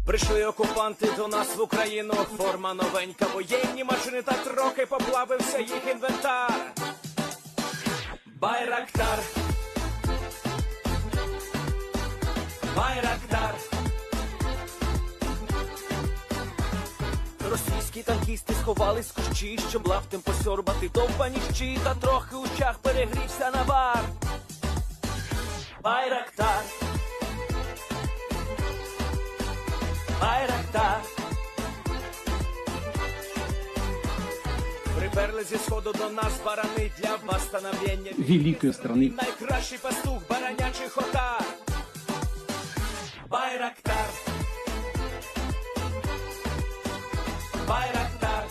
Прийшли окупанти до нас в Україну, форма новенька, воєнні машини та трохи поплавився їх інвентар. Байрактар, Байрактар. Російські танкісти сховались з кущі, щоб лаптем посьорбати довбані щі, та трохи у чах перегрівся навар. Байрактар, Байрактар. Приперли зі сходу до нас барани для восстановлення великої страни. Найкращий пастух баранячих отар. Байрактар, Байрактар.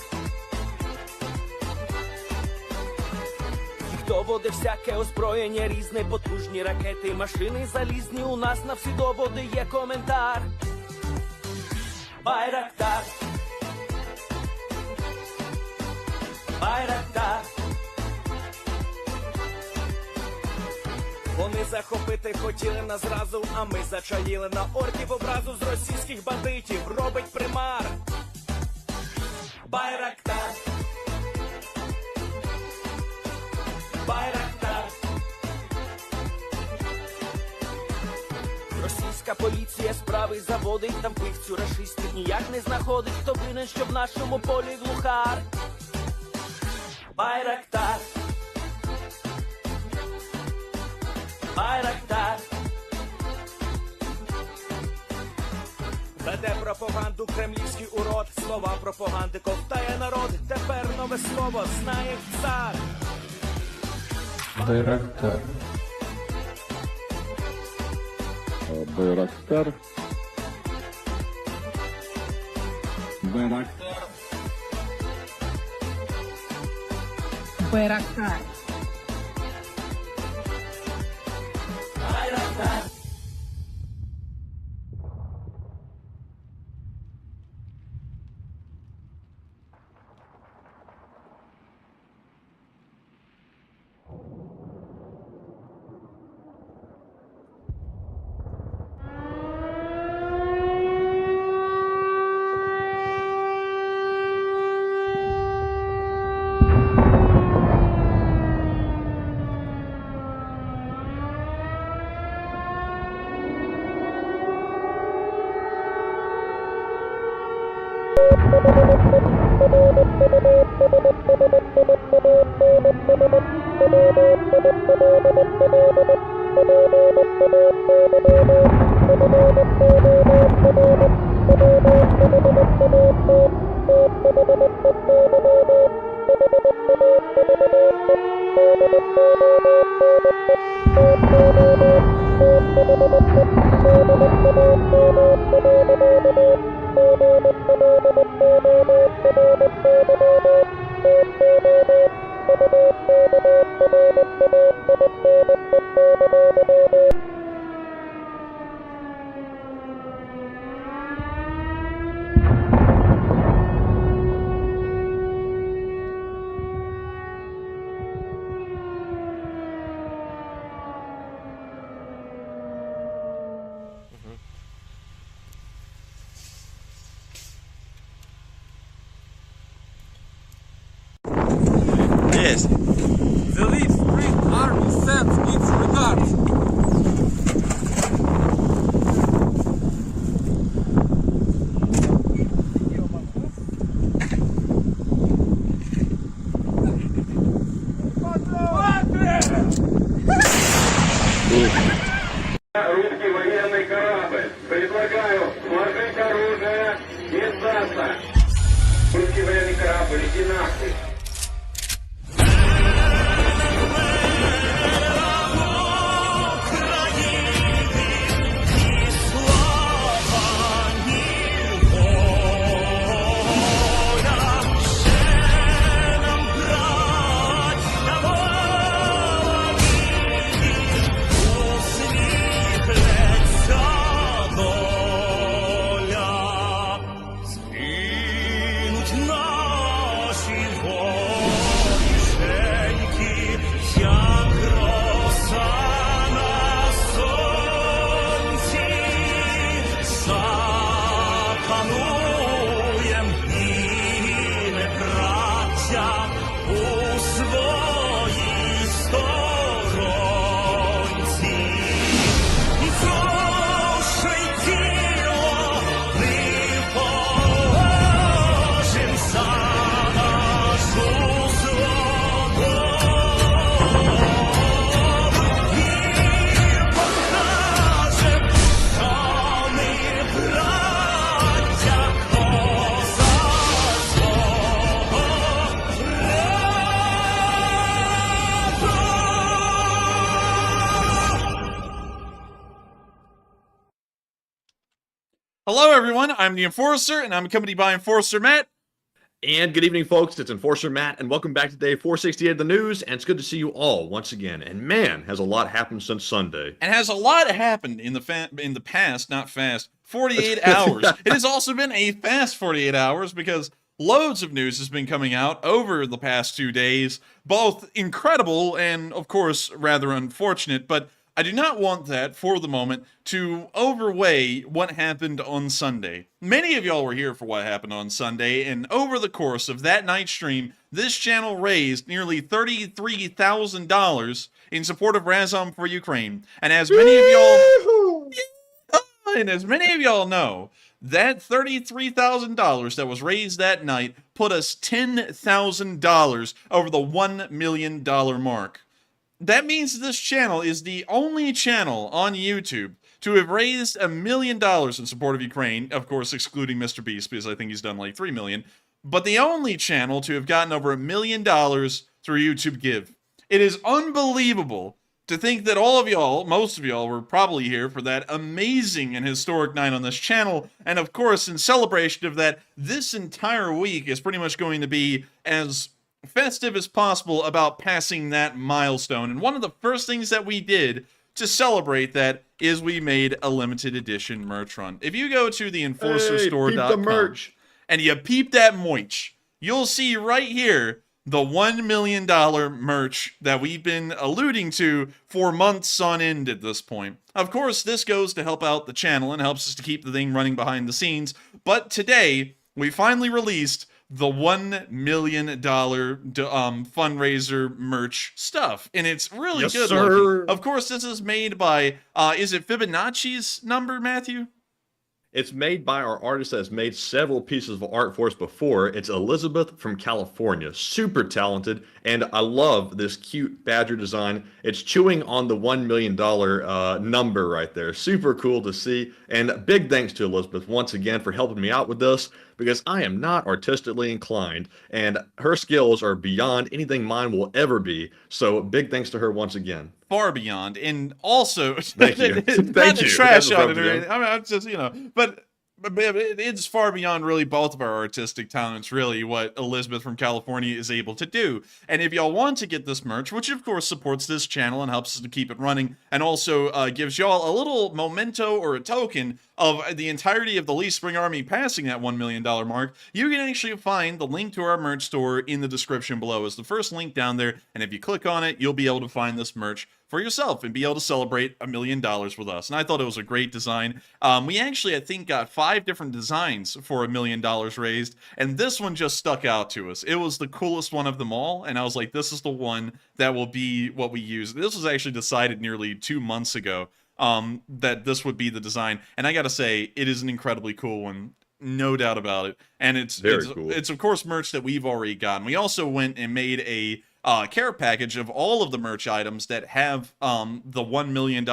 Їх доводи всяке озброєння різне, потужні ракети, машини залізні, у нас на всі доводи є коментар. Байрактар, Байрактар. Вони захопити хотіли нас зразу, а ми зачаїли на орків образу з російських бандитів, робить примар. Байрактар, Байрактар. Російська поліція справи заводить, там пивцю рашистів ніяк не знаходить, хто винен, що в нашому полі глухар. Байрактар, Байрактар. Веде пропаганду кремлівський урод, слова пропаганди ковтає народ, тепер нове слово знає цар. Байрактар. Байрактар. Байрактар. Байрактар. Байрактар. Yes. The Leaf Spring Army sends its regards. Русский военный корабль. Предлагаю сложить оружие и сдаться. Русский военный корабль, иди нахуй. Наші Hello, everyone. I'm the Enforcer, and I'm accompanied by Enforcer Matt. And good evening, folks. It's Enforcer Matt, and welcome back to day 468 of the news. And it's good to see you all once again. And man, has a lot happened since Sunday. And has a lot happened in the past, not fast, 48 hours. It has also been a fast 48 hours because loads of news has been coming out over the past 2 days, both incredible and, of course, rather unfortunate. But I do not want that, for the moment, to overweigh what happened on Sunday. Many of y'all were here for what happened on Sunday, and over the course of that night's stream, this channel raised nearly $33,000 in support of Razom for Ukraine. And as many of y'all know, that $33,000 that was raised that night put us $10,000 over the $1 million mark. That means this channel is the only channel on YouTube to have raised $1 million in support of Ukraine, of course excluding Mr. Beast, because I think he's done like 3 million, but the only channel to have gotten over $1 million through YouTube Give. It is unbelievable to think that all of y'all, most of y'all, were probably here for that amazing and historic night on this channel, and of course, in celebration of that, this entire week is pretty much going to be as festive as possible about passing that milestone. And one of the first things that we did to celebrate that is we made a limited edition merch run. If you go to the enforcerstore.com and you peep that moich, you'll see right here the $1 million merch that we've been alluding to for months on end at this point. Of course, this goes to help out the channel and helps us to keep the thing running behind the scenes, but today we finally released the $1 million fundraiser merch stuff, and it's really good looking. Of course, this is made by, is it Fibonacci's number, Matthew? It's made by our artist that has made several pieces of art for us before. It's Elizabeth from California. Super talented, and I love this cute badger design. It's chewing on the $1 million number right there. Super cool to see, and big thanks to Elizabeth once again for helping me out with this, because I am not artistically inclined, and her skills are beyond anything mine will ever be, so big thanks to her once again. Far beyond, and also Thank you. not Thank to you. trash on it or anything. I mean, I'm just, but it's far beyond really both of our artistic talents, really, what Elizabeth from California is able to do. And if y'all want to get this merch, which of course supports this channel and helps us to keep it running, and also gives y'all a little memento or a token of the entirety of the Lee Spring Army passing that $1 million mark, you can actually find the link to our merch store in the description below. It's the first link down there, and if you click on it, you'll be able to find this merch for yourself and be able to celebrate $1 million with us. And I thought it was a great design. We actually, I think, got 5 different designs for $1 million raised, and this one just stuck out to us. It was the coolest one of them all, and I was like, this is the one that will be what we use. This was actually decided nearly 2 months ago, that this would be the design, and I gotta say, it is an incredibly cool one. No doubt about it. And it's cool. It's of course merch that we've already gotten. We also went and made a care package of all of the merch items that have the $1 million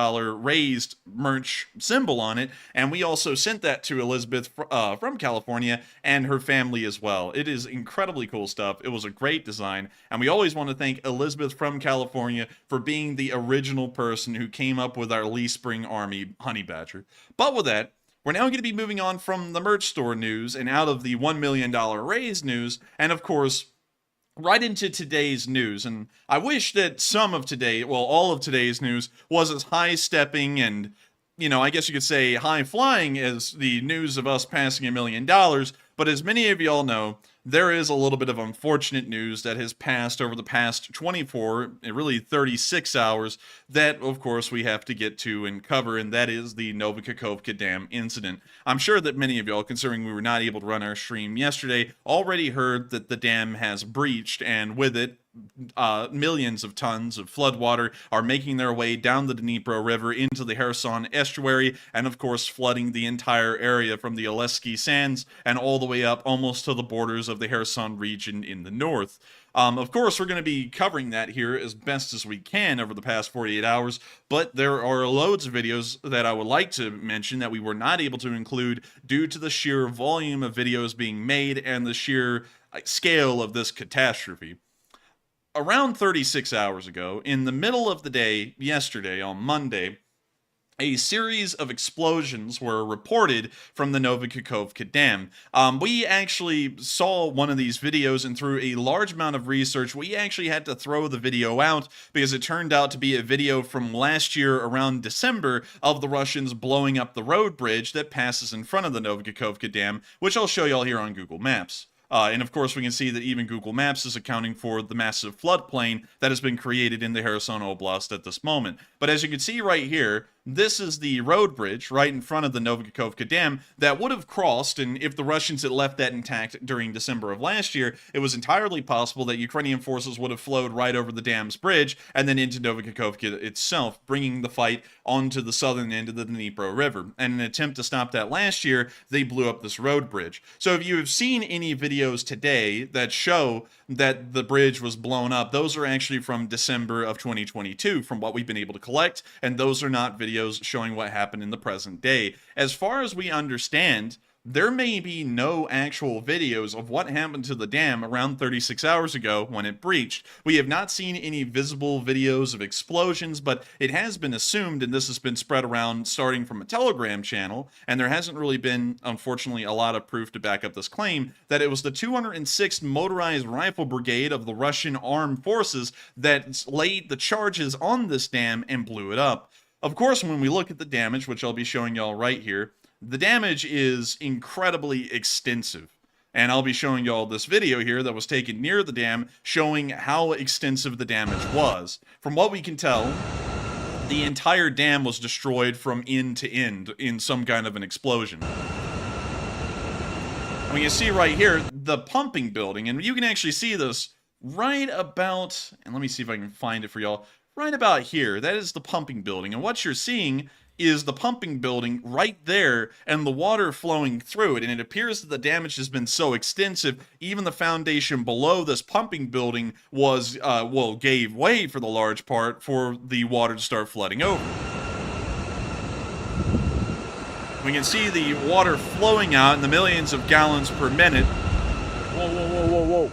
raised merch symbol on it, and we also sent that to Elizabeth from California and her family as well. It is incredibly cool stuff. It was a great design, and we always want to thank Elizabeth from California for being the original person who came up with our Lee Spring Army honey badger. But with that, we're now going to be moving on from the merch store news and out of the $1 million raise news, and of course, right into today's news. And I wish that all of today's news was as high-stepping and, I guess you could say high-flying as the news of us passing $1 million, but as many of y'all know, there is a little bit of unfortunate news that has passed over the past 24, really 36 hours, that, of course, we have to get to and cover, and that is the Nova Kahkovka Dam incident. I'm sure that many of y'all, considering we were not able to run our stream yesterday, already heard that the dam has breached, and with it, millions of tons of floodwater are making their way down the Dnipro River into the Kherson estuary, and of course flooding the entire area from the Zelenskyy sands and all the way up almost to the borders of the Kherson region in the north. Of course, we're going to be covering that here as best as we can over the past 48 hours, but there are loads of videos that I would like to mention that we were not able to include due to the sheer volume of videos being made and the sheer scale of this catastrophe. Around 36 hours ago, in the middle of the day, yesterday, on Monday, a series of explosions were reported from the Nova Kahkovka Dam. We actually saw one of these videos, and through a large amount of research, we actually had to throw the video out because it turned out to be a video from last year around December of the Russians blowing up the road bridge that passes in front of the Nova Kahkovka Dam, which I'll show y'all here on Google Maps. And of course, we can see that even Google Maps is accounting for the massive floodplain that has been created in the Kherson Oblast at this moment. But as you can see right here, this is the road bridge right in front of the Nova Kahkovka Dam that would have crossed, and if the Russians had left that intact during December of last year, it was entirely possible that Ukrainian forces would have flowed right over the dam's bridge and then into Nova Kahkovka itself, bringing the fight onto the southern end of the Dnipro River. And in an attempt to stop that last year, they blew up this road bridge. So if you have seen any videos today that show that the bridge was blown up, those are actually from December of 2022, from what we've been able to collect, and those are not videos showing what happened in the present day. As far as we understand, there may be no actual videos of what happened to the dam around 36 hours ago when it breached. We have not seen any visible videos of explosions, but it has been assumed, and this has been spread around starting from a Telegram channel, and there hasn't really been, unfortunately, a lot of proof to back up this claim, that it was the 206th Motorized Rifle Brigade of the Russian Armed Forces that laid the charges on this dam and blew it up. Of course, when we look at the damage, which I'll be showing y'all right here, the damage is incredibly extensive. And I'll be showing y'all this video here that was taken near the dam showing how extensive the damage was. From what we can tell, the entire dam was destroyed from end to end in some kind of an explosion. And we can see right here the pumping building, and you can actually see this right about, and let me see if I can find it for y'all, right about here. That is the pumping building, and what you're seeing is the pumping building right there and the water flowing through it, and it appears that the damage has been so extensive, even the foundation below this pumping building was, gave way for the large part for the water to start flooding over. We can see the water flowing out in the millions of gallons per minute. Whoa, whoa, whoa, whoa, whoa.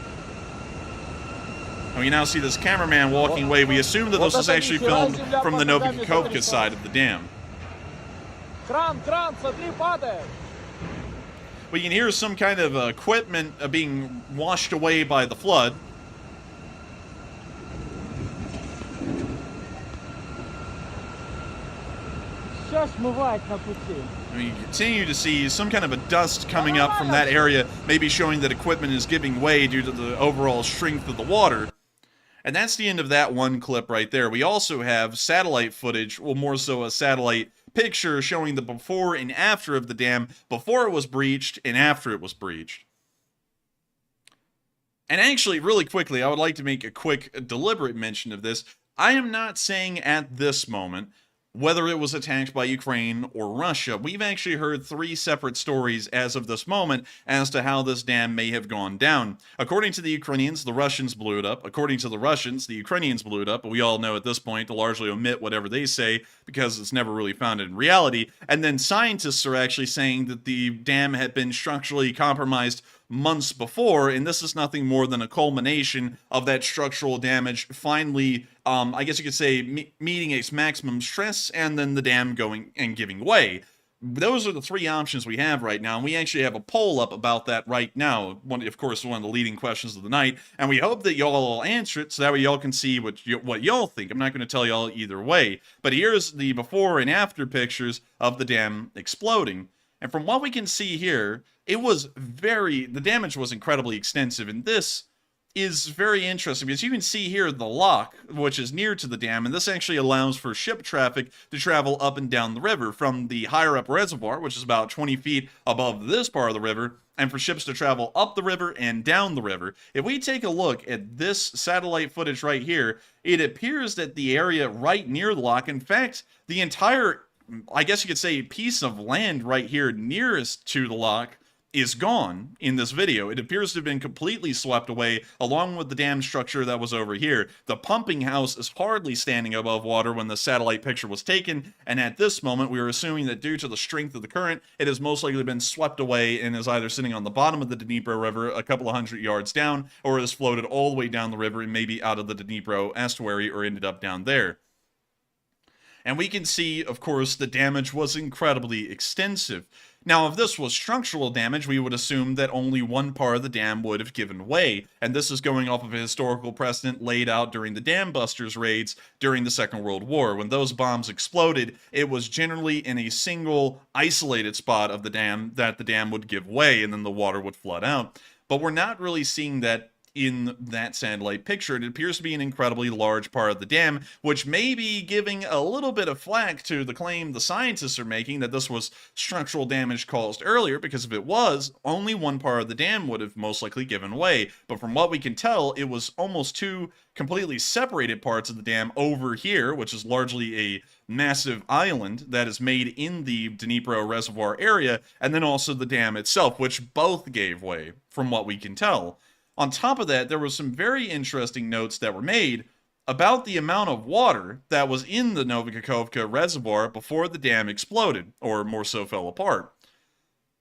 And we now see this cameraman walking away. We assume that this is actually filmed from the Nova Kahkovka side of the dam. Кран, смотри, падает. We can hear some kind of equipment being washed away by the flood. Все смывает на пути. And we continue to see some kind of a dust coming up from that area, maybe showing that equipment is giving way due to the overall strength of the water. And that's the end of that one clip right there. We also have satellite footage, well, more so a satellite picture showing the before and after of the dam, before it was breached and after it was breached. And actually, really quickly, I would like to make a quick, deliberate mention of this. I am not saying at this moment whether it was attacked by Ukraine or Russia. We've actually heard 3 separate stories as of this moment as to how this dam may have gone down. According to the Ukrainians, the Russians blew it up. According to the Russians, the Ukrainians blew it up. But we all know at this point to largely omit whatever they say because it's never really founded in reality. And then scientists are actually saying that the dam had been structurally compromised months before, and this is nothing more than a culmination of that structural damage finally, I guess you could say, meeting its maximum stress, and then the dam going and giving way. Those are the 3 options we have right now, and we actually have a poll up about that right now. Of course, one of the leading questions of the night, and we hope that y'all will answer it so that way y'all can see what y'all think. I'm not going to tell y'all either way, but here's the before and after pictures of the dam exploding. And from what we can see here, the damage was incredibly extensive, and this is very interesting because you can see here the lock, which is near to the dam, and this actually allows for ship traffic to travel up and down the river from the higher up reservoir, which is about 20 feet above this part of the river, and for ships to travel up the river and down the river. If we take a look at this satellite footage right here, it appears that the area right near the lock, in fact, the entire, I guess you could say, piece of land right here nearest to the lock is gone in this video. It appears to have been completely swept away along with the dam structure that was over here. The pumping house is hardly standing above water when the satellite picture was taken, and at this moment we are assuming that due to the strength of the current, it has most likely been swept away and is either sitting on the bottom of the Dnipro River a couple of hundred yards down, or has floated all the way down the river and maybe out of the Dnipro estuary or ended up down there. And we can see, of course, the damage was incredibly extensive. Now, if this was structural damage, we would assume that only one part of the dam would have given way, and this is going off of a historical precedent laid out during the Dam Busters raids during the Second World War. When those bombs exploded, it was generally in a single, isolated spot of the dam that the dam would give way, and then the water would flood out. But we're not really seeing that in that satellite picture. It appears to be an incredibly large part of the dam, which may be giving a little bit of flack to the claim the scientists are making that this was structural damage caused earlier, because if it was, only one part of the dam would have most likely given way. But from what we can tell, it was almost two completely separated parts of the dam over here, which is largely a massive island that is made in the Dnipro reservoir area, and then also the dam itself, which both gave way, from what we can tell. On top of that, there were some very interesting notes that were made about the amount of water that was in the Nova Kahkovka reservoir before the dam exploded, or more so fell apart.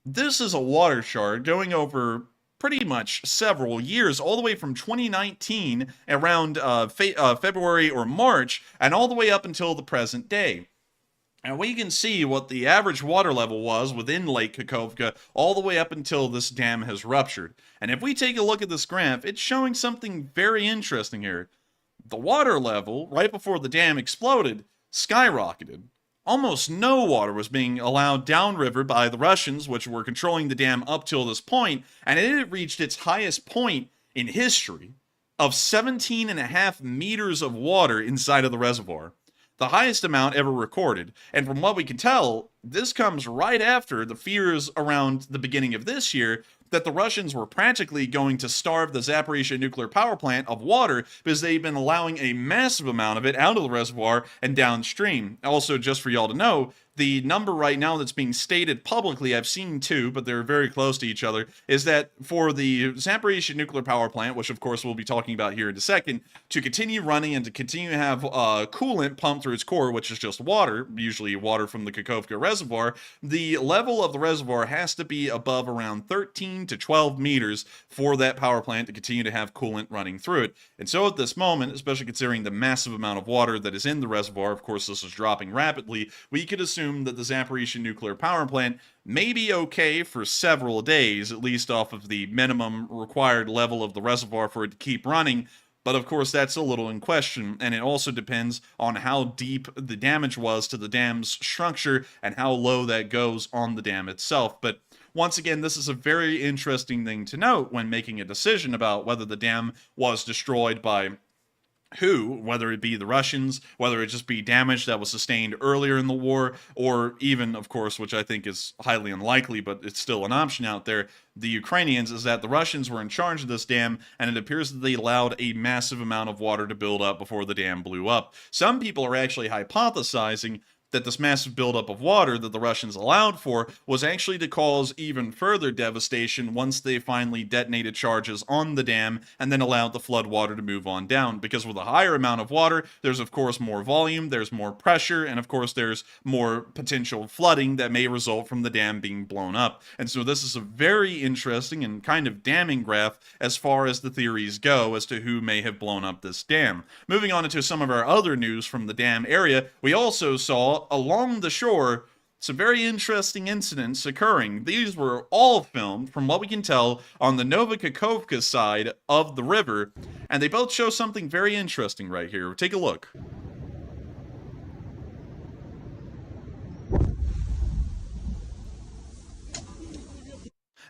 This is a water chart going over pretty much several years, all the way from 2019, around February or March, and all the way up until the present day. And we can see what the average water level was within Lake Kakhovka all the way up until this dam has ruptured. And if we take a look at this graph, it's showing something very interesting here. The water level, right before the dam exploded, skyrocketed. Almost no water was being allowed downriver by the Russians, which were controlling the dam up till this point, and it had reached its highest point in history of 17.5 meters of water inside of the reservoir. The highest amount ever recorded. And from what we can tell, this comes right after the fears around the beginning of this year that the Russians were practically going to starve the Zaporizhzhia nuclear power plant of water because they've been allowing a massive amount of it out of the reservoir and downstream. Also, just for y'all to know, the number right now that's being stated publicly, I've seen two, but they're very close to each other, is that for the Zaporizhzhia nuclear power plant, which of course we'll be talking about here in a second, to continue running and to continue to have coolant pumped through its core, which is just water, usually water from the Kakhovka reservoir, the level of the reservoir has to be above around 13 to 12 meters for that power plant to continue to have coolant running through it. And so at this moment, especially considering the massive amount of water that is in the reservoir, of course this is dropping rapidly, we could assume that the Zaporizhzhia nuclear power plant may be okay for several days, at least off of the minimum required level of the reservoir for it to keep running. But of course, that's a little in question, and it also depends on how deep the damage was to the dam's structure and how low that goes on the dam itself. But once again, this is a very interesting thing to note when making a decision about whether the dam was destroyed by who, whether it be the Russians, whether it just be damage that was sustained earlier in the war, or even, of course, which I think is highly unlikely, but it's still an option out there, the Ukrainians, is that the Russians were in charge of this dam, and it appears that they allowed a massive amount of water to build up before the dam blew up. Some people are actually hypothesizing that this massive buildup of water that the Russians allowed for was actually to cause even further devastation once they finally detonated charges on the dam and then allowed the flood water to move on down. Because with a higher amount of water, there's of course more volume, there's more pressure, and of course there's more potential flooding that may result from the dam being blown up. And so this is a very interesting and kind of damning graph as far as the theories go as to who may have blown up this dam. Moving on into some of our other news from the dam area, we also saw along the shore some very interesting incidents occurring. These were all filmed, from what we can tell, on the Nova Kahkovka side of the river, and they both show something very interesting right here. Take a look.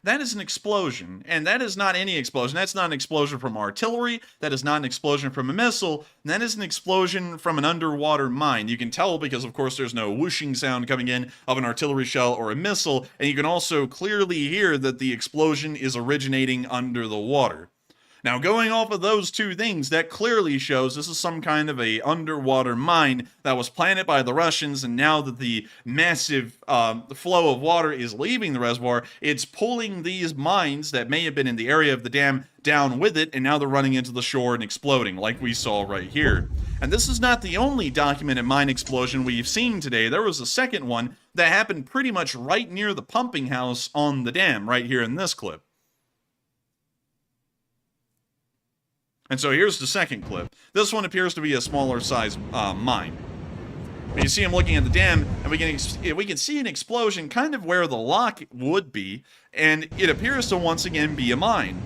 That is an explosion, and that is not any explosion. That's not an explosion from artillery, that is not an explosion from a missile, that is an explosion from an underwater mine. You can tell because, of course, there's no whooshing sound coming in of an artillery shell or a missile, and you can also clearly hear that the explosion is originating under the water. Now, going off of those two things, that clearly shows this is some kind of a underwater mine that was planted by the Russians, and now that the massive flow of water is leaving the reservoir, it's pulling these mines that may have been in the area of the dam down with it, and now they're running into the shore and exploding, like we saw right here. And this is not the only documented mine explosion we've seen today. There was a second one that happened pretty much right near the pumping house on the dam, right here in this clip. And so here's the second clip. This one appears to be a smaller size mine. You see him looking at the dam, and we can see an explosion kind of where the lock would be, and it appears to once again be a mine.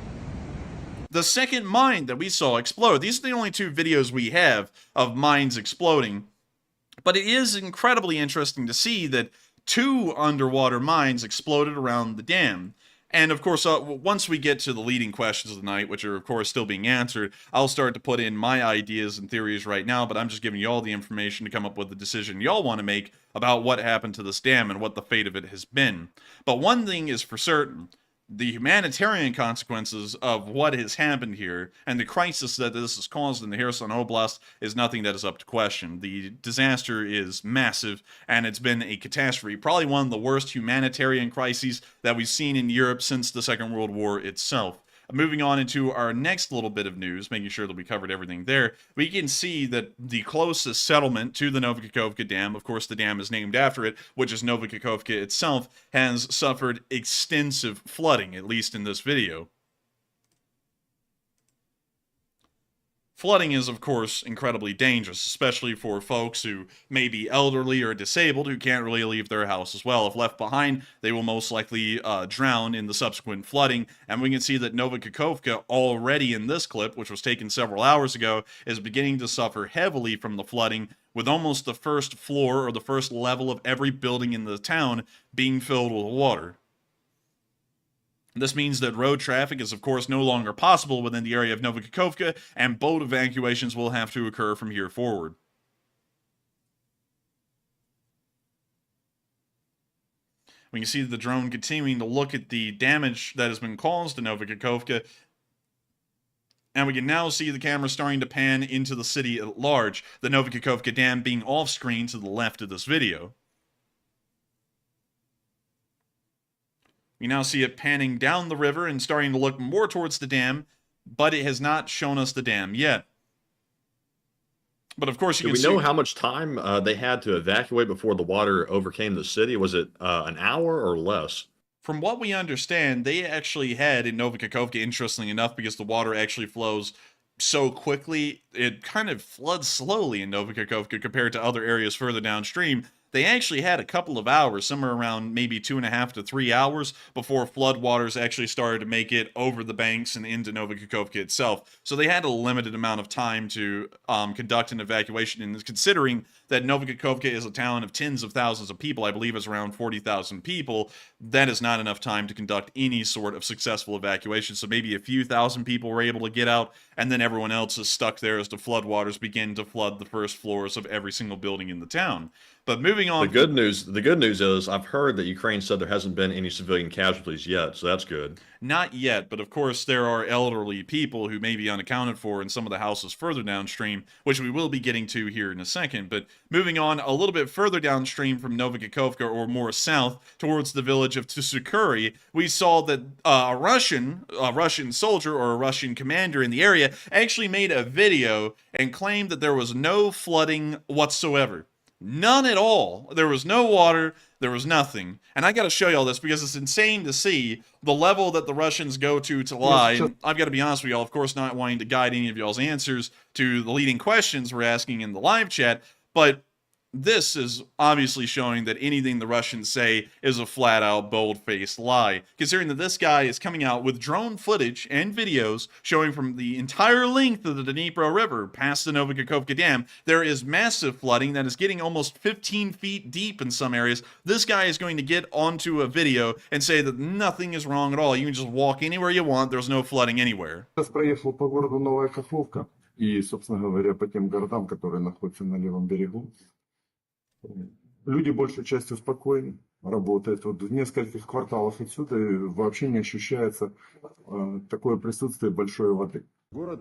The second mine that we saw explode. These are the only 2 videos we have of mines exploding, but it is incredibly interesting to see that 2 underwater mines exploded around the dam. And of course, once we get to the leading questions of the night, which are of course still being answered, I'll start to put in my ideas and theories right now, but I'm just giving you all the information to come up with the decision y'all want to make about what happened to this dam and what the fate of it has been. But one thing is for certain. The humanitarian consequences of what has happened here and the crisis that this has caused in the Kherson Oblast is nothing that is up to question. The disaster is massive, and it's been a catastrophe, probably one of the worst humanitarian crises that we've seen in Europe since the Second World War itself. Moving on into our next little bit of news, making sure that we covered everything there, we can see that the closest settlement to the Nova Kahkovka Dam, of course the dam is named after it, which is Nova Kahkovka itself, has suffered extensive flooding, at least in this video. Flooding is, of course, incredibly dangerous, especially for folks who may be elderly or disabled who can't really leave their house as well. If left behind, they will most likely drown in the subsequent flooding, and we can see that Nova Kahkovka already in this clip, which was taken several hours ago, is beginning to suffer heavily from the flooding, with almost the first floor or the first level of every building in the town being filled with water. This means that road traffic is, of course, no longer possible within the area of Nova Kahkovka, and boat evacuations will have to occur from here forward. We can see the drone continuing to look at the damage that has been caused to Nova Kahkovka, and we can now see the camera starting to pan into the city at large, the Nova Kahkovka Dam being off-screen to the left of this video. We now see it panning down the river and starting to look more towards the dam, but it has not shown us the dam yet. But of course, you can see... Do we know how much time they had to evacuate before the water overcame the city? Was it an hour or less? From what we understand, they actually had in Nova Kahkovka, interestingly enough, because the water actually flows so quickly, it kind of floods slowly in Nova Kahkovka compared to other areas further downstream. They actually had a couple of hours, somewhere around maybe 2.5 to 3 hours, before floodwaters actually started to make it over the banks and into Nova Kahkovka itself. So they had a limited amount of time to conduct an evacuation, and considering that Nova Kahkovka is a town of tens of thousands of people, I believe it's around 40,000 people, that is not enough time to conduct any sort of successful evacuation. So maybe a few thousand people were able to get out, and then everyone else is stuck there as the floodwaters begin to flood the first floors of every single building in the town. But moving on... The good news is I've heard that Ukraine said there hasn't been any civilian casualties yet, so that's good. Not yet, but of course there are elderly people who may be unaccounted for in some of the houses further downstream, which we will be getting to here in a second. But moving on a little bit further downstream from Nova Kahkovka, or more south, towards the village of Tsukuri, we saw that a Russian soldier or a Russian commander in the area actually made a video and claimed that there was no flooding whatsoever. None at all. There was no water. There was nothing. And I got to show you all this because it's insane to see the level that the Russians go to lie. And I've got to be honest with y'all, of course, not wanting to guide any of y'all's answers to the leading questions we're asking in the live chat, but this is obviously showing that anything the Russians say is a flat-out, bold-faced lie, considering that this guy is coming out with drone footage and videos showing from the entire length of the Dnipro River past the Nova Kahkovka Dam, there is massive flooding that is getting almost 15 feet deep in some areas. This guy is going to get onto a video and say that nothing is wrong at all. You can just walk anywhere you want. There's no flooding anywhere. Сейчас проехал по городу Новая Каховка и, собственно говоря, по тем городам, которые находятся на левом берегу. Люди большей частью спокойны, работают. Вот в нескольких кварталах отсюда вообще не ощущается такое присутствие большой воды. Город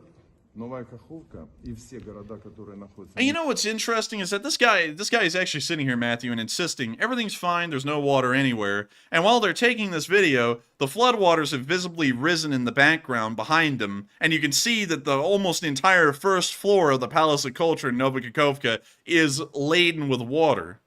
Новая Каховка и все города, которые находятся... And you know what's interesting is that this guy is actually sitting here, Matthew, and insisting everything's fine, there's no water anywhere. And while they're taking this video, the floodwaters have visibly risen in the background behind them, and you can see that the almost entire first floor of the Palace of Culture in Nova Kahkovka is laden with water.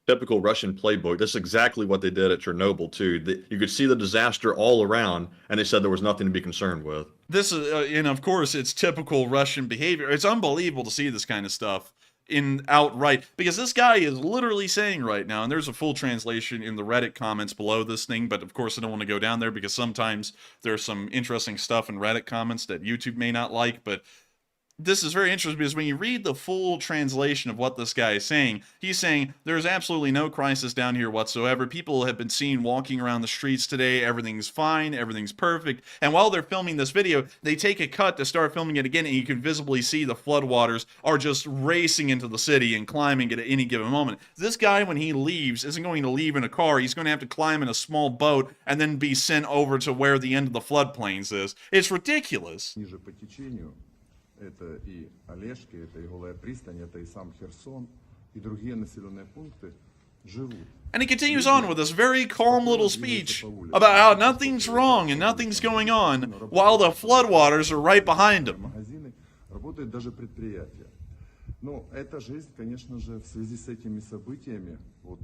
Typical Russian playbook. That's exactly what they did at Chernobyl, too. You could see the disaster all around, and they said there was nothing to be concerned with. This is, and of course, it's typical Russian behavior. It's unbelievable to see this kind of stuff. in outright, because this guy is literally saying right now, and there's a full translation in the Reddit comments below this thing, but of course I don't want to go down there because sometimes there's some interesting stuff in Reddit comments that YouTube may not like, but this is very interesting because when you read the full translation of what this guy is saying, he's saying there's absolutely no crisis down here whatsoever. People have been seen walking around the streets today. Everything's fine. Everything's perfect. And while they're filming this video, they take a cut to start filming it again, and you can visibly see the floodwaters are just racing into the city and climbing at any given moment. This guy, when he leaves, isn't going to leave in a car. He's going to have to climb in a small boat and then be sent over to where the end of the floodplains is. It's ridiculous. Ниже по течению это и Олежки, это и Голая пристань, это и сам Херсон, и другие населенные пункты живут. And he continues on with this very calm little speech about how nothing's wrong and nothing's going on, while the floodwaters are right behind him. Магазины, работают даже предприятия. Но эта жизнь, конечно же, в связи с этими событиями, вот,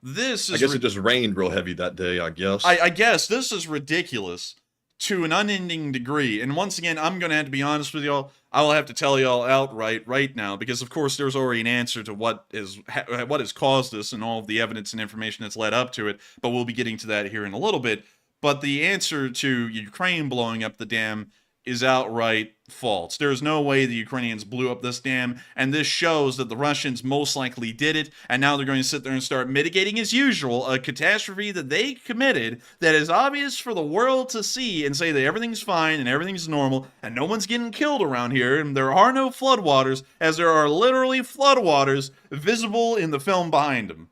This I is guess it just rained real heavy that day, I guess. I guess this is ridiculous to an unending degree. And once again, I'm going to have to be honest with y'all. I will have to tell y'all outright right now, because of course there's already an answer to what has caused this and all of the evidence and information that's led up to it, but we'll be getting to that here in a little bit. But the answer to Ukraine blowing up the dam is outright false. There's no way the Ukrainians blew up this dam, and this shows that the Russians most likely did it, and now they're going to sit there and start mitigating as usual a catastrophe that they committed that is obvious for the world to see, and say that everything's fine and everything's normal and no one's getting killed around here and there are no floodwaters, as there are literally floodwaters visible in the film behind them.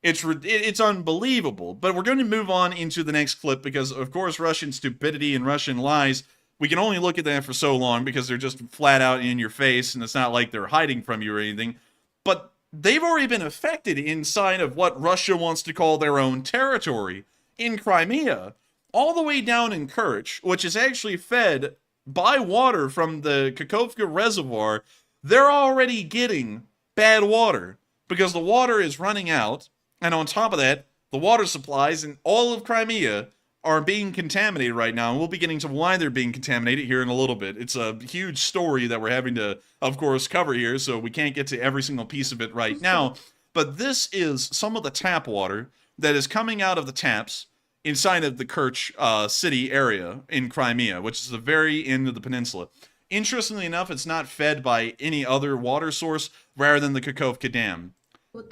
It's unbelievable. But we're going to move on into the next clip because, of course, Russian stupidity and Russian lies, we can only look at that for so long because they're just flat out in your face, and it's not like they're hiding from you or anything. But they've already been affected inside of what Russia wants to call their own territory in Crimea, all the way down in Kerch, which is actually fed by water from the Kakhovka reservoir. They're already getting bad water because the water is running out, and on top of that, the water supplies in all of Crimea are being contaminated right now, and we'll be getting to why they're being contaminated here in a little bit. It's a huge story that we're having to, of course, cover here, so we can't get to every single piece of it right now, but this is some of the tap water that is coming out of the taps inside of the Kerch city area in Crimea, which is the very end of the peninsula. Interestingly enough, it's not fed by any other water source rather than the Kakhovka Dam.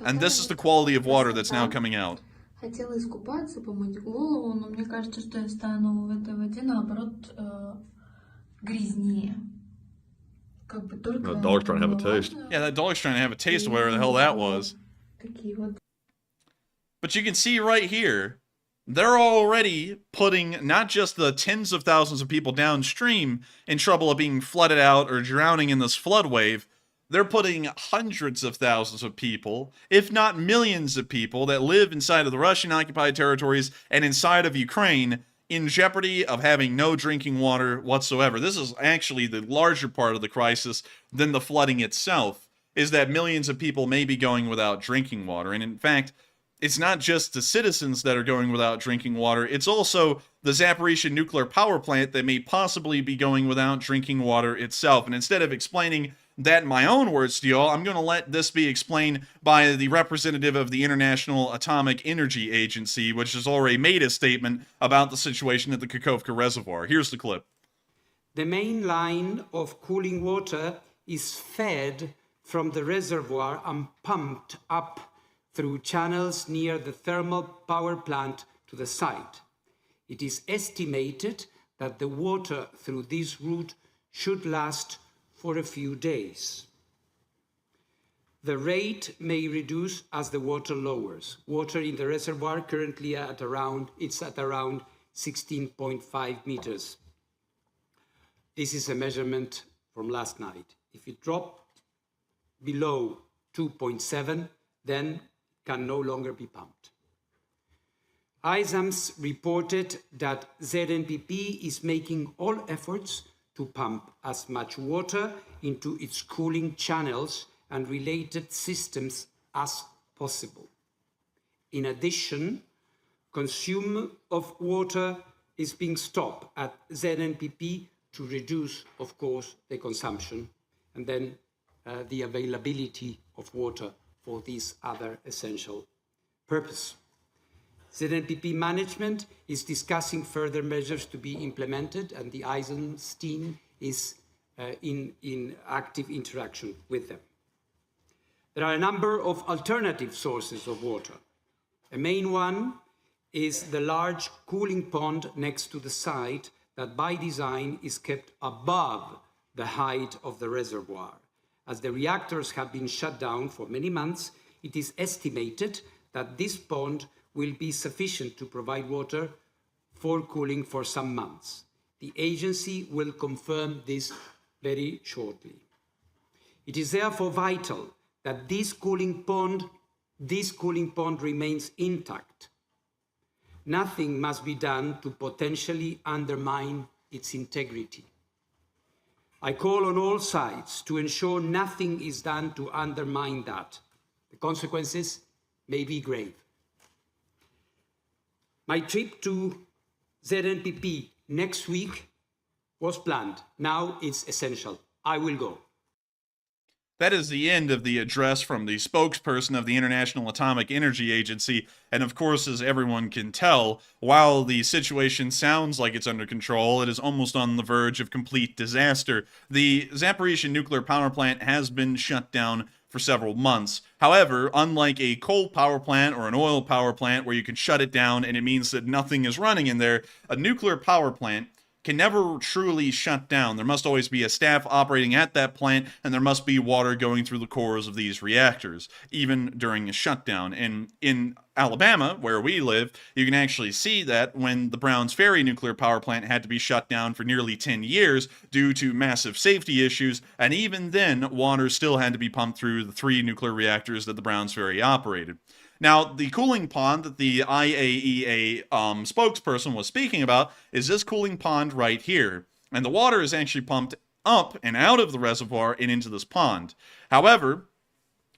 And this is the quality of water that's now coming out. Хотела искупаться, помыть голову, но мне кажется, что я стану в этой воде, наоборот, грязнее. Как бы только... The dog's trying to have a taste. Yeah, that dog's trying to have a taste of whatever the hell that was. Такие вот. But you can see right here, they're already putting not just the tens of thousands of people downstream in trouble of being flooded out or drowning in this flood wave. They're putting hundreds of thousands of people, if not millions of people, that live inside of the Russian-occupied territories and inside of Ukraine in jeopardy of having no drinking water whatsoever. This is actually the larger part of the crisis than the flooding itself, is that millions of people may be going without drinking water. And in fact, it's not just the citizens that are going without drinking water, it's also the Zaporizhzhia nuclear power plant that may possibly be going without drinking water itself. And instead of explaining that in my own words to y'all, I'm going to let this be explained by the representative of the International Atomic Energy Agency, which has already made a statement about the situation at the Kakhovka Reservoir. Here's the clip. The main line of cooling water is fed from the reservoir and pumped up through channels near the thermal power plant to the site. It is estimated that the water through this route should last for a few days. The rate may reduce as the water lowers. Water in the reservoir currently at around 16.5 meters. This is a measurement from last night. If it dropped below 2.7, then can no longer be pumped. ISAMS reported that ZNPP is making all efforts to pump as much water into its cooling channels and related systems as possible. In addition, consumption of water is being stopped at ZNPP to reduce, of course, the consumption. And then the availability of water for this other essential purpose. ZNPP management is discussing further measures to be implemented, and the Eisenstein is in active interaction with them. There are a number of alternative sources of water. A main one is the large cooling pond next to the site that by design is kept above the height of the reservoir. As the reactors have been shut down for many months, it is estimated that this pond will be sufficient to provide water for cooling for some months. The agency will confirm this very shortly. It is therefore vital that this cooling pond remains intact. Nothing must be done to potentially undermine its integrity. I call on all sides to ensure nothing is done to undermine that. The consequences may be grave. My trip to ZNPP next week was planned. Now it's essential. I will go. That is the end of the address from the spokesperson of the International Atomic Energy Agency, and of course, as everyone can tell, while the situation sounds like it's under control, it is almost on the verge of complete disaster. The Zaporizhzhia nuclear power plant has been shut down for several months. However, unlike a coal power plant or an oil power plant where you can shut it down and it means that nothing is running in there, a nuclear power plant can never truly shut down. There must always be a staff operating at that plant, and there must be water going through the cores of these reactors, even during a shutdown. And in Alabama, where we live, you can actually see that when the Browns Ferry nuclear power plant had to be shut down for nearly 10 years due to massive safety issues, and even then, water still had to be pumped through the 3 nuclear reactors that the Browns Ferry operated. Now, the cooling pond that the IAEA spokesperson was speaking about is this cooling pond right here. And the water is actually pumped up and out of the reservoir and into this pond. However,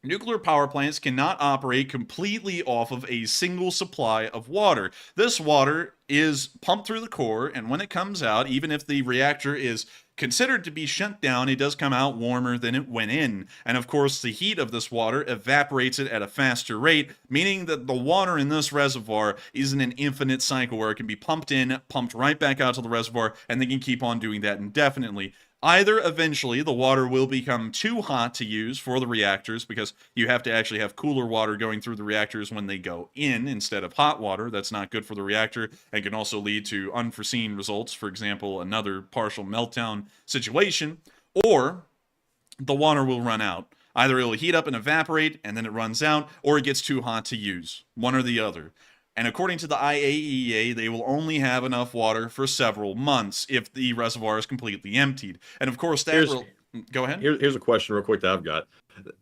nuclear power plants cannot operate completely off of a single supply of water. This water is pumped through the core, and when it comes out, even if the reactor is considered to be shut down, it does come out warmer than it went in. And of course, the heat of this water evaporates it at a faster rate, meaning that the water in this reservoir isn't an infinite cycle where it can be pumped in, pumped right back out to the reservoir, and they can keep on doing that indefinitely. Either eventually the water will become too hot to use for the reactors, because you have to actually have cooler water going through the reactors when they go in instead of hot water. That's not good for the reactor and can also lead to unforeseen results. For example, another partial meltdown situation. Or the water will run out. Either it will heat up and evaporate and then it runs out, or it gets too hot to use. One or the other. And according to the IAEA, they will only have enough water for several months if the reservoir is completely emptied. And of course, that go ahead. Here's a question real quick that I've got.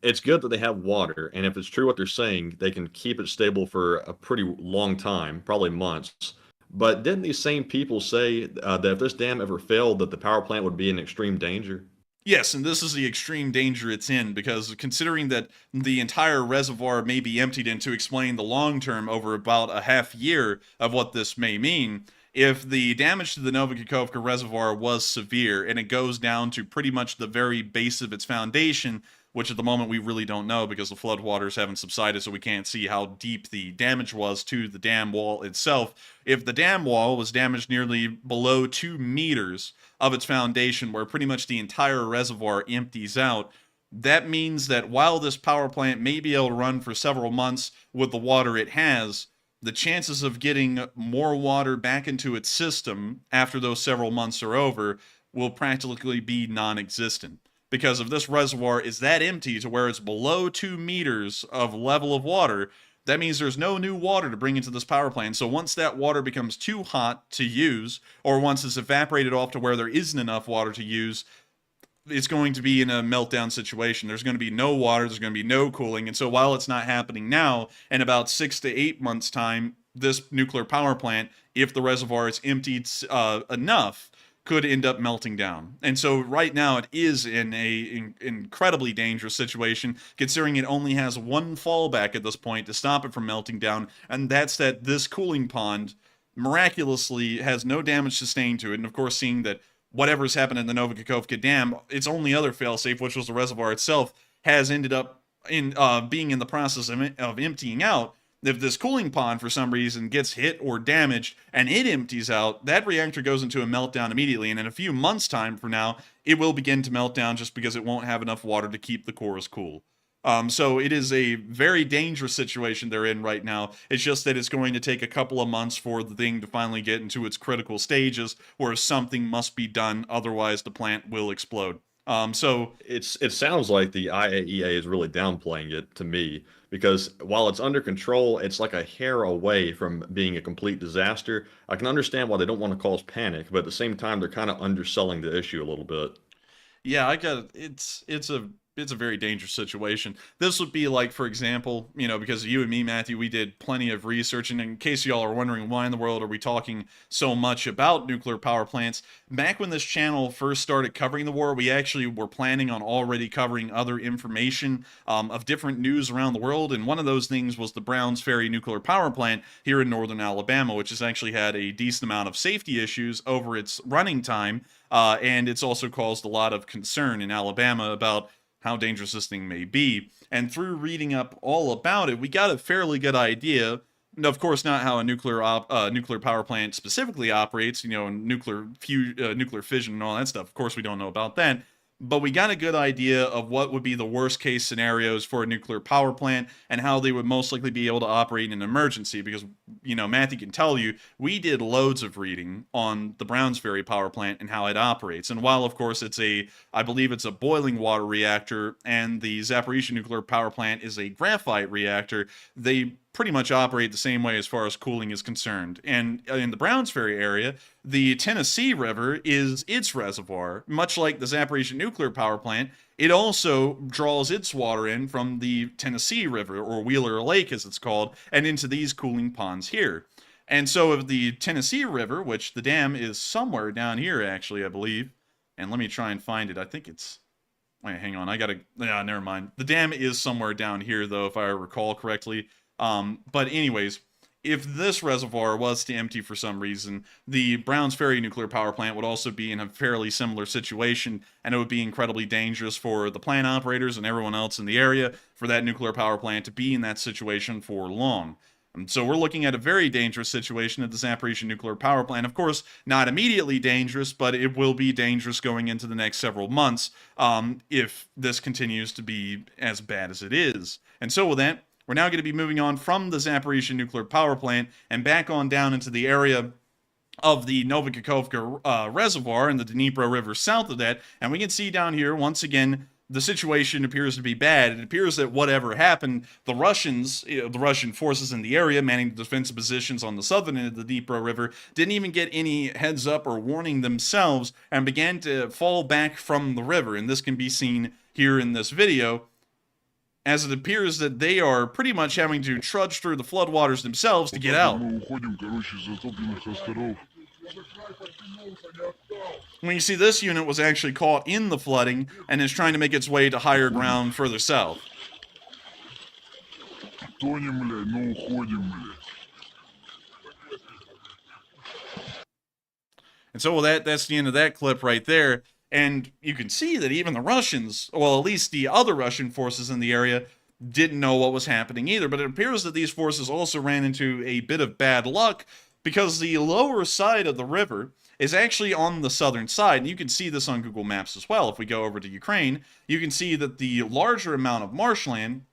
It's good that they have water, and if it's true what they're saying, they can keep it stable for a pretty long time, probably months. But didn't these same people say that if this dam ever failed, that the power plant would be in extreme danger? Yes, and this is the extreme danger it's in, because considering that the entire reservoir may be emptied, and to explain the long term over about a half year of what this may mean, if the damage to the Nova Kahkovka reservoir was severe and it goes down to pretty much the very base of its foundation, which at the moment we really don't know because the floodwaters haven't subsided, so we can't see how deep the damage was to the dam wall itself. If the dam wall was damaged nearly below 2 meters of its foundation, where pretty much the entire reservoir empties out, that means that while this power plant may be able to run for several months with the water it has, the chances of getting more water back into its system after those several months are over will practically be non-existent. Because if this reservoir is that empty to where it's below 2 meters of level of water, that means there's no new water to bring into this power plant. So once that water becomes too hot to use, or once it's evaporated off to where there isn't enough water to use, it's going to be in a meltdown situation. There's going to be no water, there's going to be no cooling. And so while it's not happening now, in about 6 to 8 months' time, this nuclear power plant, if the reservoir is emptied enough, could end up melting down. And so right now it is in a incredibly dangerous situation, considering it only has one fallback at this point to stop it from melting down, and that's that this cooling pond miraculously has no damage sustained to it. And of course, seeing that whatever's happened in the Nova Kahkovka Dam, its only other failsafe, which was the reservoir itself, has ended up in being in the process of emptying out. If this cooling pond for some reason gets hit or damaged and it empties out, that reactor goes into a meltdown immediately, and in a few months' time from now, it will begin to melt down just because it won't have enough water to keep the cores cool. So it is a very dangerous situation they're in right now. It's just that it's going to take a couple of months for the thing to finally get into its critical stages where something must be done, otherwise the plant will explode. So it sounds like the IAEA is really downplaying it to me, because while it's under control, it's like a hair away from being a complete disaster. I can understand why they don't want to cause panic, but at the same time, they're kind of underselling the issue a little bit. Yeah, it's a very dangerous situation. This would be like, for example, because you and me, Matthew, we did plenty of research, and in case y'all are wondering why in the world are we talking so much about nuclear power plants, back when this channel first started covering the war, we actually were planning on already covering other information of different news around the world, and one of those things was the Browns Ferry nuclear power plant here in northern Alabama, which has actually had a decent amount of safety issues over its running time, and it's also caused a lot of concern in Alabama about how dangerous this thing may be. And through reading up all about it, we got a fairly good idea. Of course, not how a nuclear power plant specifically operates, nuclear fission and all that stuff. Of course, we don't know about that. But we got a good idea of what would be the worst case scenarios for a nuclear power plant and how they would most likely be able to operate in an emergency. Because, Matthew can tell you, we did loads of reading on the Browns Ferry power plant and how it operates. And while, of course, I believe it's a boiling water reactor, and the Zaporizhzhia nuclear power plant is a graphite reactor, they pretty much operate the same way as far as cooling is concerned. And in the Browns Ferry area, the Tennessee River is its reservoir. Much like the Zaporizhzhia nuclear power plant, it also draws its water in from the Tennessee River, or Wheeler Lake as it's called, and into these cooling ponds here. And so of the Tennessee River, which the dam is somewhere down here actually, I believe, and let me try and find it. I think it's... Wait, hang on. Never mind. The dam is somewhere down here, though, if I recall correctly. But anyways, if this reservoir was to empty for some reason, the Browns Ferry nuclear power plant would also be in a fairly similar situation, and it would be incredibly dangerous for the plant operators and everyone else in the area for that nuclear power plant to be in that situation for long. And so we're looking at a very dangerous situation at the Zaporizhzhia nuclear power plant. Of course, not immediately dangerous, but it will be dangerous going into the next several months if this continues to be as bad as it is. And so with that, we're now going to be moving on from the Zaporizhzhia nuclear power plant and back on down into the area of the Nova Kahkovka reservoir and the Dnipro River south of that. And we can see down here, once again, the situation appears to be bad. It appears that whatever happened, the Russians, the Russian forces in the area manning the defensive positions on the southern end of the Dnipro River, didn't even get any heads up or warning themselves and began to fall back from the river. And this can be seen here in this video, as it appears that they are pretty much having to trudge through the floodwaters themselves to get out. When you see this unit was actually caught in the flooding and is trying to make its way to higher ground further south. And so that's the end of that clip right there. And you can see that even the Russians, well, at least the other Russian forces in the area, didn't know what was happening either. But it appears that these forces also ran into a bit of bad luck, because the lower side of the river is actually on the southern side. And you can see this on Google Maps as well. If we go over to Ukraine, you can see that the larger amount of marshland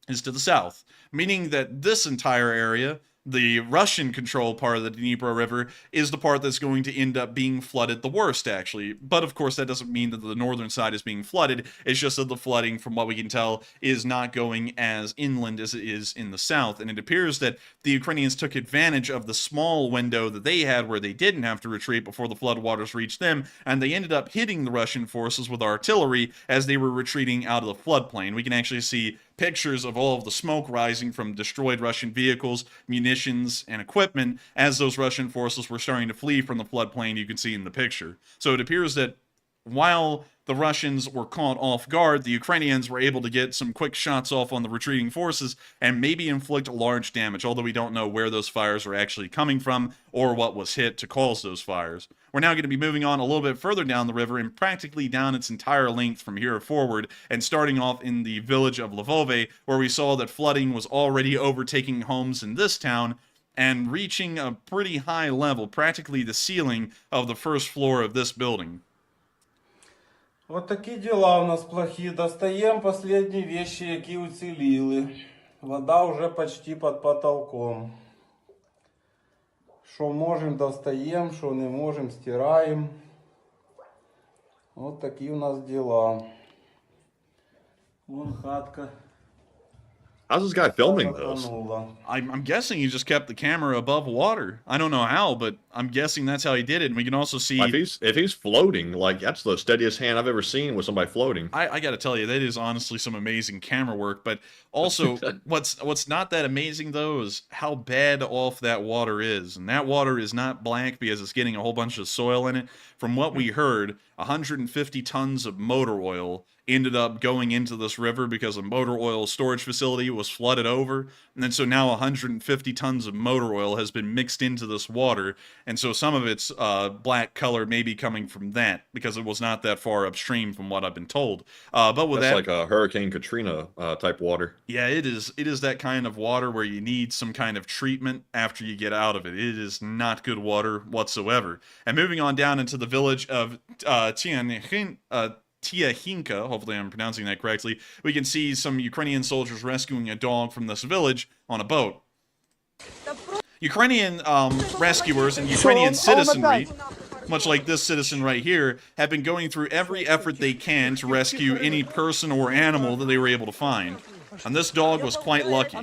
is to the south, meaning that this entire area, the Russian-controlled part of the Dnipro River, is the part that's going to end up being flooded the worst, actually. But, of course, that doesn't mean that the northern side is being flooded. It's just that the flooding, from what we can tell, is not going as inland as it is in the south. And it appears that the Ukrainians took advantage of the small window that they had where they didn't have to retreat before the floodwaters reached them, and they ended up hitting the Russian forces with artillery as they were retreating out of the floodplain. We can actually see pictures of all of the smoke rising from destroyed Russian vehicles, munitions, and equipment as those Russian forces were starting to flee from the floodplain you can see in the picture. So it appears that while the Russians were caught off guard, the Ukrainians were able to get some quick shots off on the retreating forces and maybe inflict large damage, although we don't know where those fires were actually coming from or what was hit to cause those fires. We're now going to be moving on a little bit further down the river and practically down its entire length from here forward, and starting off in the village of Lvove, where we saw that flooding was already overtaking homes in this town and reaching a pretty high level, practically the ceiling of the first floor of this building. Вот такі діла у нас плохі. Достаємо последні вещи, які уціліли. Вода вже почти під потолком. Що можемо, достаємо, що не можемо, стираємо. Вот такі у нас діла. Вон хатка. How's this guy filming this? I'm guessing he just kept the camera above water. I don't know how, but I'm guessing that's how he did it. And we can also see... If he's floating, like, that's the steadiest hand I've ever seen with somebody floating. I got to tell you, that is honestly some amazing camera work. But also, what's not that amazing, though, is how bad off that water is. And that water is not black because it's getting a whole bunch of soil in it. From what we heard, 150 tons of motor oil ended up going into this river because a motor oil storage facility was flooded over. And then so now 150 tons of motor oil has been mixed into this water. And so some of its black color may be coming from that because it was not that far upstream from what I've been told. But with That's that, like a Hurricane Katrina type water. yeah, it is. It is that kind of water where you need some kind of treatment after you get out of it. It is not good water whatsoever. And moving on down into the village of Tiahinka, hopefully I'm pronouncing that correctly, we can see some Ukrainian soldiers rescuing a dog from this village on a boat. Ukrainian rescuers and Ukrainian citizenry, much like this citizen right here, have been going through every effort they can to rescue any person or animal that they were able to find. And this dog was quite lucky.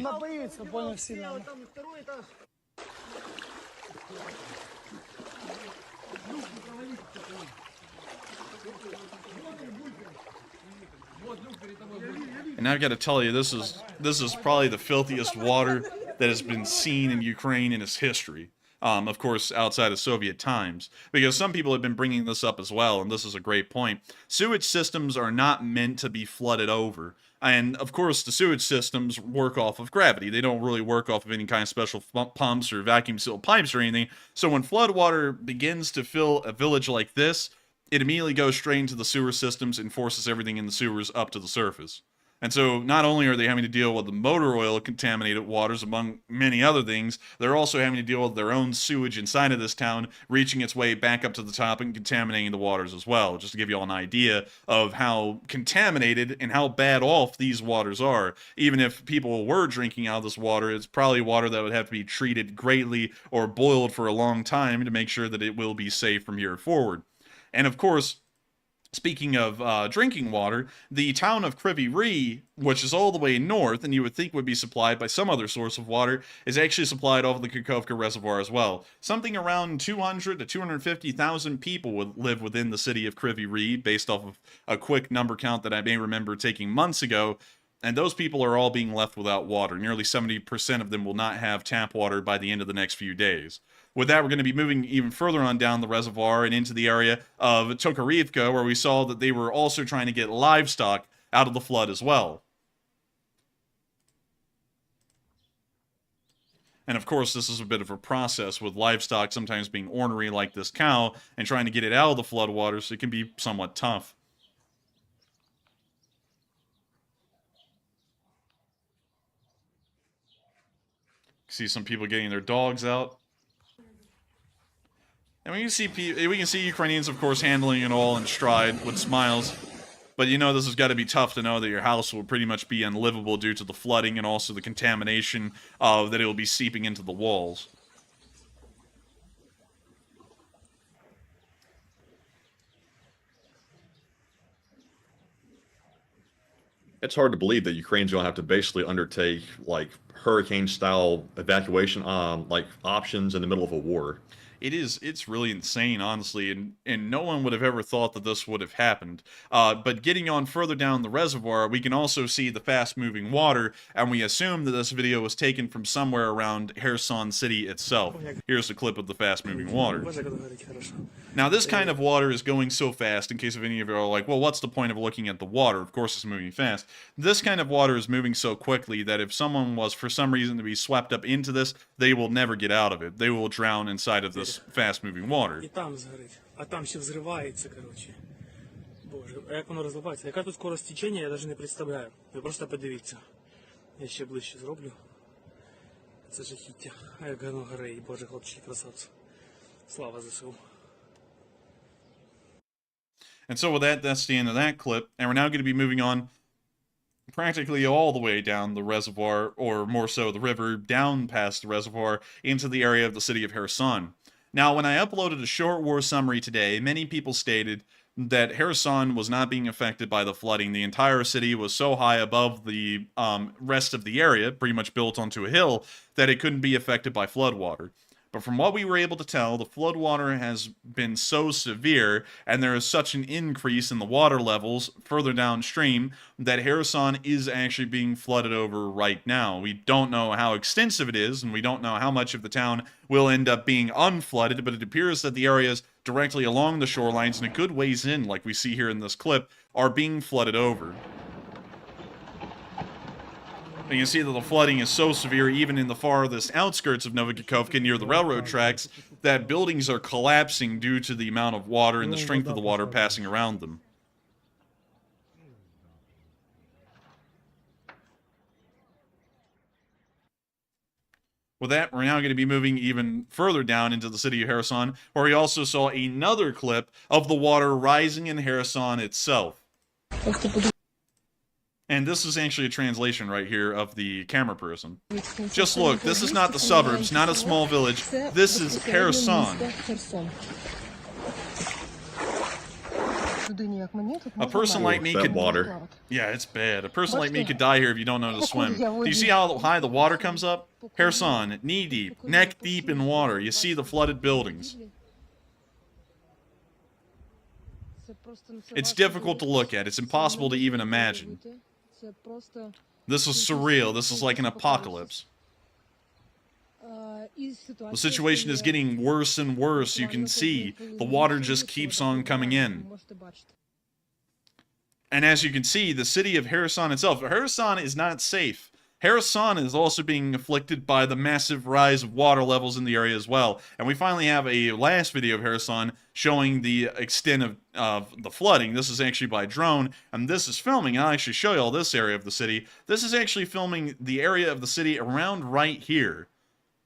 And I've got to tell you, this is probably the filthiest water that has been seen in Ukraine in its history. Of course, outside of Soviet times. Because some people have been bringing this up as well, and this is a great point. Sewage systems are not meant to be flooded over. And, of course, the sewage systems work off of gravity. They don't really work off of any kind of special pumps or vacuum-sealed pipes or anything. So when floodwater begins to fill a village like this, it immediately goes straight into the sewer systems and forces everything in the sewers up to the surface. And so not only are they having to deal with the motor oil contaminated waters, among many other things, they're also having to deal with their own sewage inside of this town, reaching its way back up to the top and contaminating the waters as well, just to give you all an idea of how contaminated and how bad off these waters are. Even if people were drinking out of this water, it's probably water that would have to be treated greatly or boiled for a long time to make sure that it will be safe from here forward. And of course, speaking of drinking water, the town of Kryvyi Rih, which is all the way north, and you would think would be supplied by some other source of water, is actually supplied off of the Kakhovka Reservoir as well. Something around 200 to 250,000 people would live within the city of Kryvyi Rih, based off of a quick number count that I may remember taking months ago. And those people are all being left without water. Nearly 70% of them will not have tap water by the end of the next few days. With that, we're going to be moving even further on down the reservoir and into the area of Tokarivka, where we saw that they were also trying to get livestock out of the flood as well. And of course, this is a bit of a process with livestock sometimes being ornery like this cow and trying to get it out of the flood water, so it can be somewhat tough. See some people getting their dogs out. And we can see Ukrainians, of course, handling it all in stride with smiles. But you know this has got to be tough to know that your house will pretty much be unlivable due to the flooding and also the contamination that it will be seeping into the walls. It's hard to believe that Ukraine's going to have to basically undertake, like, hurricane-style evacuation like options in the middle of a war. It's really insane, honestly, and no one would have ever thought that this would have happened. But getting on further down the reservoir, we can also see the fast-moving water, and we assume that this video was taken from somewhere around Kherson city itself. Here's a clip of the fast-moving water. Now, this kind of water is going so fast, in case of any of you are like, well, what's the point of looking at the water? Of course it's moving fast. This kind of water is moving so quickly that if someone was, for some reason, to be swept up into this, they will never get out of it. They will drown inside of this fast-moving water. І там згорить, а там ще взривається, коротше. Боже, а як воно розливається? Яка тут скорость течення, я навіть не представляю. Ви просто подивіться. Я ще ближче зроблю. Це жахіття. А як воно горить, боже, хлопчики, красавці. Слава ЗСУ. And so with that, that's the end of that clip, and we're now going to be moving on practically all the way down the reservoir, or more so the river, down past the reservoir, into the area of the city of Kherson. Now, when I uploaded a short war summary today, many people stated that Kherson was not being affected by the flooding. The entire city was so high above the rest of the area, pretty much built onto a hill, that it couldn't be affected by floodwater. But from what we were able to tell, the floodwater has been so severe, and there is such an increase in the water levels further downstream, that Kherson is actually being flooded over right now. We don't know how extensive it is, and we don't know how much of the town will end up being unflooded, but it appears that the areas directly along the shorelines and a good ways in, like we see here in this clip, are being flooded over. You can see that the flooding is so severe, even in the farthest outskirts of Nova Kahkovka near the railroad tracks, that buildings are collapsing due to the amount of water and the strength of the water passing around them. With that, we're now going to be moving even further down into the city of Kherson, where we also saw another clip of the water rising in Kherson itself. And this is actually a translation right here of the camera person. Just look, this is not the suburbs, not a small village. This is Kherson. A person like me could... water. Yeah, it's bad. A person like me could die here if you don't know how to swim. Do you see how high the water comes up? Kherson, knee-deep, neck-deep in water. You see the flooded buildings. It's difficult to look at. It's impossible to even imagine. This is surreal. This is like an apocalypse. The situation is getting worse and worse. You can see the water just keeps on coming in. And as you can see, the city of Kherson itself, Kherson is not safe. Kherson is also being afflicted by the massive rise of water levels in the area as well. And we finally have a last video of Kherson showing the extent of the flooding. This is actually by drone, and this is filming. I'll actually show you all this area of the city. This is actually filming the area of the city around right here.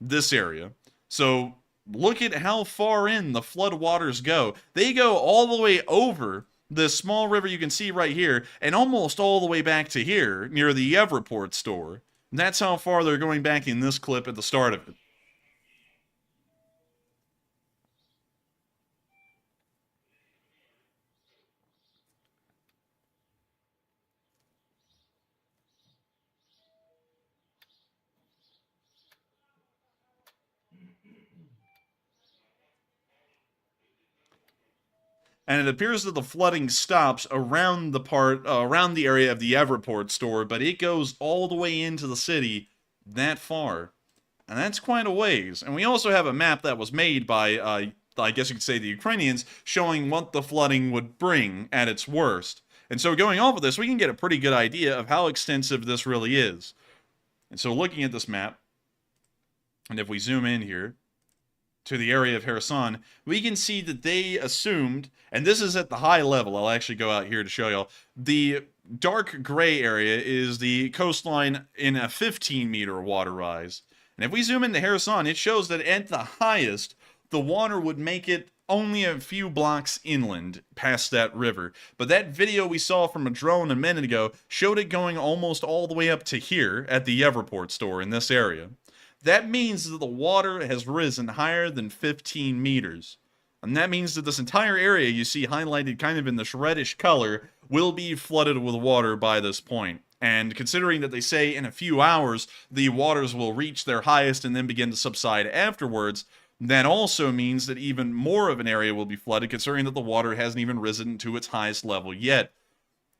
This area. So look at how far in the flood waters go. They go all the way over this small river you can see right here, and almost all the way back to here, near the Yevroport store. And that's how far they're going back in this clip at the start of it. And it appears that the flooding stops around the area of the Yevroport store, but it goes all the way into the city that far. And that's quite a ways. And we also have a map that was made by, I guess you could say, the Ukrainians, showing what the flooding would bring at its worst. And so going off of this, we can get a pretty good idea of how extensive this really is. And so looking at this map, and if we zoom in here, to the area of Kherson, we can see that they assumed, and this is at the high level, I'll actually go out here to show y'all, the dark gray area is the coastline in a 15-meter water rise. And if we zoom into Kherson, it shows that at the highest, the water would make it only a few blocks inland past that river. But that video we saw from a drone a minute ago showed it going almost all the way up to here at the Yevroport store in this area. That means that the water has risen higher than 15 meters. And that means that this entire area you see highlighted kind of in this reddish color will be flooded with water by this point. And considering that they say in a few hours the waters will reach their highest and then begin to subside afterwards, that also means that even more of an area will be flooded, considering that the water hasn't even risen to its highest level yet.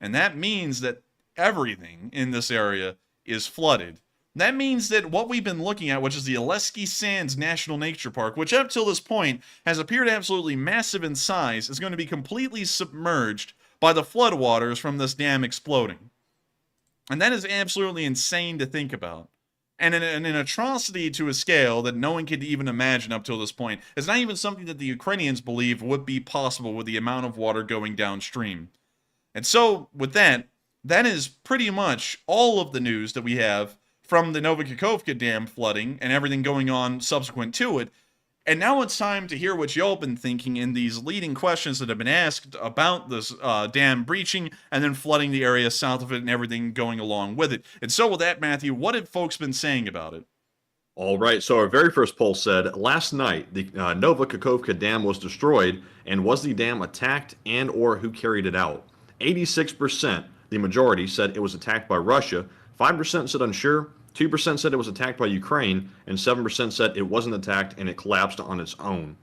And that means that everything in this area is flooded. That means that what we've been looking at, which is the Zelenskyy Sands National Nature Park, which up till this point has appeared absolutely massive in size, is going to be completely submerged by the floodwaters from this dam exploding. And that is absolutely insane to think about. And an atrocity to a scale that no one could even imagine up till this point. It's not even something that the Ukrainians believe would be possible with the amount of water going downstream. And so, with that, that is pretty much all of the news that we have from the Nova Kahkovka Dam flooding and everything going on subsequent to it. And now it's time to hear what y'all been thinking in these leading questions that have been asked about this dam breaching and then flooding the area south of it and everything going along with it. And so with that, Matthew, what have folks been saying about it? All right, so our very first poll said, last night, the Nova Kahkovka Dam was destroyed, and was the dam attacked and or who carried it out? 86%, the majority, said it was attacked by Russia, 5% said unsure, 2% said it was attacked by Ukraine, and 7% said it wasn't attacked and it collapsed on its own.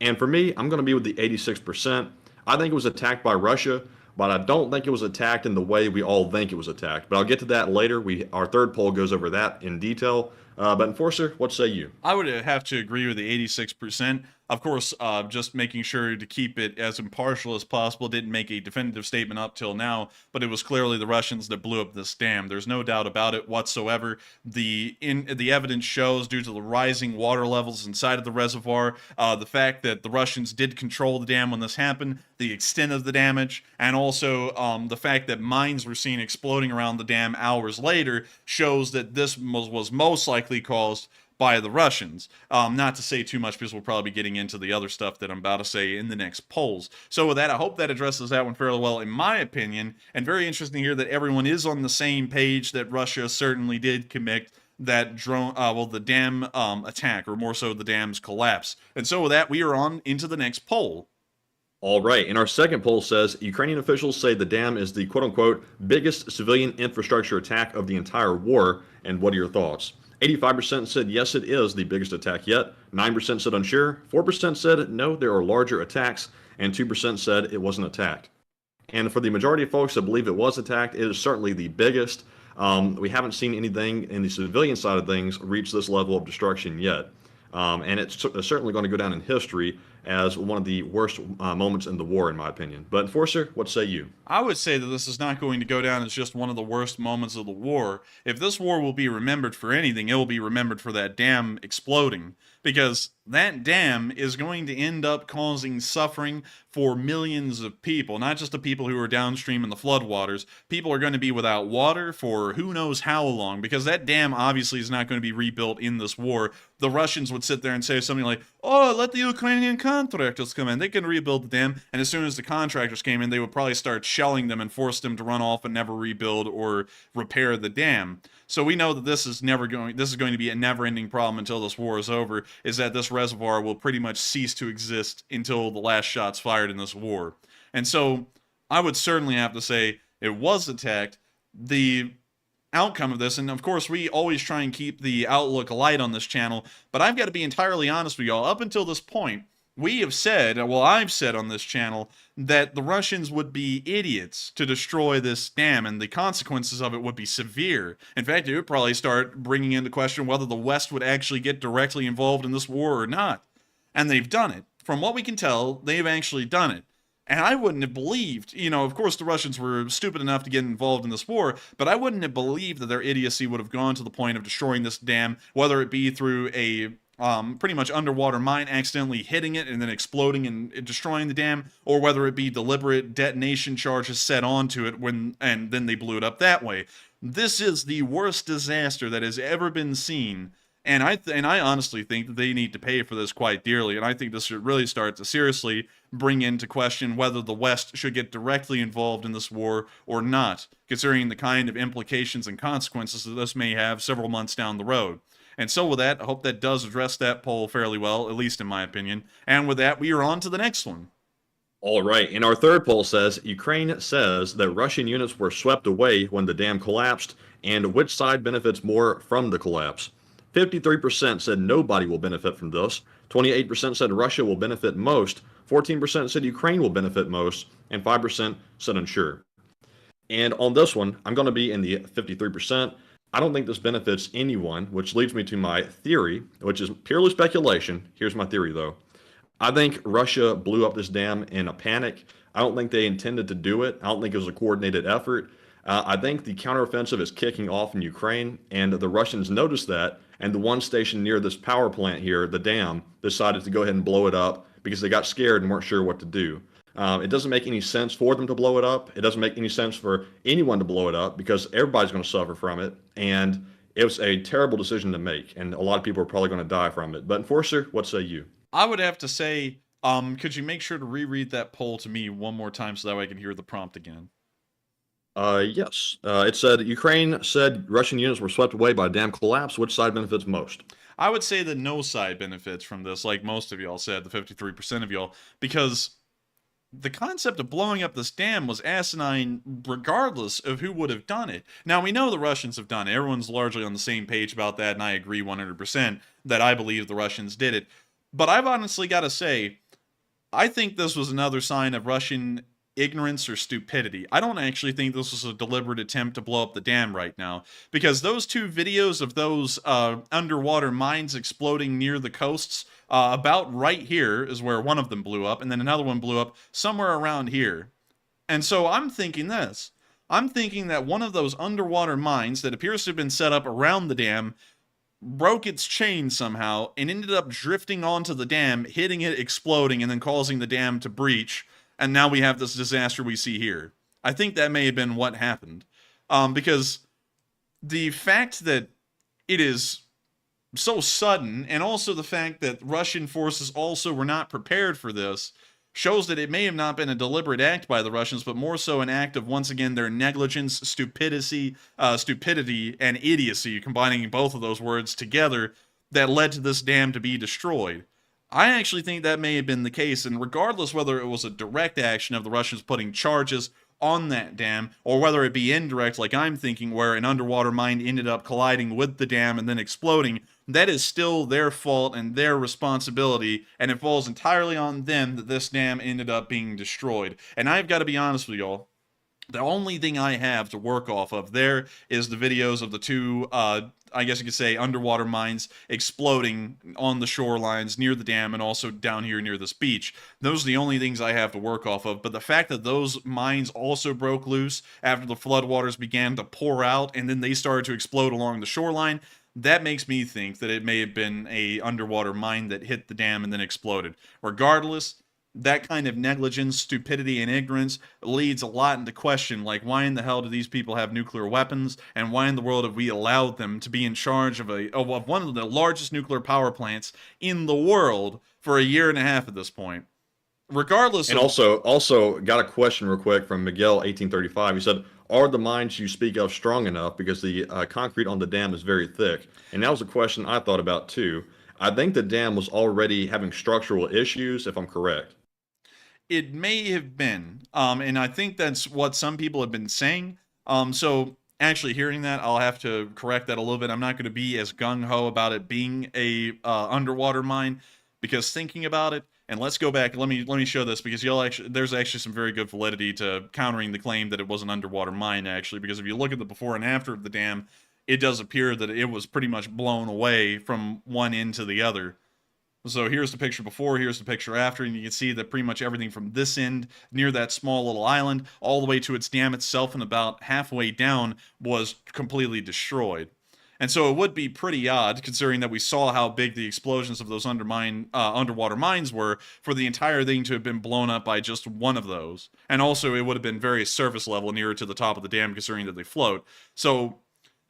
And for me, I'm going to be with the 86%. I think it was attacked by Russia, but I don't think it was attacked in the way we all think it was attacked. But I'll get to that later. Our third poll goes over that in detail. But Enforcer, what say you? I would have to agree with the 86%. Of course, just making sure to keep it as impartial as possible. Didn't make a definitive statement up till now, but it was clearly the Russians that blew up this dam. There's no doubt about it whatsoever. The evidence shows, due to the rising water levels inside of the reservoir, the fact that the Russians did control the dam when this happened, the extent of the damage, and also the fact that mines were seen exploding around the dam hours later shows that this was most likely caused by the Russians. Not to say too much, because we'll probably be getting into the other stuff that I'm about to say in the next polls. So with that, I hope that addresses that one fairly well, in my opinion. And very interesting to hear that everyone is on the same page, that Russia certainly did commit that the dam attack, or more so the dam's collapse. And so with that, we are on into the next poll. All right, and our second poll says, Ukrainian officials say the dam is the quote-unquote biggest civilian infrastructure attack of the entire war, and what are your thoughts? 85% said yes, it is the biggest attack yet, 9% said unsure, 4% said no, there are larger attacks, and 2% said it wasn't attacked. And for the majority of folks that believe it was attacked, it is certainly the biggest. We haven't seen anything in the civilian side of things reach this level of destruction yet. And it's certainly going to go down in history as one of the worst moments in the war, in my opinion. But Enforcer, what say you? I would say that this is not going to go down as just one of the worst moments of the war. If this war will be remembered for anything, it will be remembered for that dam exploding. Because that dam is going to end up causing suffering for millions of people, not just the people who are downstream in the floodwaters. People are going to be without water for who knows how long, because that dam obviously is not going to be rebuilt in this war. The Russians would sit there and say something like, oh, let the Ukrainian contractors come in, they can rebuild the dam. And as soon as the contractors came in, they would probably start shelling them and force them to run off and never rebuild or repair the dam. So we know that this is going to be a never-ending problem until this war is over, is that this reservoir will pretty much cease to exist until the last shot's fired in this war. And so I would certainly have to say it was attacked. The outcome of this, and of course we always try and keep the outlook light on this channel, but I've got to be entirely honest with y'all, up until this point, we have said, well, I've said on this channel, that the Russians would be idiots to destroy this dam, and the consequences of it would be severe. In fact, it would probably start bringing into question whether the West would actually get directly involved in this war or not. And they've done it. From what we can tell, they've actually done it. And I wouldn't have believed, of course the Russians were stupid enough to get involved in this war, but I wouldn't have believed that their idiocy would have gone to the point of destroying this dam, whether it be through a pretty much underwater mine accidentally hitting it and then exploding and destroying the dam, or whether it be deliberate detonation charges set onto it and then they blew it up that way. This is the worst disaster that has ever been seen, and I honestly think that they need to pay for this quite dearly, and I think this should really start to seriously bring into question whether the West should get directly involved in this war or not, considering the kind of implications and consequences that this may have several months down the road. And so with that, I hope that does address that poll fairly well, at least in my opinion. And with that, we are on to the next one. All right. And our third poll says Ukraine says that Russian units were swept away when the dam collapsed, and which side benefits more from the collapse? 53% said nobody will benefit from this. 28% said Russia will benefit most. 14% said Ukraine will benefit most. And 5% said unsure. And on this one, I'm going to be in the 53%. I don't think this benefits anyone, which leads me to my theory, which is purely speculation. Here's my theory, though. I think Russia blew up this dam in a panic. I don't think they intended to do it. I don't think it was a coordinated effort. I think the counteroffensive is kicking off in Ukraine, and the Russians noticed that, and the one station near this power plant here, the dam, decided to go ahead and blow it up because they got scared and weren't sure what to do. It doesn't make any sense for them to blow it up. It doesn't make any sense for anyone to blow it up because everybody's going to suffer from it, and it was a terrible decision to make, and a lot of people are probably going to die from it. But Enforcer, what say you? I would have to say, could you make sure to reread that poll to me one more time so that way I can hear the prompt again? Yes. It said Ukraine said Russian units were swept away by dam collapse. Which side benefits most? I would say that no side benefits from this, like most of y'all said, the 53% of y'all, because the concept of blowing up this dam was asinine regardless of who would have done it. Now, we know the Russians have done it. Everyone's largely on the same page about that, and I agree 100% that I believe the Russians did it. But I've honestly got to say, I think this was another sign of Russian ignorance or stupidity. I don't actually think this was a deliberate attempt to blow up the dam right now, because those two videos of those underwater mines exploding near the coasts, about right here is where one of them blew up, and then another one blew up somewhere around here. And so I'm thinking this. I'm thinking that one of those underwater mines that appears to have been set up around the dam broke its chain somehow and ended up drifting onto the dam, hitting it, exploding, and then causing the dam to breach. And now we have this disaster we see here. I think that may have been what happened. Because the fact that it is so sudden, and also the fact that Russian forces also were not prepared for this, shows that it may have not been a deliberate act by the Russians, but more so an act of, once again, their negligence, stupidity, and idiocy, combining both of those words together, that led to this dam to be destroyed. I actually think that may have been the case, and regardless whether it was a direct action of the Russians putting charges on that dam, or whether it be indirect like I'm thinking, where an underwater mine ended up colliding with the dam and then exploding, that is still their fault and their responsibility, and it falls entirely on them that this dam ended up being destroyed. And I've got to be honest with y'all, the only thing I have to work off of there is the videos of the two, I guess you could say, underwater mines exploding on the shorelines near the dam and also down here near this beach. Those are the only things I have to work off of. But the fact that those mines also broke loose after the floodwaters began to pour out and then they started to explode along the shoreline, that makes me think that it may have been a underwater mine that hit the dam and then exploded. Regardless, that kind of negligence, stupidity, and ignorance leads a lot into question, like, why in the hell do these people have nuclear weapons, and why in the world have we allowed them to be in charge of one of the largest nuclear power plants in the world for a year and a half at this point? Regardless and also got a question real quick from Miguel 1835. He said, are the mines you speak of strong enough, because the concrete on the dam is very thick? And that was a question I thought about too. I think the dam was already having structural issues, if I'm correct. It may have been, and I think that's what some people have been saying. So actually hearing that, I'll have to correct that a little bit. I'm not going to be as gung-ho about it being a underwater mine, because thinking about it, and let's go back. Let me show this, because there's actually some very good validity to countering the claim that it was an underwater mine, actually, because if you look at the before and after of the dam, it does appear that it was pretty much blown away from one end to the other. So here's the picture before, here's the picture after, and you can see that pretty much everything from this end, near that small little island, all the way to its dam itself and about halfway down, was completely destroyed. And so it would be pretty odd, considering that we saw how big the explosions of those underwater mines were, for the entire thing to have been blown up by just one of those. And also it would have been very surface level, nearer to the top of the dam, considering that they float. So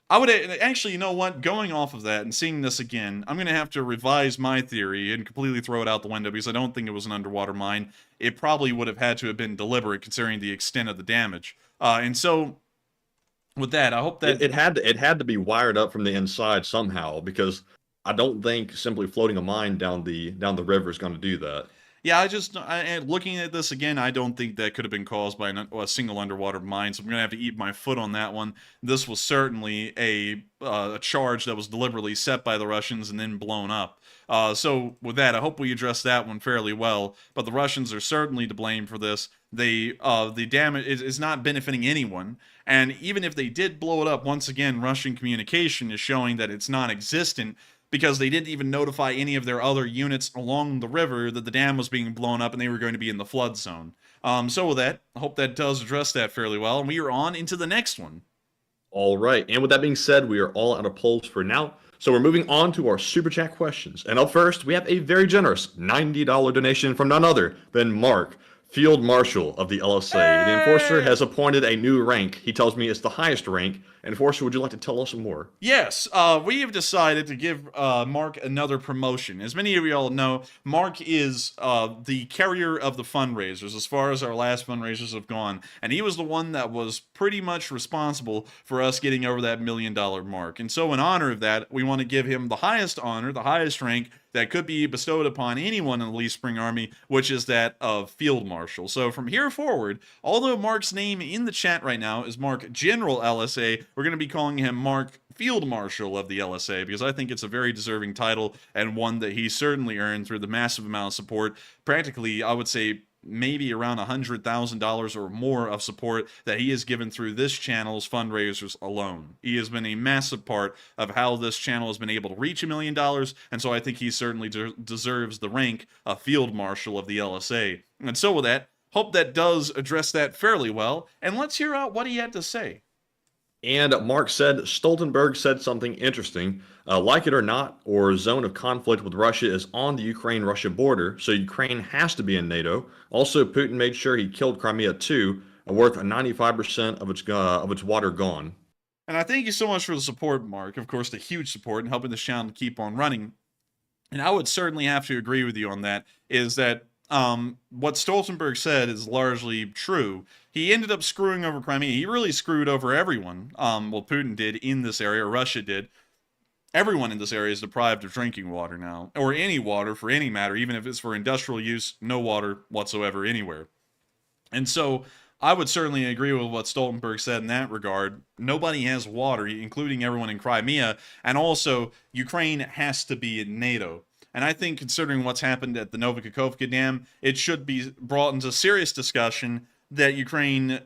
I would actually, you know what, going off of that and seeing this again, I'm going to have to revise my theory and completely throw it out the window, because I don't think it was an underwater mine. It probably would have had to have been deliberate, considering the extent of the damage. And so with that, I hope that it had to be wired up from the inside somehow, because I don't think simply floating a mine down the river is going to do that. Yeah, looking at this again, I don't think that could have been caused by a single underwater mine, so I'm going to have to eat my foot on that one. This was certainly a charge that was deliberately set by the Russians and then blown up. So with that, I hope we address that one fairly well, but the Russians are certainly to blame for this. The dam is not benefiting anyone, and even if they did blow it up, once again, Russian communication is showing that it's non-existent, because they didn't even notify any of their other units along the river that the dam was being blown up and they were going to be in the flood zone. So with that, I hope that does address that fairly well, and we are on into the next one. All right, and with that being said, we are all out of polls for now. So we're moving on to our Super Chat questions. And up first, we have a very generous $90 donation from none other than Mark, Field Marshal of the LSA. The Enforcer has appointed a new rank. He tells me it's the highest rank. Enforcer, would you like to tell us more? Yes, we have decided to give Mark another promotion. As many of you all know, Mark is the carrier of the fundraisers as far as our last fundraisers have gone. And he was the one that was pretty much responsible for us getting over that $1 million mark. And so in honor of that, we want to give him the highest honor, the highest rank that could be bestowed upon anyone in the Leaf Spring Army, which is that of Field Marshal. So from here forward, although Mark's name in the chat right now is Mark General LSA, we're going to be calling him Mark Field Marshal of the LSA, because I think it's a very deserving title and one that he certainly earned through the massive amount of support. Practically, I would say, maybe around $100,000 or more of support that he has given through this channel's fundraisers alone. He has been a massive part of how this channel has been able to reach $1 million, and so I think he certainly deserves the rank of Field Marshal of the LSA. And so with that, hope that does address that fairly well, and let's hear out what he had to say. And Mark said, Stoltenberg said something interesting. Like it or not, or zone of conflict with Russia is on the Ukraine-Russia border, so Ukraine has to be in NATO. Also, Putin made sure he killed Crimea too, worth 95% of its water gone. And I thank you so much for the support, Mark. Of course, the huge support and helping the channel to keep on running. And I would certainly have to agree with you on that, is that what Stoltenberg said is largely true. He ended up screwing over Crimea. He really screwed over everyone. Well, Putin did in this area, or Russia did. Everyone in this area is deprived of drinking water now, or any water for any matter, even if it's for industrial use, no water whatsoever anywhere. And so I would certainly agree with what Stoltenberg said in that regard. Nobody has water, including everyone in Crimea, and also Ukraine has to be in NATO. And I think, considering what's happened at the Nova Kahkovka Dam, it should be brought into serious discussion that Ukraine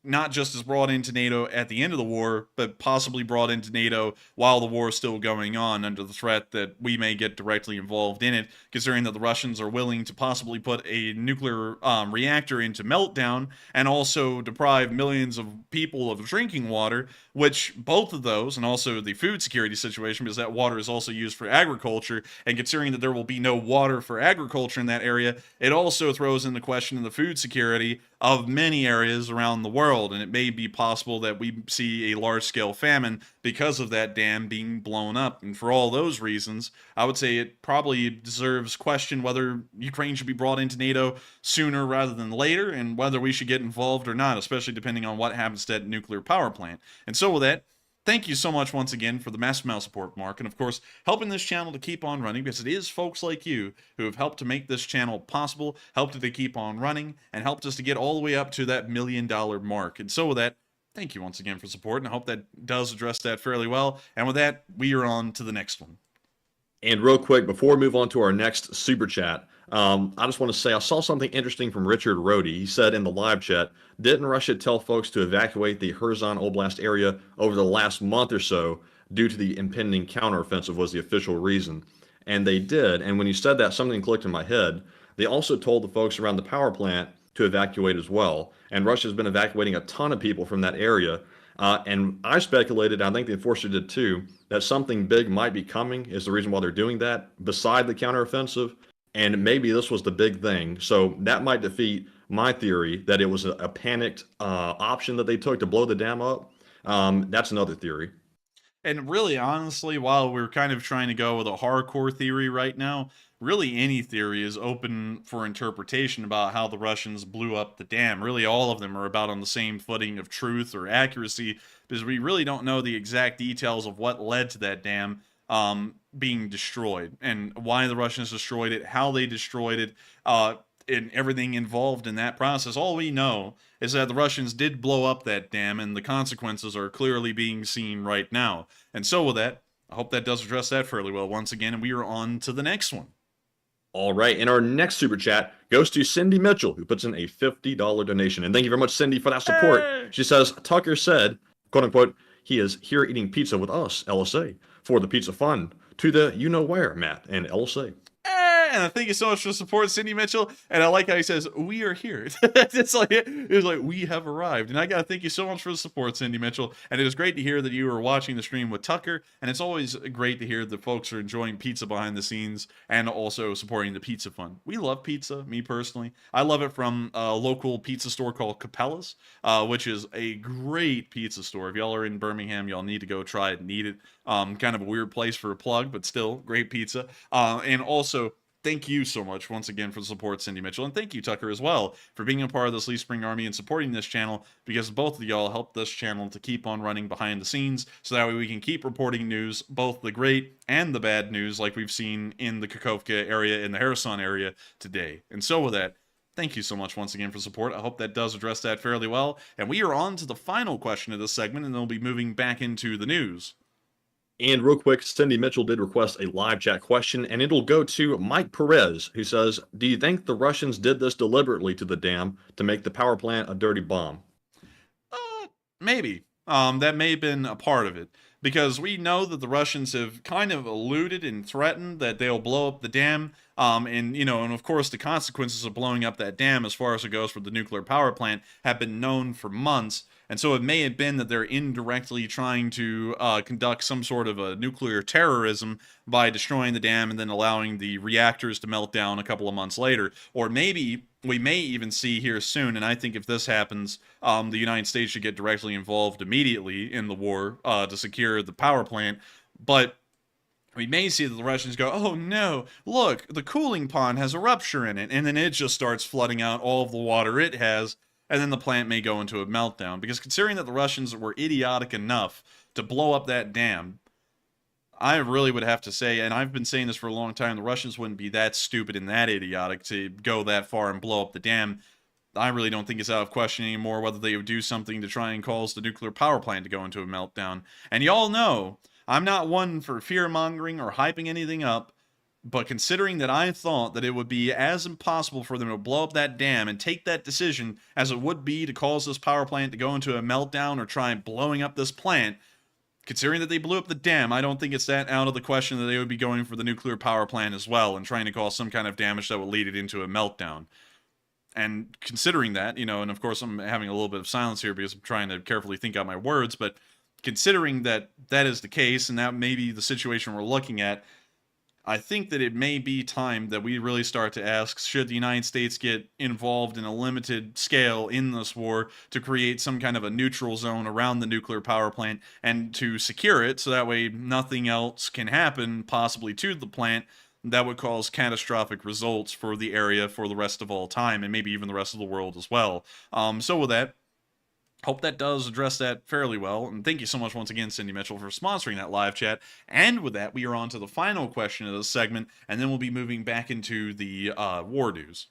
not just is brought into NATO at the end of the war, but possibly brought into NATO while the war is still going on, under the threat that we may get directly involved in it, considering that the Russians are willing to possibly put a nuclear reactor into meltdown and also deprive millions of people of drinking water, which both of those, and also the food security situation, because that water is also used for agriculture, and considering that there will be no water for agriculture in that area, it also throws into question the food security of many areas around the world, and it may be possible that we see a large-scale famine because of that dam being blown up. And for all those reasons, I would say it probably deserves question whether Ukraine should be brought into NATO sooner rather than later, and whether we should get involved or not, especially depending on what happens to that nuclear power plant. And so with that, thank you so much once again for the massive amount of support, Mark, and of course, helping this channel to keep on running, because it is folks like you who have helped to make this channel possible, helped it to keep on running, and helped us to get all the way up to that $1 million mark. And so with that, thank you once again for support, and I hope that does address that fairly well. And with that, we are on to the next one. And real quick, before we move on to our next super chat, I just want to say I saw something interesting from Richard Rohde. He said in the live chat, didn't Russia tell folks to evacuate the Kherson Oblast area over the last month or so due to the impending counteroffensive was the official reason? And they did. And when you said that, something clicked in my head. They also told the folks around the power plant to evacuate as well. And Russia's been evacuating a ton of people from that area. And I speculated, I think the Enforcer did too, that something big might be coming is the reason why they're doing that, beside the counteroffensive. And maybe this was the big thing. So that might defeat my theory that it was a panicked option that they took to blow the dam up. That's another theory. And really, honestly, while we're kind of trying to go with a hardcore theory right now, really any theory is open for interpretation about how the Russians blew up the dam. Really, all of them are about on the same footing of truth or accuracy, because we really don't know the exact details of what led to that dam being destroyed, and why the Russians destroyed it, how they destroyed it, and everything involved in that process. All we know is that the Russians did blow up that dam, and the consequences are clearly being seen right now. And so with that, I hope that does address that fairly well once again, and we are on to the next one. All right, and our next super chat goes to Cindy Mitchell, who puts in a $50 donation. And thank you very much, Cindy, for that support. Hey! She says, Tucker said, quote unquote, he is here eating pizza with us, LSA, for the pizza fun. To the you-know-where, Matt and LSA. And thank you so much for the support, Cindy Mitchell. And I like how he says, we are here. it's like we have arrived. And I got to thank you so much for the support, Cindy Mitchell. And it is great to hear that you are watching the stream with Tucker. And it's always great to hear that folks are enjoying pizza behind the scenes and also supporting the pizza fund. We love pizza, me personally. I love it from a local pizza store called Capella's, which is a great pizza store. If y'all are in Birmingham, y'all need to go try it and eat it. Kind of a weird place for a plug, but still great pizza. And also, thank you so much once again for the support, Cindy Mitchell. And thank you, Tucker, as well, for being a part of this Leaf Spring Army and supporting this channel, because both of y'all help this channel to keep on running behind the scenes, so that way we can keep reporting news, both the great and the bad news, like we've seen in the Kakhovka area, in the Kherson area today. And so with that, thank you so much once again for support. I hope that does address that fairly well. And we are on to the final question of this segment, and then we'll be moving back into the news. And real quick, Cindy Mitchell did request a live chat question, and it'll go to Mike Perez, who says, do you think the Russians did this deliberately to the dam to make the power plant a dirty bomb? Maybe. That may have been a part of it, because we know that the Russians have kind of alluded and threatened that they'll blow up the dam, and of course the consequences of blowing up that dam, as far as it goes for the nuclear power plant, have been known for months. And so it may have been that they're indirectly trying to conduct some sort of a nuclear terrorism by destroying the dam and then allowing the reactors to melt down a couple of months later. Or maybe we may even see here soon, and I think if this happens, the United States should get directly involved immediately in the war to secure the power plant. But we may see that the Russians go, oh no, look, the cooling pond has a rupture in it, and then it just starts flooding out all of the water it has, and then the plant may go into a meltdown. Because considering that the Russians were idiotic enough to blow up that dam, I really would have to say, and I've been saying this for a long time, the Russians wouldn't be that stupid and that idiotic to go that far and blow up the dam. I really don't think it's out of question anymore whether they would do something to try and cause the nuclear power plant to go into a meltdown. And y'all know, I'm not one for fear-mongering or hyping anything up, but considering that I thought that it would be as impossible for them to blow up that dam and take that decision as it would be to cause this power plant to go into a meltdown or try blowing up this plant, considering that they blew up the dam, I don't think it's that out of the question that they would be going for the nuclear power plant as well and trying to cause some kind of damage that would lead it into a meltdown. And considering that, and of course I'm having a little bit of silence here because I'm trying to carefully think out my words, but considering that that is the case and that may be the situation we're looking at, I think that it may be time that we really start to ask, should the United States get involved in a limited scale in this war to create some kind of a neutral zone around the nuclear power plant and to secure it so that way nothing else can happen possibly to the plant that would cause catastrophic results for the area for the rest of all time and maybe even the rest of the world as well. So with that, hope that does address that fairly well. And thank you so much once again, Cindy Mitchell, for sponsoring that live chat. And with that, we are on to the final question of this segment, and then we'll be moving back into the war news.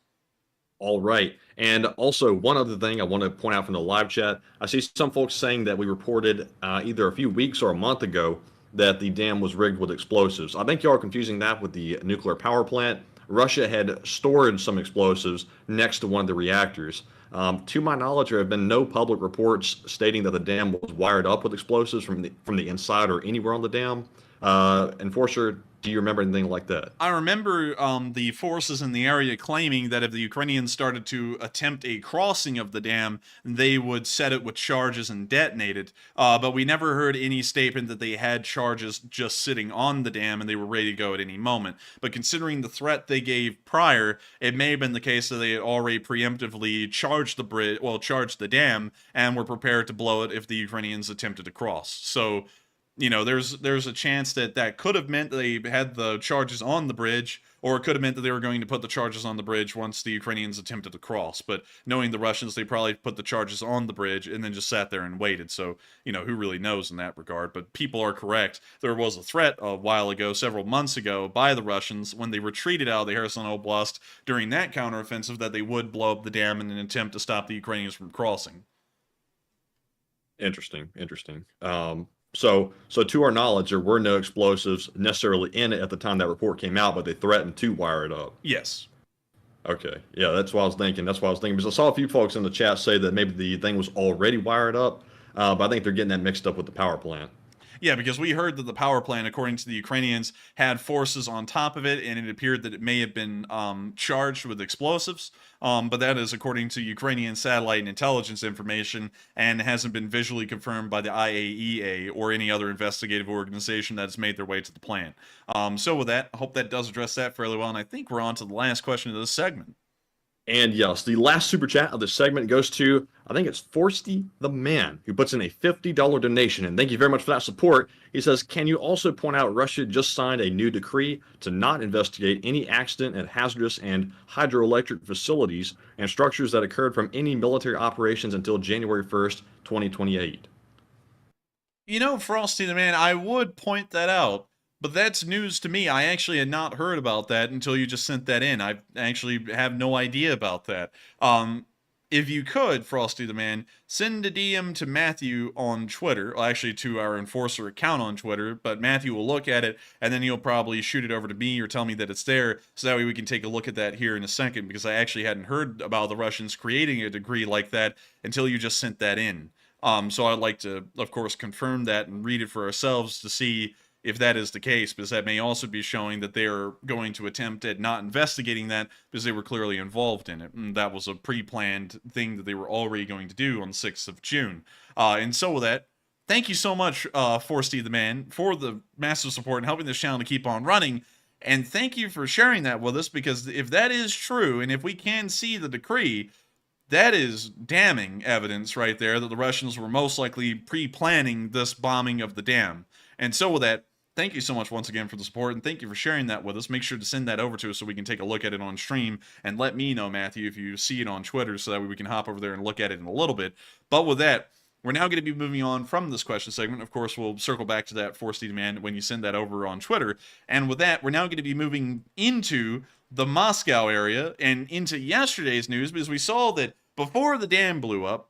All right. And also, one other thing I want to point out from the live chat, I see some folks saying that we reported either a few weeks or a month ago that the dam was rigged with explosives. I think y'all are confusing that with the nuclear power plant. Russia had stored some explosives next to one of the reactors. To my knowledge, there have been no public reports stating that the dam was wired up with explosives from the inside or anywhere on the dam. Enforcer, do you remember anything like that? I remember the forces in the area claiming that if the Ukrainians started to attempt a crossing of the dam, they would set it with charges and detonate it. But we never heard any statement that they had charges just sitting on the dam and they were ready to go at any moment. But considering the threat they gave prior, it may have been the case that they had already preemptively charged the dam, and were prepared to blow it if the Ukrainians attempted to cross. So, there's a chance that could have meant they had the charges on the bridge, or it could have meant that they were going to put the charges on the bridge once the Ukrainians attempted to cross. But knowing the Russians, they probably put the charges on the bridge and then just sat there and waited. So, who really knows in that regard? But people are correct. There was a threat a while ago, several months ago, by the Russians when they retreated out of the Kherson Oblast during that counteroffensive that they would blow up the dam in an attempt to stop the Ukrainians from crossing. Interesting. So to our knowledge, there were no explosives necessarily in it at the time that report came out, but they threatened to wire it up. Yes. Okay. Yeah, that's what I was thinking. Because I saw a few folks in the chat say that maybe the thing was already wired up, but I think they're getting that mixed up with the power plant. Yeah, because we heard that the power plant, according to the Ukrainians, had forces on top of it, and it appeared that it may have been charged with explosives. But that is according to Ukrainian satellite and intelligence information, and hasn't been visually confirmed by the IAEA or any other investigative organization that has made their way to the plant. So with that, I hope that does address that fairly well, and I think we're on to the last question of this segment. And yes, the last super chat of this segment goes to, I think it's Forsty the Man, who puts in a $50 donation. And thank you very much for that support. He says, can you also point out Russia just signed a new decree to not investigate any accident at hazardous and hydroelectric facilities and structures that occurred from any military operations until January 1st, 2028? Frosty the Man, I would point that out. But that's news to me. I actually had not heard about that until you just sent that in. I actually have no idea about that. If you could, Frosty the Man, send a DM to Matthew on Twitter. Well, actually, to our Enforcer account on Twitter. But Matthew will look at it, and then he'll probably shoot it over to me or tell me that it's there. So that way we can take a look at that here in a second. Because I actually hadn't heard about the Russians creating a decree like that until you just sent that in. So I'd like to, of course, confirm that and read it for ourselves to see if that is the case, because that may also be showing that they are going to attempt at not investigating that because they were clearly involved in it. And that was a pre-planned thing that they were already going to do on the 6th of June. And so with that, thank you so much, Forsty the Man, for the massive support and helping this channel to keep on running. And thank you for sharing that with us, because if that is true, and if we can see the decree, that is damning evidence right there that the Russians were most likely pre-planning this bombing of the dam. And so with that, thank you so much once again for the support, and thank you for sharing that with us. Make sure to send that over to us so we can take a look at it on stream, and let me know, Matthew, if you see it on Twitter, so that way we can hop over there and look at it in a little bit. But with that, we're now going to be moving on from this question segment. Of course, we'll circle back to that Forsty demand when you send that over on Twitter. And with that, we're now going to be moving into the Moscow area and into yesterday's news, because we saw that before the dam blew up,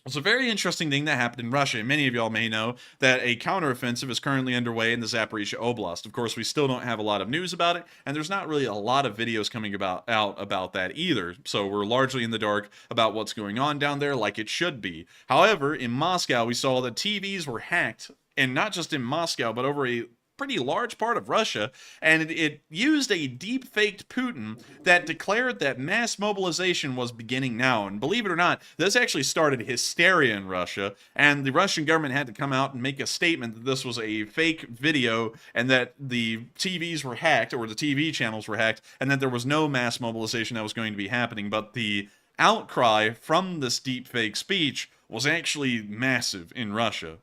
it's a very interesting thing that happened in Russia. And many of y'all may know that a counteroffensive is currently underway in the Zaporizhia Oblast. Of course, we still don't have a lot of news about it, and there's not really a lot of videos coming out about that either. So we're largely in the dark about what's going on down there, like it should be. However, in Moscow, we saw that TVs were hacked, and not just in Moscow, but over a pretty large part of Russia, and it used a deep-faked Putin that declared that mass mobilization was beginning now. And believe it or not, this actually started hysteria in Russia, and the Russian government had to come out and make a statement that this was a fake video and that the TVs were hacked, or the TV channels were hacked, and that there was no mass mobilization that was going to be happening. But the outcry from this deep-fake speech was actually massive in Russia.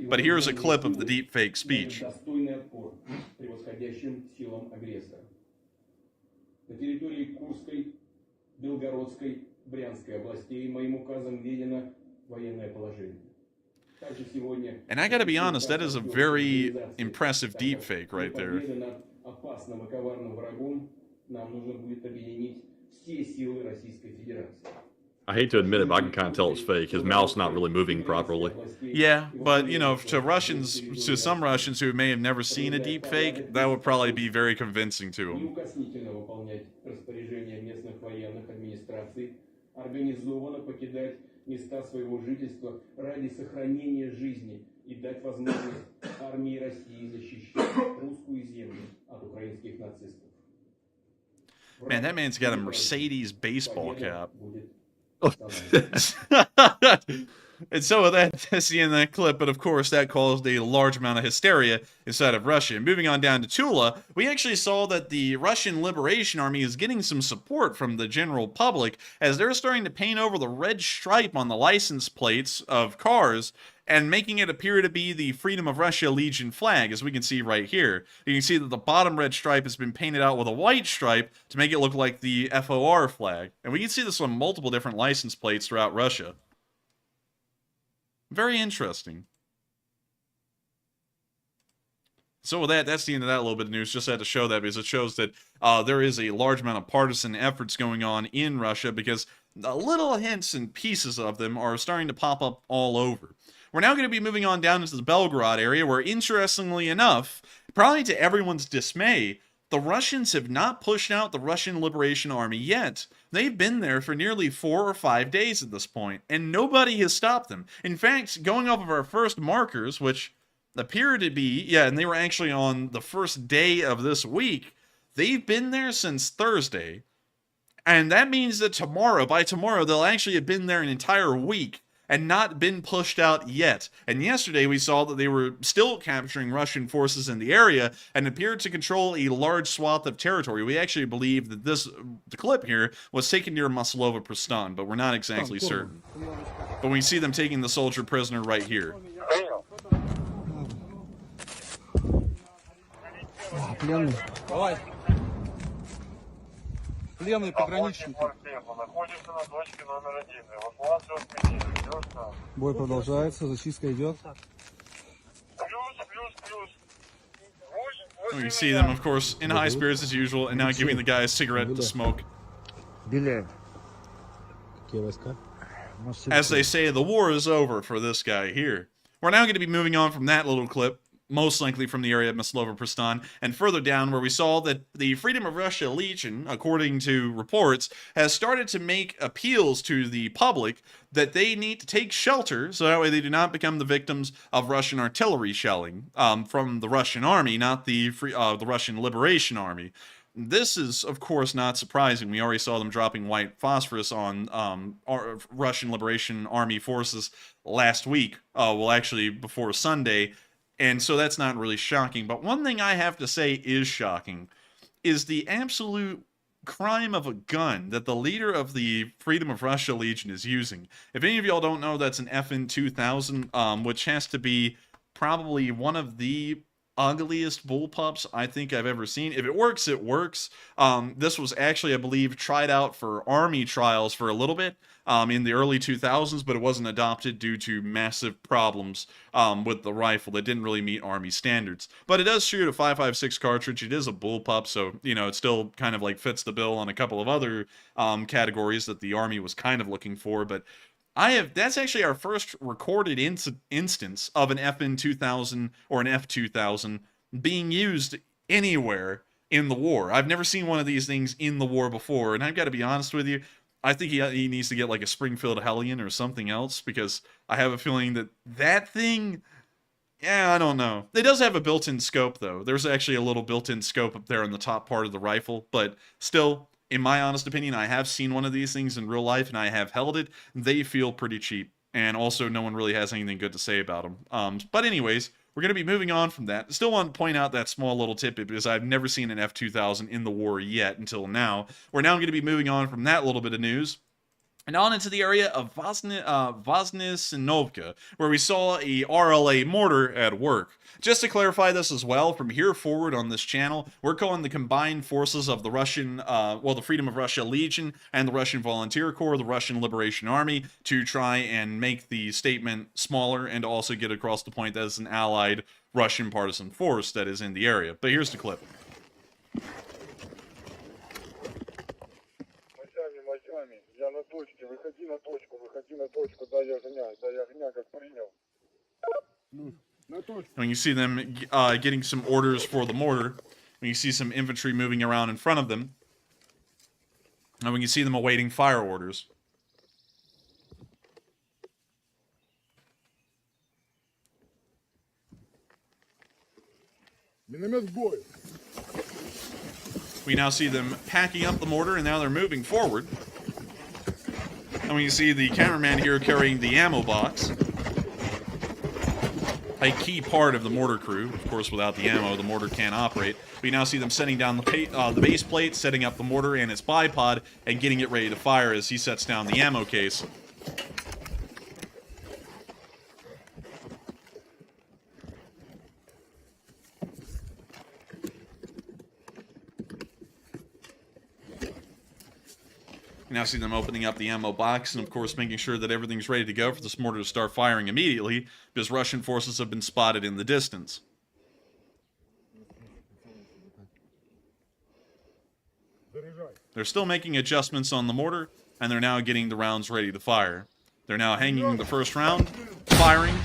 But here's a clip of the deepfake speech. And I gotta be honest, that is a very impressive deepfake right there. I hate to admit it, but I can kind of tell it's fake. His mouth's not really moving properly. Yeah, but, you know, to some Russians who may have never seen a deep fake, that would probably be very convincing to them. Man, that man's got a Mercedes baseball cap. And so with that, that's the end of that clip, but of course that caused a large amount of hysteria inside of Russia. And moving on down to Tula, we actually saw that the Russian Liberation Army is getting some support from the general public as they're starting to paint over the red stripe on the license plates of cars and making it appear to be the Freedom of Russia Legion flag, as we can see right here. You can see that the bottom red stripe has been painted out with a white stripe to make it look like the FOR flag. And we can see this on multiple different license plates throughout Russia. Very interesting. So with that, that's the end of that little bit of news. Just had to show that because it shows that there is a large amount of partisan efforts going on in Russia because little hints and pieces of them are starting to pop up all over. We're now going to be moving on down into the Belgorod area where, interestingly enough, probably to everyone's dismay, the Russians have not pushed out the Russian Liberation Army yet. They've been there for nearly 4 or 5 days at this point, and nobody has stopped them. In fact, going off of our first markers, which appear to be, and they were actually on the first day of this week, they've been there since Thursday. And that means that by tomorrow, they'll actually have been there an entire week and not been pushed out yet. And yesterday we saw that they were still capturing Russian forces in the area and appeared to control a large swath of territory. We actually believe that the clip here was taken near Maslova Pristan, but we're not exactly certain. But we see them taking the soldier prisoner right here. Пленные пограничники. Бой продолжается, зачистка идет. You see them, of course, in high spirits as usual, and now giving the guy a cigarette to smoke. As they say, the war is over for this guy here. We're now going to be moving on from that little clip, most likely from the area of Maslova Pristan, and further down where we saw that the Freedom of Russia Legion, according to reports, has started to make appeals to the public that they need to take shelter so that way they do not become the victims of Russian artillery shelling from the Russian army, not the Russian Liberation Army. This is, of course, not surprising. We already saw them dropping white phosphorus on Russian Liberation Army forces last week, actually before Sunday. And so that's not really shocking. But one thing I have to say is shocking is the absolute crime of a gun that the leader of the Freedom of Russia Legion is using. If any of y'all don't know, that's an FN 2000, which has to be probably one of the ugliest bullpups I think I've ever seen. If it works, it works. This was actually, I believe, tried out for army trials for a little bit in the early 2000s, but it wasn't adopted due to massive problems with the rifle that didn't really meet army standards. But it does shoot a 5.56 cartridge. It is a bullpup, so it still kind of like fits the bill on a couple of other categories that the army was kind of looking for. But that's actually our first recorded instance of an FN 2000 or an F 2000 being used anywhere in the war. I've never seen one of these things in the war before, and I've got to be honest with you, I think he needs to get like a Springfield Hellion or something else, because I have a feeling that thing, I don't know. It does have a built-in scope, though. There's actually a little built-in scope up there on the top part of the rifle, but still, in my honest opinion, I have seen one of these things in real life, and I have held it. They feel pretty cheap, and also no one really has anything good to say about them. But anyways, we're going to be moving on from that. Still want to point out that small little tidbit because I've never seen an F-2000 in the war yet until now. We're now going to be moving on from that little bit of news and on into the area of Voznesenovka, where we saw a RLA mortar at work. Just to clarify this as well, from here forward on this channel, we're calling the combined forces of the Russian, the Freedom of Russia Legion and the Russian Volunteer Corps, the Russian Liberation Army, to try and make the statement smaller and also get across the point that it's an allied Russian partisan force that is in the area. But here's the clip. When you see them getting some orders for the mortar, when you see some infantry moving around in front of them, and when you see them awaiting fire orders. We now see them packing up the mortar, and now they're moving forward. And And we see the cameraman here carrying the ammo box. A key part of the mortar crew. Of course, without the ammo, the mortar can't operate. We now see them setting down the base plate, setting up the mortar and its bipod, and getting it ready to fire as he sets down the ammo case. We now see them opening up the ammo box and, of course, making sure that everything's ready to go for this mortar to start firing immediately, because Russian forces have been spotted in the distance. They're still making adjustments on the mortar, and they're now getting the rounds ready to fire. They're now hanging the first round, firing,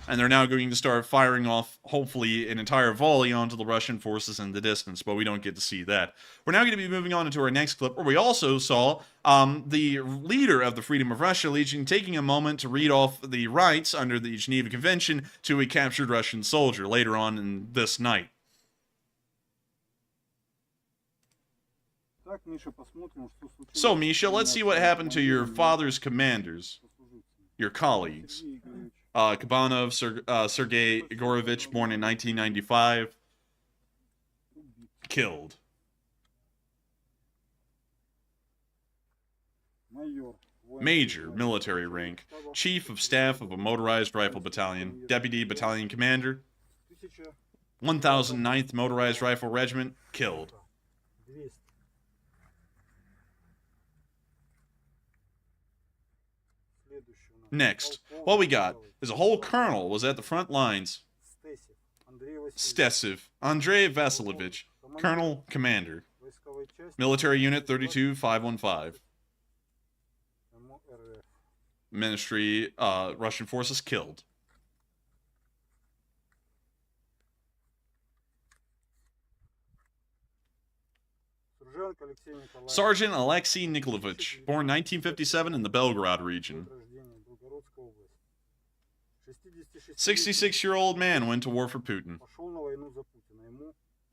and they're now going to start firing off, hopefully, an entire volley onto the Russian forces in the distance, but we don't get to see that. We're now going to be moving on into our next clip, where we also saw the leader of the Freedom of Russia Legion taking a moment to read off the rights under the Geneva Convention to a captured Russian soldier later on in this night. So, Misha, let's see what happened to your father's commanders, your colleagues. Kabanov Sergei Igorovich, born in 1995, killed. Major, military rank, chief of staff of a motorized rifle battalion, deputy battalion commander, 1009th Motorized Rifle Regiment, killed. Next, what we got is a whole colonel was at the front lines. Stesev, Andrei Vasilovich, colonel, commander. Military unit 32515. Ministry, Russian forces killed. Sergeant Alexei Nikolaevich, born 1957 in the Belgorod region. 66-year-old man went to war for Putin.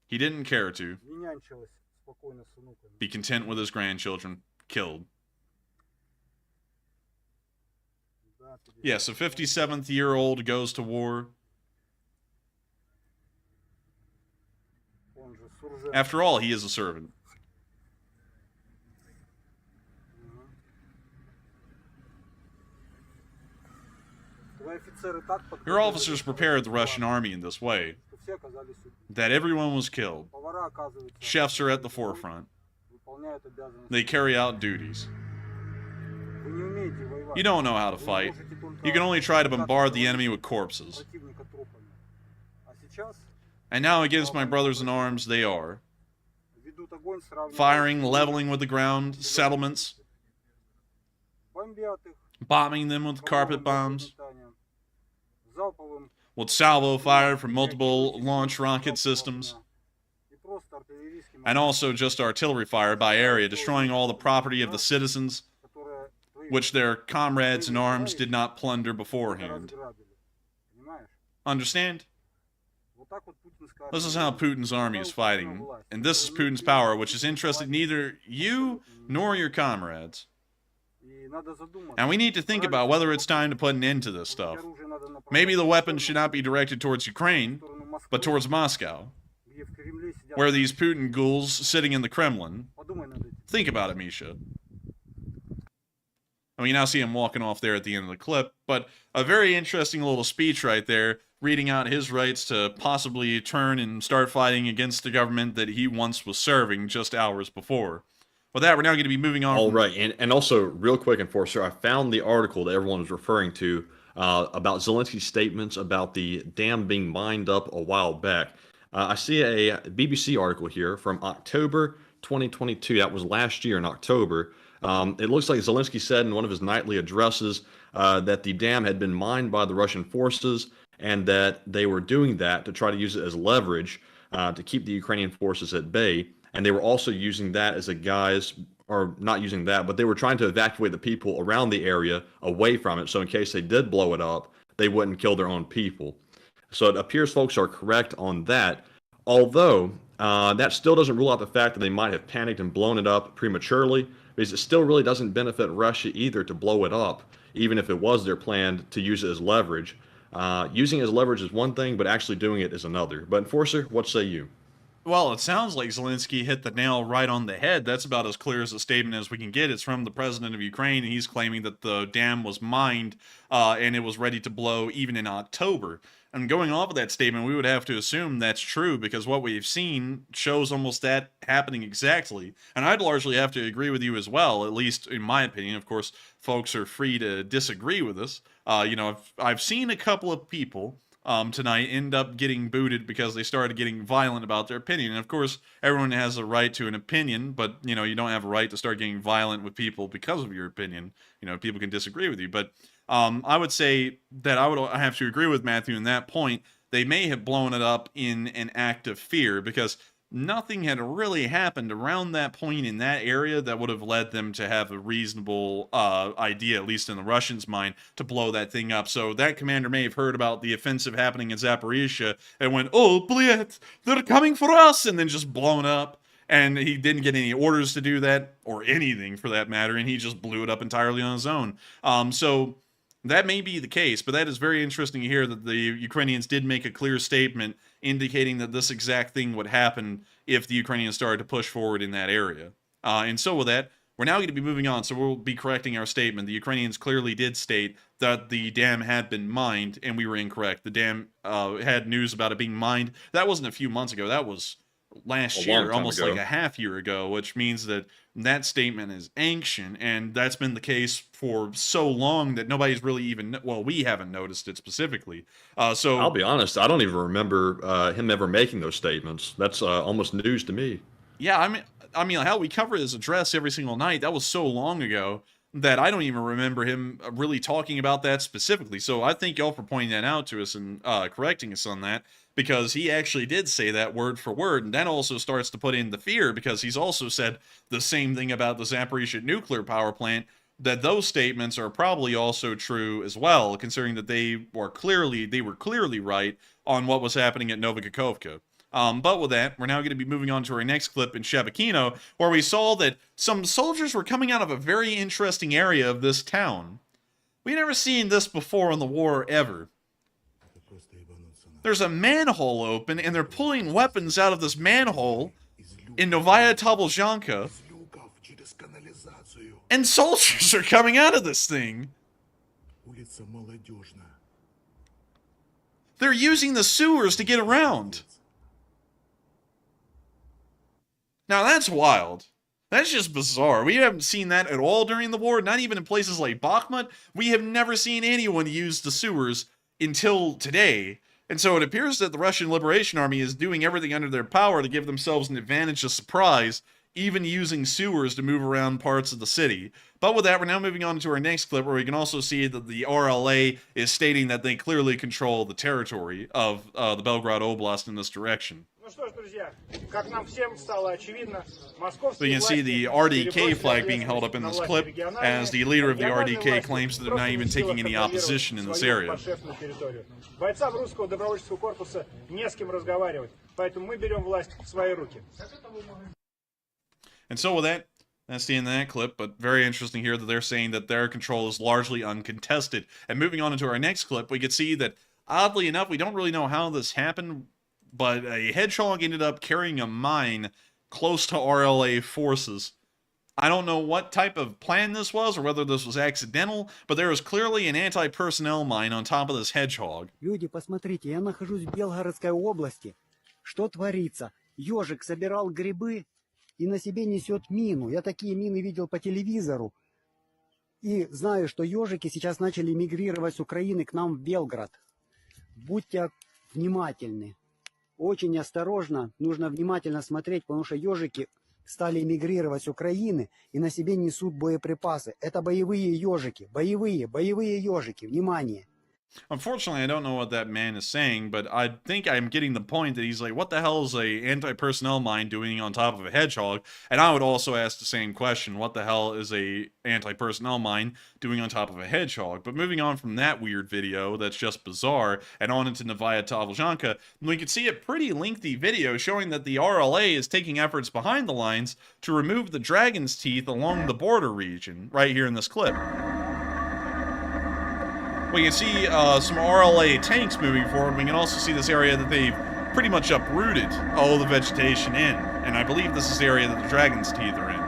He didn't care to. Be content with his grandchildren. Killed. Yes, a 57th-year-old goes to war. After all, he is a servant. Your officers prepared the Russian army in this way, that everyone was killed. Chefs are at the forefront. They carry out duties. You don't know how to fight. You can only try to bombard the enemy with corpses. And now against my brothers in arms, they are. Firing, leveling with the ground, settlements. Bombing them with carpet bombs. With salvo fire from multiple launch rocket systems. And also just artillery fire by area, destroying all the property of the citizens, which their comrades in arms did not plunder beforehand. Understand? This is how Putin's army is fighting, and this is Putin's power, which is interested in neither you nor your comrades. And we need to think about whether it's time to put an end to this stuff. Maybe the weapons should not be directed towards Ukraine, but towards Moscow, where these Putin ghouls sitting in the Kremlin. Think about it, Misha. And we now see him walking off there at the end of the clip, but a very interesting little speech right there, reading out his rights to possibly turn and start fighting against the government that he once was serving just hours before. With that, we're now going to be moving on. All right, and also, real quick, Enforcer, I found the article that everyone was referring to about Zelensky's statements about the dam being mined up a while back. I see a BBC article here from October 2022. That was last year in October. It looks like Zelensky said in one of his nightly addresses that the dam had been mined by the Russian forces and that they were doing that to try to use it as leverage to keep the Ukrainian forces at bay. And they were also using that as a guise, or not using that, but they were trying to evacuate the people around the area away from it. So in case they did blow it up, they wouldn't kill their own people. So it appears folks are correct on that. Although that still doesn't rule out the fact that they might have panicked and blown it up prematurely. because it still really doesn't benefit Russia either to blow it up, even if it was their plan to use it as leverage. Using it as leverage is one thing, but actually doing it is another. But Enforcer, what say you? Well, it sounds like Zelenskyy hit the nail right on the head. That's about as clear as a statement as we can get. It's from the president of Ukraine, and he's claiming that the dam was mined and it was ready to blow even in October. And going off of that statement, we would have to assume that's true because what we've seen shows almost that happening exactly. And I'd largely have to agree with you as well, at least in my opinion. Of course, folks are free to disagree with us. I've seen a couple of people tonight end up getting booted because they started getting violent about their opinion. And of course, everyone has a right to an opinion, but you don't have a right to start getting violent with people because of your opinion. People can disagree with you, but I would say that I have to agree with Matthew in that point. They may have blown it up in an act of fear because nothing had really happened around that point in that area that would have led them to have a reasonable idea, at least in the Russians' mind, to blow that thing up. So that commander may have heard about the offensive happening in Zaporizhia and went, "Oh, bled, they're coming for us," and then just blown up. And he didn't get any orders to do that, or anything for that matter, and he just blew it up entirely on his own. So that may be the case, but that is very interesting to hear that the Ukrainians did make a clear statement indicating that this exact thing would happen if the Ukrainians started to push forward in that area. And so with that, we're now going to be moving on, so we'll be correcting our statement. The Ukrainians clearly did state that the dam had been mined, and we were incorrect. The dam had news about it being mined. That wasn't a few months ago. That was last year, almost like a half year ago, which means that that statement is ancient, and that's been the case for so long that nobody's really even, we haven't noticed it specifically. So I'll be honest, I don't even remember him ever making those statements. That's almost news to me. Yeah, I mean, hell, we cover his address every single night. That was so long ago that I don't even remember him really talking about that specifically. So I thank y'all for pointing that out to us and correcting us on that, because he actually did say that word for word, and that also starts to put in the fear, because he's also said the same thing about the Zaporizhia nuclear power plant, that those statements are probably also true as well, considering that they were clearly right on what was happening at Nova Kahkovka. But with that, we're now going to be moving on to our next clip in Shebekino, where we saw that some soldiers were coming out of a very interesting area of this town. We've never seen this before in the war, ever. There's a manhole open, and they're pulling weapons out of this manhole in Novaya Tobolzhanka, and soldiers are coming out of this thing. They're using the sewers to get around. Now that's wild. That's just bizarre. We haven't seen that at all during the war, not even in places like Bakhmut. We have never seen anyone use the sewers until today. And so it appears that the Russian Liberation Army is doing everything under their power to give themselves an advantage of surprise, even using sewers to move around parts of the city. But with that, we're now moving on to our next clip, where we can also see that the RLA is stating that they clearly control the territory of the Belgrade Oblast in this direction. So you can see the RDK flag being held up in this clip, as the leader of the RDK claims that they're not even taking any opposition in this area. And so with that, that's the end of that clip, but very interesting here that they're saying that their control is largely uncontested. And moving on into our next clip, we could see that, oddly enough, we don't really know how this happened, but a hedgehog ended up carrying a mine close to RLA forces. I don't know what type of plan this was, or whether this was accidental, but there was clearly an anti-personnel mine on top of this hedgehog. Люди, посмотрите, я нахожусь в Белгородской области. Что творится? Ежик собирал грибы и на себе несет мину. Я такие мины видел по телевизору. И знаю, что ежики сейчас начали мигрировать с Украины к нам в Белгород. Будьте внимательны. Очень осторожно, нужно внимательно смотреть, потому что ежики стали мигрировать с Украины и на себе несут боеприпасы. Это боевые ежики, боевые ежики, внимание. Unfortunately, I don't know what that man is saying, but I think I'm getting the point that he's like, what the hell is a anti-personnel mine doing on top of a hedgehog? And I would also ask the same question, what the hell is a anti-personnel mine doing on top of a hedgehog? But moving on from that weird video that's just bizarre, and on into Novaya Tavlzhanka, we can see a pretty lengthy video showing that the RLA is taking efforts behind the lines to remove the dragon's teeth along the border region, right here in this clip. We can see some RLA tanks moving forward. We can also see this area that they've pretty much uprooted all the vegetation in. And I believe this is the area that the dragon's teeth are in.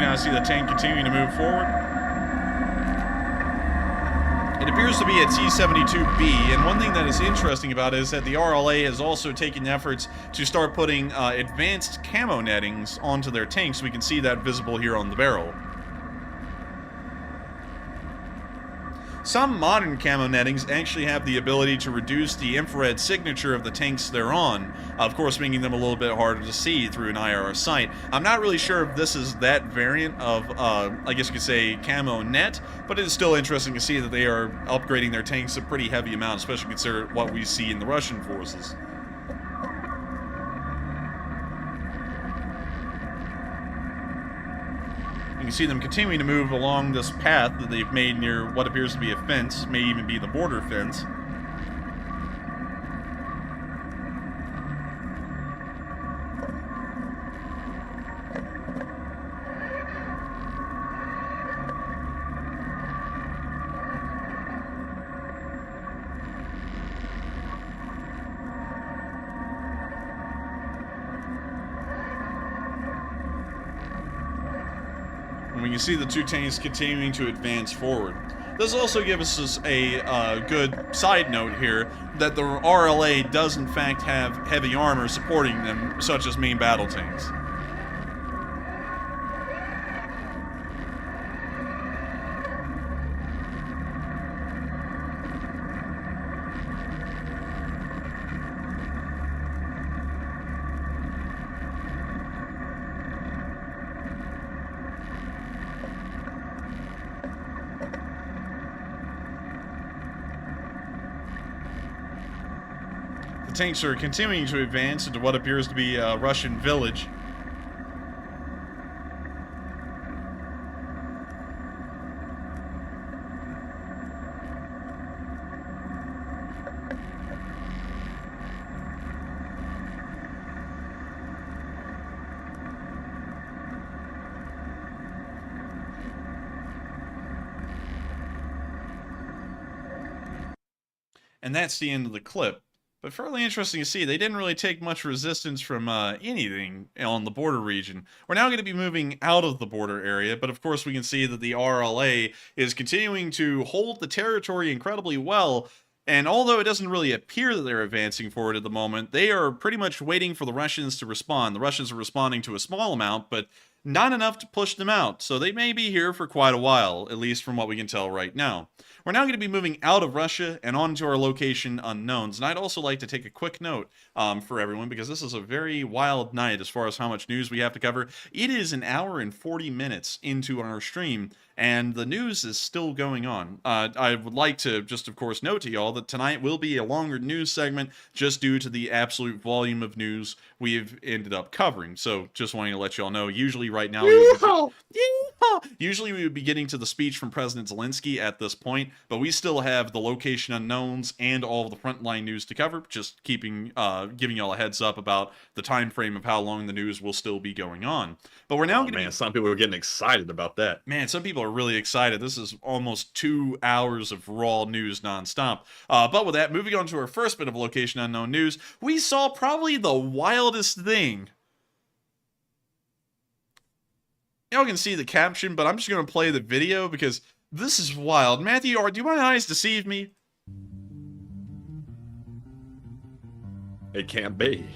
I see the tank continuing to move forward. It appears to be a T-72B, and one thing that is interesting about it is that the RLA has also taken efforts to start putting advanced camo nettings onto their tanks. We can see that visible here on the barrel. Some modern camo nettings actually have the ability to reduce the infrared signature of the tanks they're on, of course making them a little bit harder to see through an IR sight. I'm not really sure if this is that variant of, I guess you could say, camo net, but it is still interesting to see that they are upgrading their tanks a pretty heavy amount, especially considering what we see in the Russian forces. You can see them continuing to move along this path that they've made near what appears to be a fence, may even be the border fence. We can see the two tanks continuing to advance forward. This also gives us a good side note here that the RLA does in fact have heavy armor supporting them, such as main battle tanks. The tanks are continuing to advance into what appears to be a Russian village. And that's the end of the clip. But fairly interesting to see, they didn't really take much resistance from anything on the border region. We're now going to be moving out of the border area, but of course we can see that the RLA is continuing to hold the territory incredibly well. And although it doesn't really appear that they're advancing forward at the moment, they are pretty much waiting for the Russians to respond. The Russians are responding to a small amount, but not enough to push them out. So they may be here for quite a while, at least from what we can tell right now. We're now going to be moving out of Russia and on to our location unknowns. And I'd also like to take a quick note for everyone, because this is a very wild night as far as how much news we have to cover. It is an hour and 40 minutes into our stream, and the news is still going on. I would like to just, of course, note to y'all that tonight will be a longer news segment just due to the absolute volume of news we've ended up covering. So just wanting to let y'all know, usually right now... Usually we would be getting to the speech from President Zelenskyy at this point, but we still have the location unknowns and all of the frontline news to cover, just giving y'all a heads up about the time frame of how long the news will still be going on. But we're now some people are getting excited about that. Man, some people are really excited. This is almost 2 hours of raw news nonstop. But with that, moving on to our first bit of location unknown news, we saw probably the wildest thing. Y'all can see the caption, but I'm just going to play the video because this is wild. Matthew, do my eyes deceive me? It can't be.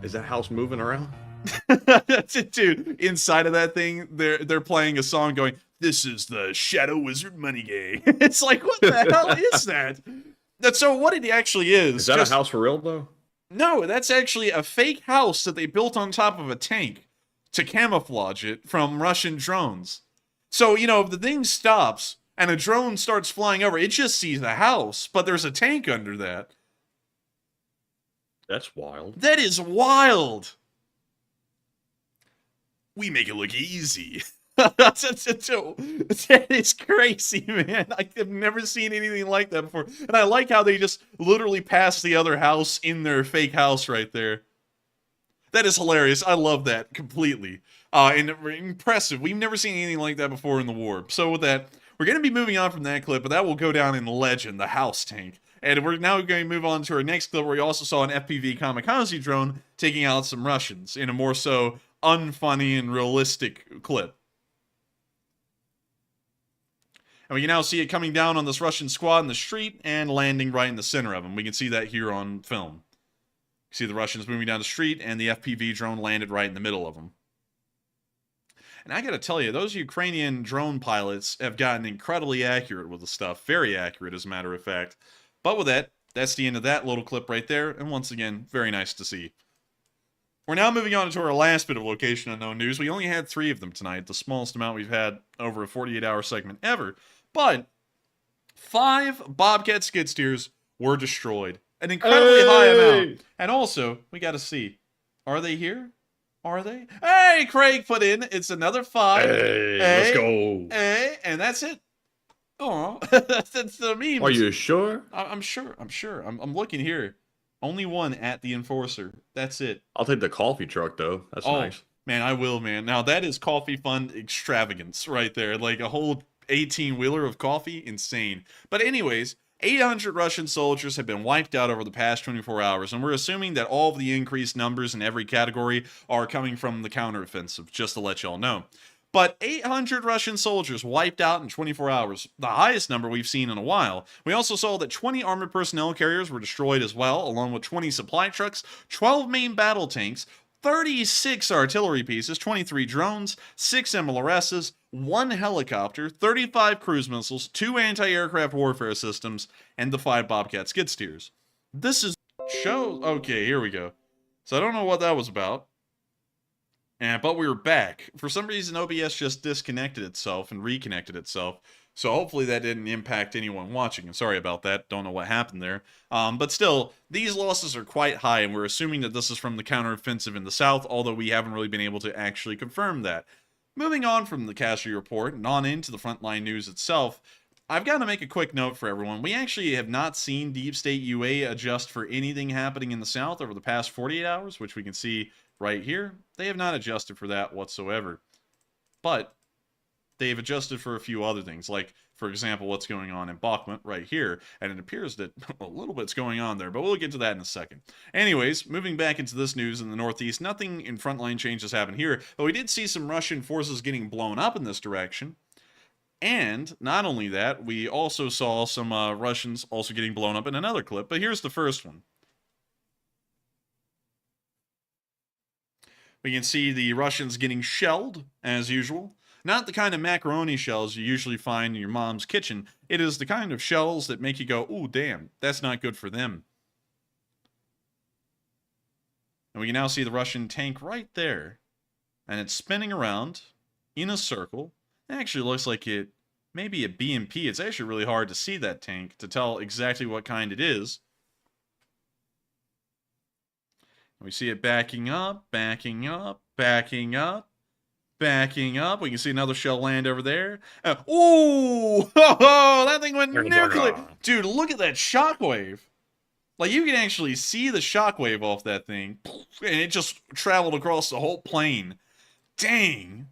Is that house moving around? That's it, dude. Inside of that thing, they're playing a song going, "This is the Shadow Wizard Money Gang." It's like, what the hell is that? So what it actually is... Is that a house for real, though? No, that's actually a fake house that they built on top of a tank to camouflage it from Russian drones. So, you know, if the thing stops and a drone starts flying over, it just sees the house, but there's a tank under that. That's wild. That is wild. We make it look easy. That is crazy, man. I've never seen anything like that before. And I like how they just literally passed the other house in their fake house right there. That is hilarious. I love that completely. And impressive. We've never seen anything like that before in the war. So with that, we're going to be moving on from that clip, but that will go down in legend, the house tank. And we're now going to move on to our next clip where we also saw an FPV kamikaze drone taking out some Russians in a more so unfunny and realistic clip. And we can now see it coming down on this Russian squad in the street and landing right in the center of them. We can see that here on film. You see the Russians moving down the street and the FPV drone landed right in the middle of them. And I gotta tell you, those Ukrainian drone pilots have gotten incredibly accurate with the stuff. Very accurate, as a matter of fact. But with that, that's the end of that little clip right there. And once again, very nice to see. We're now moving on to our last bit of Location Unknown news. We only had 3 of them tonight, the smallest amount we've had over a 48-hour segment ever. But 5 Bobcat skid steers were destroyed. An incredibly high amount. And also, we got to see, are they here? Are they? Hey, Craig put in. It's another 5. Hey, let's go. Hey, and that's it. Oh, that's the meme. Are you sure? I'm sure. I'm looking here. Only 1 at the Enforcer. That's it. I'll take the coffee truck, though. That's nice. Man, I will, man. Now, that is coffee fund extravagance right there. Like a whole 18-wheeler of coffee. Insane. But anyways, 800 Russian soldiers have been wiped out over the past 24 hours, and we're assuming that all of the increased numbers in every category are coming from the counteroffensive, just to let y'all know. But 800 Russian soldiers wiped out in 24 hours, the highest number we've seen in a while. We also saw that 20 armored personnel carriers were destroyed as well, along with 20 supply trucks, 12 main battle tanks, 36 artillery pieces, 23 drones, 6 MLRSs, 1 helicopter, 35 cruise missiles, 2 anti-aircraft warfare systems, and the 5 Bobcat skid steers. This is show. Okay, here we go. So I don't know what that was about. But we were back. For some reason, OBS just disconnected itself and reconnected itself. So hopefully that didn't impact anyone watching. I'm sorry about that. Don't know what happened there. But still, these losses are quite high, and we're assuming that this is from the counteroffensive in the south, although we haven't really been able to actually confirm that. Moving on from the Castry report and on into the frontline news itself, I've got to make a quick note for everyone. We actually have not seen Deep State UA adjust for anything happening in the south over the past 48 hours, which we can see right here. They have not adjusted for that whatsoever. But they've adjusted for a few other things, like, for example, what's going on in Bakhmut right here. And it appears that a little bit's going on there, but we'll get to that in a second. Anyways, moving back into this news in the northeast, nothing in frontline changes happened here, but we did see some Russian forces getting blown up in this direction. And not only that, we also saw some Russians also getting blown up in another clip, but here's the first one. We can see the Russians getting shelled, as usual. Not the kind of macaroni shells you usually find in your mom's kitchen. It is the kind of shells that make you go, ooh, damn, that's not good for them. And we can now see the Russian tank right there. And it's spinning around in a circle. It actually looks like it may be a BMP. It's actually really hard to see that tank to tell exactly what kind it is. We see it backing up, backing up, backing up, backing up. We can see another shell land over there. Ooh! That thing went nuclear! Dude, look at that shockwave. Like, you can actually see the shockwave off that thing. And it just traveled across the whole plane. Dang!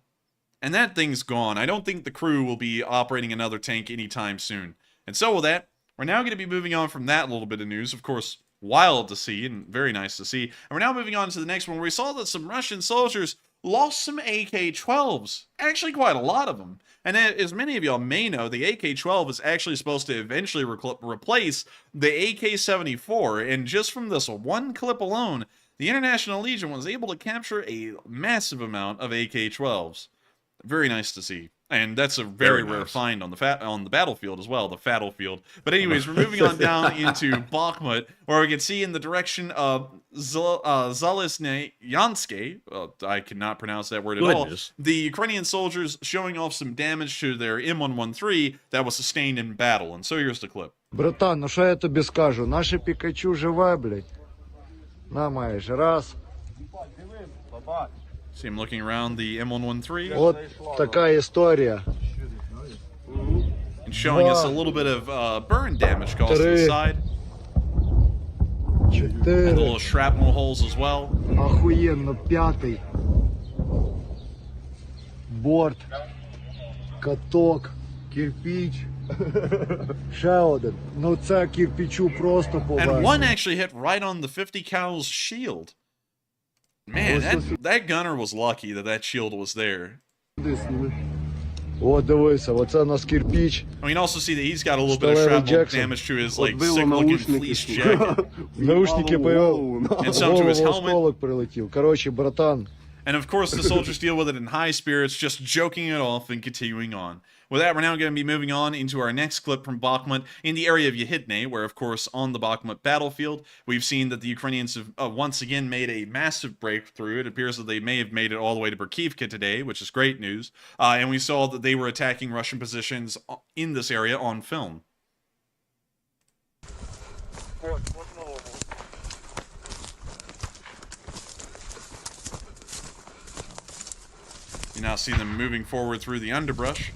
And that thing's gone. I don't think the crew will be operating another tank anytime soon. And so with that, we're now going to be moving on from that little bit of news. Of course, wild to see and very nice to see. And we're now moving on to the next one where we saw that some Russian soldiers lost some AK-12s. Actually, quite a lot of them. And as many of y'all may know, the AK-12 is actually supposed to eventually replace the AK-74. And just from this one clip alone, the International Legion was able to capture a massive amount of AK-12s. Very nice to see. And that's a very rare find on the battlefield as well, the battlefield. But anyways, we're moving on down into Bakhmut, where we can see in the direction of Zelenskyy, I cannot pronounce that word at all, the Ukrainian soldiers showing off some damage to their M113 that was sustained in battle. And so here's the clip. Братан, ну що я тобі скажу? Наше Пікачу живе, блядь. На, маєш, раз. See him looking around the M113. От така історія. And showing us a little bit of burn damage caused to the side. And the little shrapnel holes as well. Охуєнно, п'ятий. Борт. Каток. Кирпич. Ще один. Ну це кирпичу просто повезло. And one actually hit right on the 50 cal's shield. Man, that gunner was lucky that shield was there. О, дивися, оце у нас кирпич. I mean, also see that he's got a little bit of shrapnel damage to his like sick-looking fleece jacket. Наушники появились. And some to his helmet. Осколок прилетів. Короче, братан. And of course, the soldiers deal with it in high spirits, just joking it off and continuing on. With that, we're now going to be moving on into our next clip from Bakhmut in the area of Yehidne, where, of course, on the Bakhmut battlefield, we've seen that the Ukrainians have once again made a massive breakthrough. It appears that they may have made it all the way to Berkivka today, which is great news. And we saw that they were attacking Russian positions in this area on film. You now see them moving forward through the underbrush.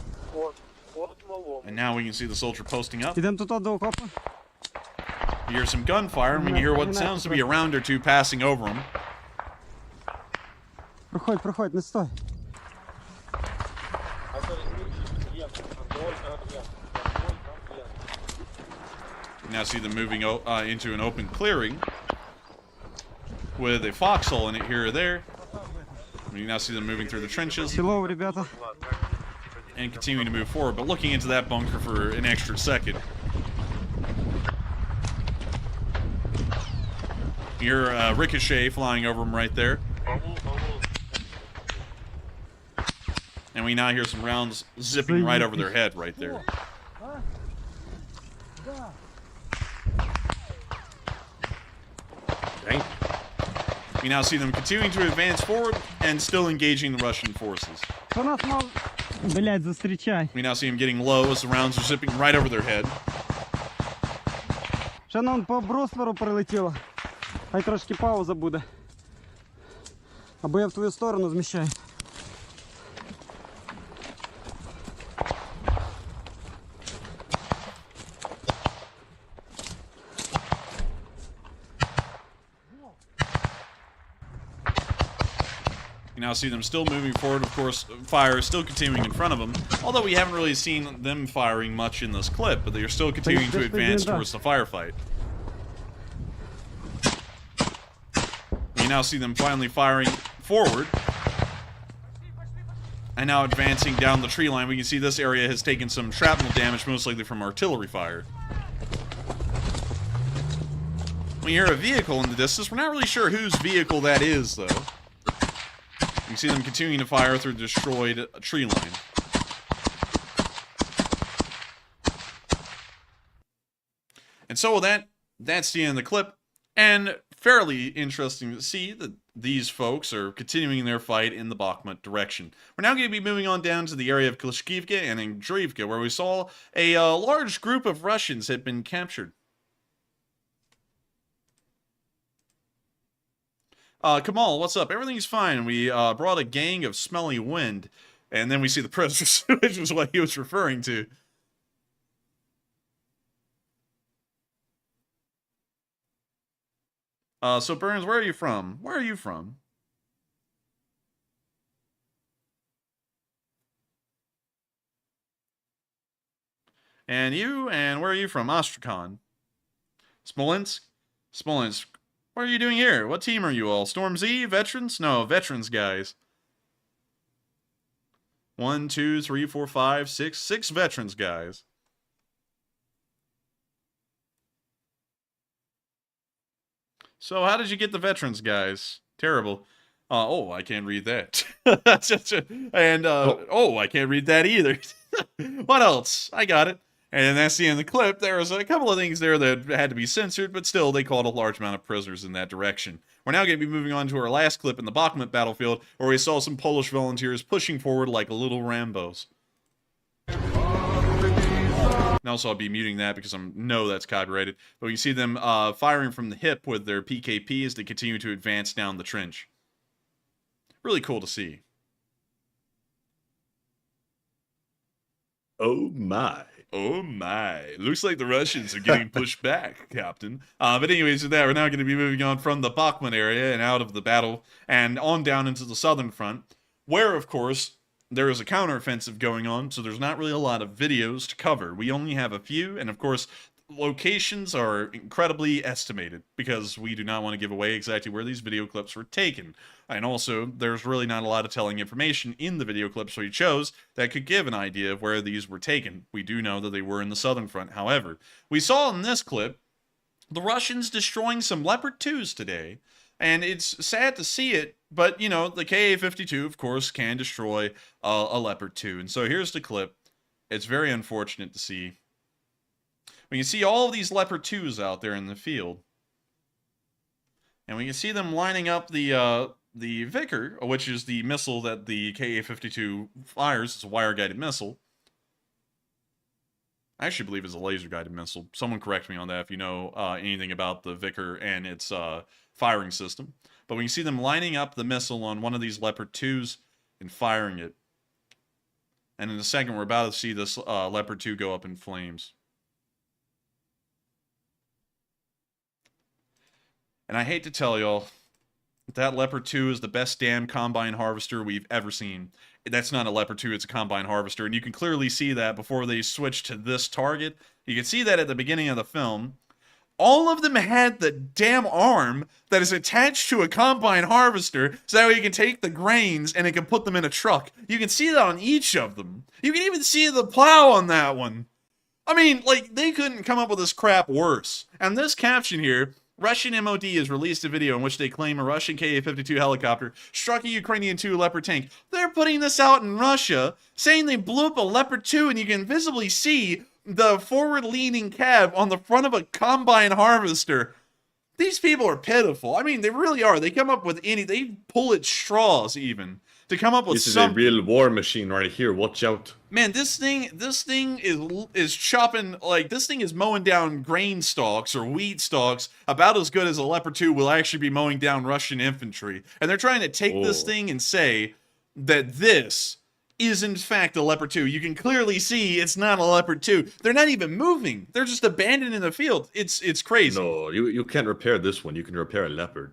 And now we can see the soldier posting up. You hear some gunfire, and we can hear what sounds to be a round or two passing over him. Проходь, не стой. You now see them moving into an open clearing with a foxhole in it here or there. You now see them moving through the trenches and continuing to move forward, but looking into that bunker for an extra second. You hear ricochet flying over them right there. And we now hear some rounds zipping right over their head right there. Dang. We now see them continuing to advance forward and still engaging the Russian forces. We now see them getting low as the rounds are zipping right over their head. Ще нам по брустверу прилетіло. Хай трошки пауза буде. Або я в твою сторону зміщаю. You now see them still moving forward. Of course, fire is still continuing in front of them, although we haven't really seen them firing much in this clip, but they are still continuing to advance towards the firefight. We now see them finally firing forward, and now advancing down the tree line. We can see this area has taken some shrapnel damage, most likely from artillery fire. We hear a vehicle in the distance. We're not really sure whose vehicle that is, though. You can see them continuing to fire through the destroyed tree line. And so with that, that's the end of the clip. And fairly interesting to see that these folks are continuing their fight in the Bakhmut direction. We're now going to be moving on down to the area of Klishkivka and Andreevka, where we saw a large group of Russians had been captured. Kamal, what's up? Everything's fine. We brought a gang of smelly wind. And then we see the prisoners, which is what he was referring to. So Burns, where are you from? Where are you from? And you? And where are you from? Astrakhan. Smolensk? Smolensk. What are you doing here? What team are you all? Storm Z? Veterans? No, veterans, guys. 1, 2, 3, 4, 5, 6. 6 veterans, guys. So how did you get the veterans, guys? Terrible. Oh, I can't read that. And, oh, I can't read that either. What else? I got it. And that's the end of the clip. There was a couple of things there that had to be censored, but still, they called a large amount of prisoners in that direction. We're now going to be moving on to our last clip in the Bakhmut battlefield, where we saw some Polish volunteers pushing forward like little Rambos. And also, I'll be muting that because I know that's copyrighted. But you see them firing from the hip with their PKP as they continue to advance down the trench. Really cool to see. Oh my. Oh my. Looks like the Russians are getting pushed back, Captain. But anyways, with that, we're now going to be moving on from the Bakhmut area and out of the battle and on down into the southern front, where, of course, there is a counteroffensive going on, so there's not really a lot of videos to cover. We only have a few, and of course, locations are incredibly estimated because we do not want to give away exactly where these video clips were taken. And also, there's really not a lot of telling information in the video clips we chose that could give an idea of where these were taken. We do know that they were in the southern front, however. We saw in this clip the Russians destroying some Leopard 2s today, and it's sad to see it, but, you know, the Ka-52, of course, can destroy a Leopard 2. And so here's the clip. It's very unfortunate to see. We can see all of these Leopard 2s out there in the field. And we can see them lining up the Vickr, which is the missile that the Ka-52 fires. It's a wire-guided missile. I actually believe it's a laser-guided missile. Someone correct me on that if you know anything about the Vickr and its firing system. But we can see them lining up the missile on one of these Leopard 2s and firing it. And in a second, we're about to see this Leopard 2 go up in flames. And I hate to tell y'all, that Leopard 2 is the best damn combine harvester we've ever seen. That's not a Leopard 2, it's a combine harvester. And you can clearly see that before they switch to this target. You can see that at the beginning of the film. All of them had the damn arm that is attached to a combine harvester so that way you can take the grains and it can put them in a truck. You can see that on each of them. You can even see the plow on that one. I mean, like, they couldn't come up with this crap worse. And this caption here, Russian MOD has released a video in which they claim a Russian Ka-52 helicopter struck a Ukrainian 2 Leopard tank. They're putting this out in Russia, saying they blew up a Leopard 2, and you can visibly see the forward-leaning cab on the front of a combine harvester. These people are pitiful. I mean, they really are. They come up with they pull at straws, even, to come up with something. This is a real war machine right here. Watch out. Man, this thing is chopping, like, this thing is mowing down grain stalks or wheat stalks about as good as a Leopard 2 will actually be mowing down Russian infantry. And they're trying to take this thing and say that this is in fact a Leopard 2. You can clearly see it's not a Leopard 2. They're not even moving. They're just abandoned in the field. It's crazy. No, you can't repair this one. You can repair a Leopard.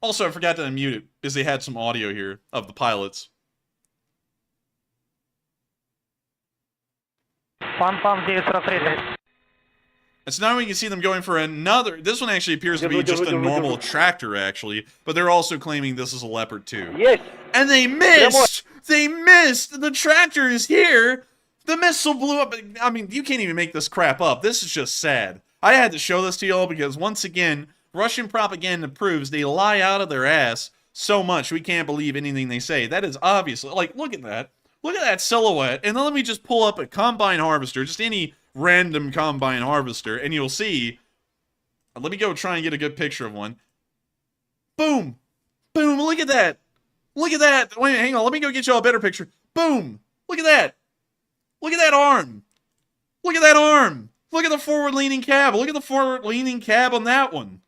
Also, I forgot to unmute it because they had some audio here of the pilots. And so now we can see them going for another. This one actually appears to be just a normal tractor, actually, but they're also claiming this is a Leopard 2. Yes. And they missed! They missed! The tractor is here! The missile blew up. I mean, you can't even make this crap up. This is just sad. I had to show this to y'all because, once again, Russian propaganda proves they lie out of their ass so much we can't believe anything they say. That is obviously, like, look at that. Look at that silhouette, and then let me just pull up a combine harvester, just any random combine harvester, and you'll see. Let me go try and get a good picture of one. Boom! Boom, look at that! Look at that! Wait, hang on, let me go get y'all a better picture. Boom! Look at that! Look at that arm! Look at that arm! Look at the forward-leaning cab! Look at the forward-leaning cab on that one!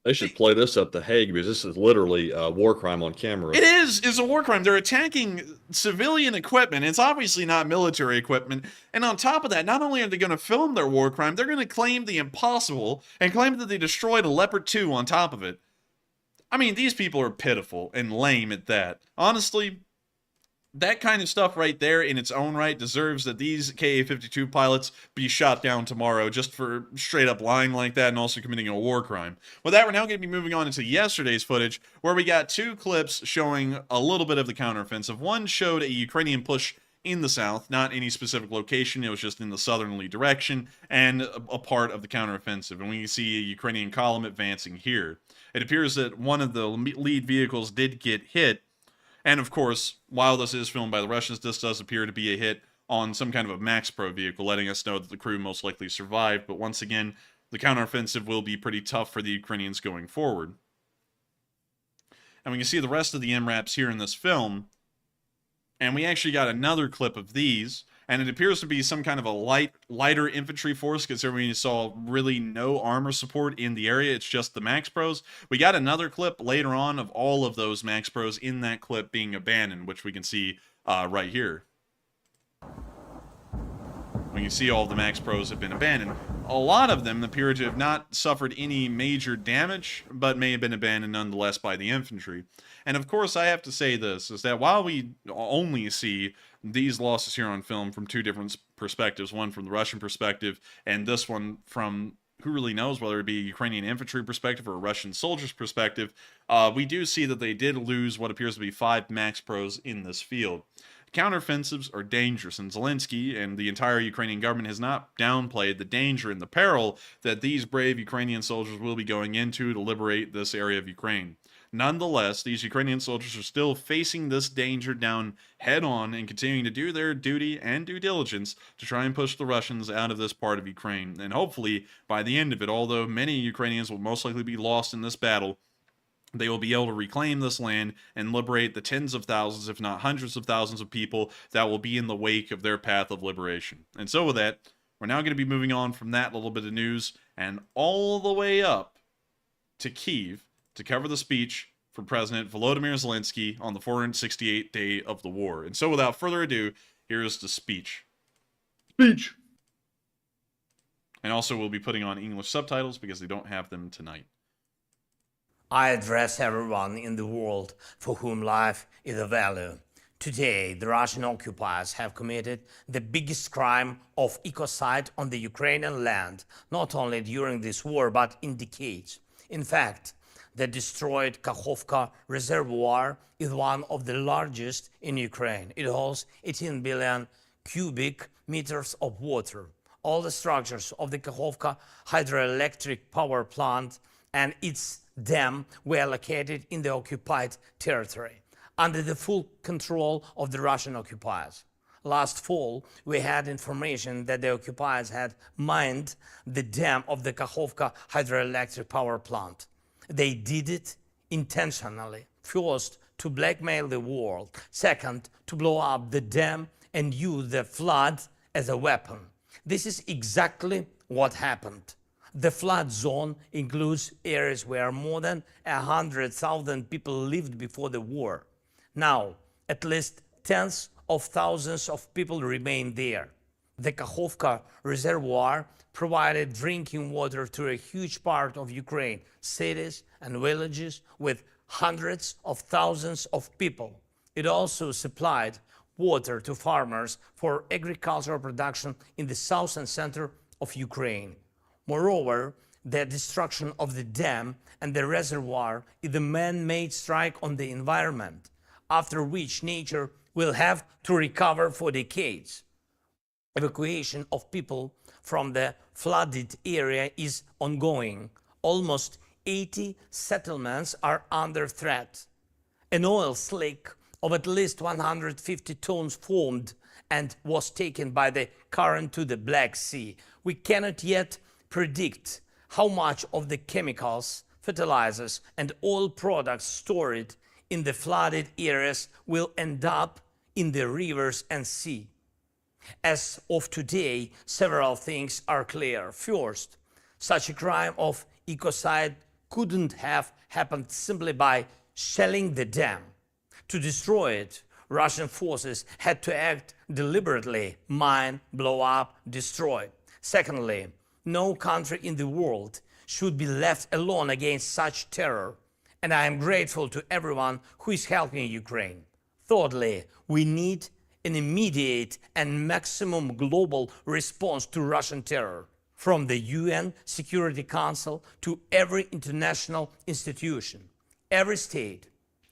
They should play this at The Hague because this is literally a war crime on camera. It is! It's a war crime. They're attacking civilian equipment. It's obviously not military equipment. And on top of that, not only are they going to film their war crime, they're going to claim the impossible and claim that they destroyed a Leopard 2 on top of it. I mean, these people are pitiful and lame at that. Honestly, that kind of stuff right there in its own right deserves that these Ka-52 pilots be shot down tomorrow just for straight up lying like that and also committing a war crime. With that, we're now going to be moving on into yesterday's footage, where we got two clips showing a little bit of the counteroffensive. One showed a Ukrainian push in the south, not any specific location, it was just in the southerly direction, and a part of the counteroffensive. And we can see a Ukrainian column advancing here. It appears that one of the lead vehicles did get hit, and of course, while this is filmed by the Russians, this does appear to be a hit on some kind of a Max Pro vehicle, letting us know that the crew most likely survived. But once again, the counteroffensive will be pretty tough for the Ukrainians going forward. And we can see the rest of the MRAPs here in this film. And we actually got another clip of these, and it appears to be some kind of a lighter infantry force, considering we saw really no armor support in the area. It's just the Max Pros. We got another clip later on of all of those Max Pros in that clip being abandoned, which we can see right here. We can see all of the Max Pros have been abandoned. A lot of them appear to have not suffered any major damage, but may have been abandoned nonetheless by the infantry. And of course, I have to say this, is that while we only see these losses here on film from two different perspectives, one from the Russian perspective, and this one from who really knows, whether it be a Ukrainian infantry perspective or a Russian soldier's perspective, we do see that they did lose what appears to be 5 Max Pros in this field. Counteroffensives are dangerous, and Zelenskyy and the entire Ukrainian government has not downplayed the danger and the peril that these brave Ukrainian soldiers will be going into to liberate this area of Ukraine. Nonetheless, these Ukrainian soldiers are still facing this danger down head-on and continuing to do their duty and due diligence to try and push the Russians out of this part of Ukraine. And hopefully, by the end of it, although many Ukrainians will most likely be lost in this battle, they will be able to reclaim this land and liberate the tens of thousands, if not hundreds of thousands of people that will be in the wake of their path of liberation. And so with that, we're now going to be moving on from that little bit of news and all the way up to Kyiv to cover the speech from President Volodymyr Zelenskyy on the 468th day of the war. And so without further ado, here's the speech. Speech! And also we'll be putting on English subtitles because they don't have them tonight. I address everyone in the world for whom life is a value. Today, the Russian occupiers have committed the biggest crime of ecocide on the Ukrainian land, not only during this war, but in decades. In fact, the destroyed Kakhovka reservoir is one of the largest in Ukraine. It holds 18 billion cubic meters of water. All the structures of the Kakhovka hydroelectric power plant and its dam were located in the occupied territory, under the full control of the Russian occupiers. Last fall, we had information that the occupiers had mined the dam of the Kakhovka hydroelectric power plant. They did it intentionally. First, to blackmail the world. Second, to blow up the dam and use the flood as a weapon. This is exactly what happened. The flood zone includes areas where more than 100,000 people lived before the war. Now, at least tens of thousands of people remain there. The Kakhovka reservoir provided drinking water to a huge part of Ukraine, cities and villages with hundreds of thousands of people. It also supplied water to farmers for agricultural production in the south and center of Ukraine. Moreover, the destruction of the dam and the reservoir is a man-made strike on the environment, after which nature will have to recover for decades. Evacuation of people from the flooded area is ongoing. Almost 80 settlements are under threat. An oil slick of at least 150 tons formed and was taken by the current to the Black Sea. We cannot yet predict how much of the chemicals, fertilizers, and oil products stored in the flooded areas will end up in the rivers and sea. As of today, several things are clear. First, such a crime of ecocide couldn't have happened simply by shelling the dam. To destroy it, Russian forces had to act deliberately, mine, blow up, destroy. Secondly, no country in the world should be left alone against such terror, and I am grateful to everyone who is helping Ukraine. Thirdly, we need an immediate and maximum global response to Russian terror, from the UN Security Council to every international institution, every state,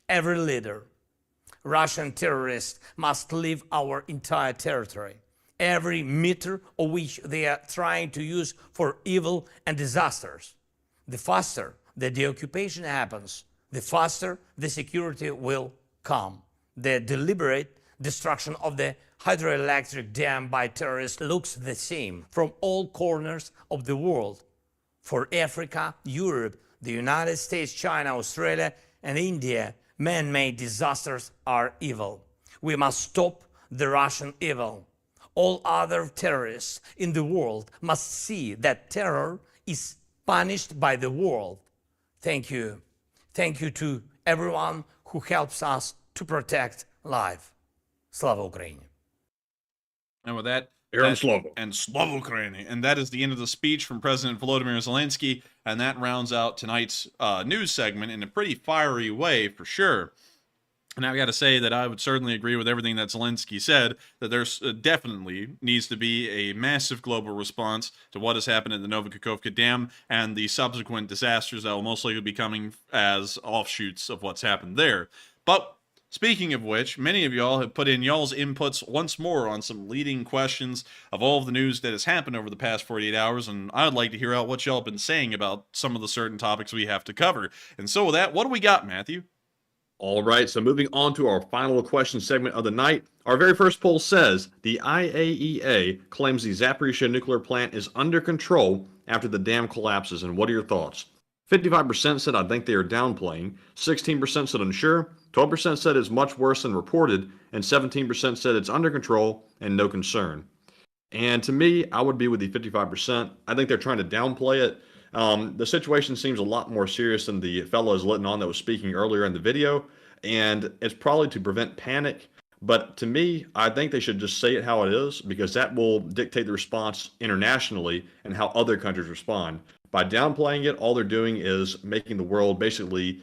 every leader. Russian terrorists must leave our entire territory, every meter of which they are trying to use for evil and disasters. The faster the deoccupation happens, the faster the security will come. The deliberate destruction of the hydroelectric dam by terrorists looks the same from all corners of the world. For Africa, Europe, the United States, China, Australia, and India, man-made disasters are evil. We must stop the Russian evil. All other terrorists in the world must see that terror is punished by the world. Thank you. Thank you to everyone who helps us to protect life. Slava Ukraini. And with that, and Slava Ukraini. And that is the end of the speech from President Volodymyr Zelenskyy, and that rounds out tonight's news segment in a pretty fiery way, for sure. And I've got to say that I would certainly agree with everything that Zelenskyy said, that there's definitely needs to be a massive global response to what has happened at the Nova Kahkovka Dam and the subsequent disasters that will most likely be coming as offshoots of what's happened there. But speaking of which, many of y'all have put in y'all's inputs once more on some leading questions of all of the news that has happened over the past 48 hours, and I would like to hear out what y'all have been saying about some of the certain topics we have to cover. And so with that, what do we got, Matthew? All right, so moving on to our final question segment of the night. Our very first poll says the IAEA claims the Zaporizhzhia nuclear plant is under control after the dam collapses, and what are your thoughts? 55% said I think they are downplaying, 16% said unsure, 12% said it's much worse than reported, and 17% said it's under control and no concern. And to me, I would be with the 55%. I think they're trying to downplay it. The situation seems a lot more serious than the fellow is letting on that was speaking earlier in the video, and it's probably to prevent panic. But to me, I think they should just say it how it is, because that will dictate the response internationally and how other countries respond. By downplaying it, all they're doing is making the world basically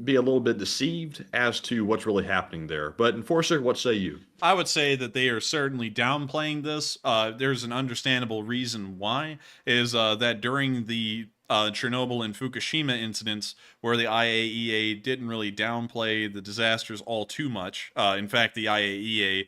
be a little bit deceived as to what's really happening there. But Enforcer, what say you? I would say that they are certainly downplaying this. There's an understandable reason why, is that during the Chernobyl and Fukushima incidents, where the IAEA didn't really downplay the disasters all too much. In fact, the IAEA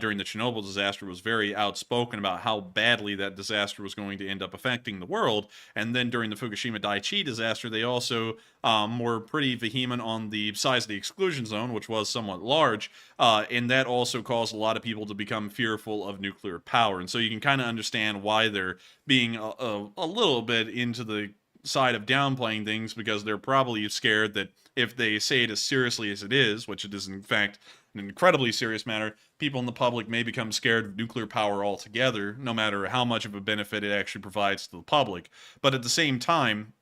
during the Chernobyl disaster was very outspoken about how badly that disaster was going to end up affecting the world. And then during the Fukushima Daiichi disaster, they also were pretty vehement on the size of the exclusion zone, which was somewhat large. And that also caused a lot of people to become fearful of nuclear power. And so you can kind of understand why they're being a little bit into the side of downplaying things, because they're probably scared that if they say it as seriously as it is, which it is in fact an incredibly serious matter, people in the public may become scared of nuclear power altogether, no matter how much of a benefit it actually provides to the public. But at the same time,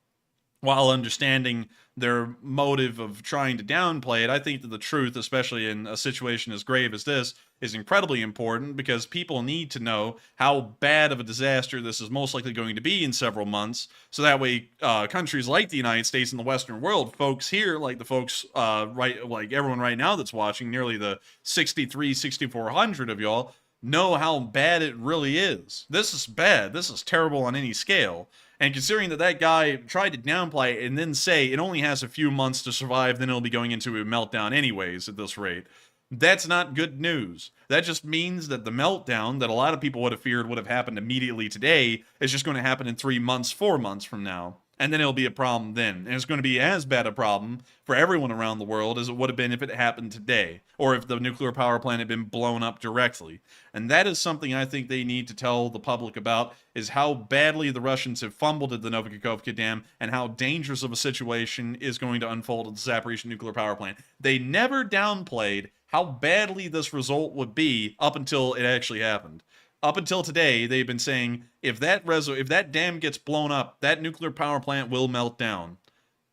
while understanding their motive of trying to downplay it, I think that the truth, especially in a situation as grave as this, is incredibly important, because people need to know how bad of a disaster this is most likely going to be in several months, so that way countries like the United States and the Western world, folks here, like the folks like everyone right now that's watching, nearly the 6,400 of y'all, know how bad it really is. This is bad. This is terrible on any scale. And considering that that guy tried to downplay it and then say it only has a few months to survive, then it'll be going into a meltdown anyways at this rate, that's not good news. That just means that the meltdown that a lot of people would have feared would have happened immediately today is just going to happen in 3 months, 4 months from now. And then it'll be a problem then. And it's going to be as bad a problem for everyone around the world as it would have been if it happened today, or if the nuclear power plant had been blown up directly. And that is something I think they need to tell the public about, is how badly the Russians have fumbled at the Nova Kahkovka Dam and how dangerous of a situation is going to unfold at the Zaporizhzhia nuclear power plant. They never downplayed how badly this result would be up until it actually happened. Up until today, they've been saying, if that dam gets blown up, that nuclear power plant will melt down.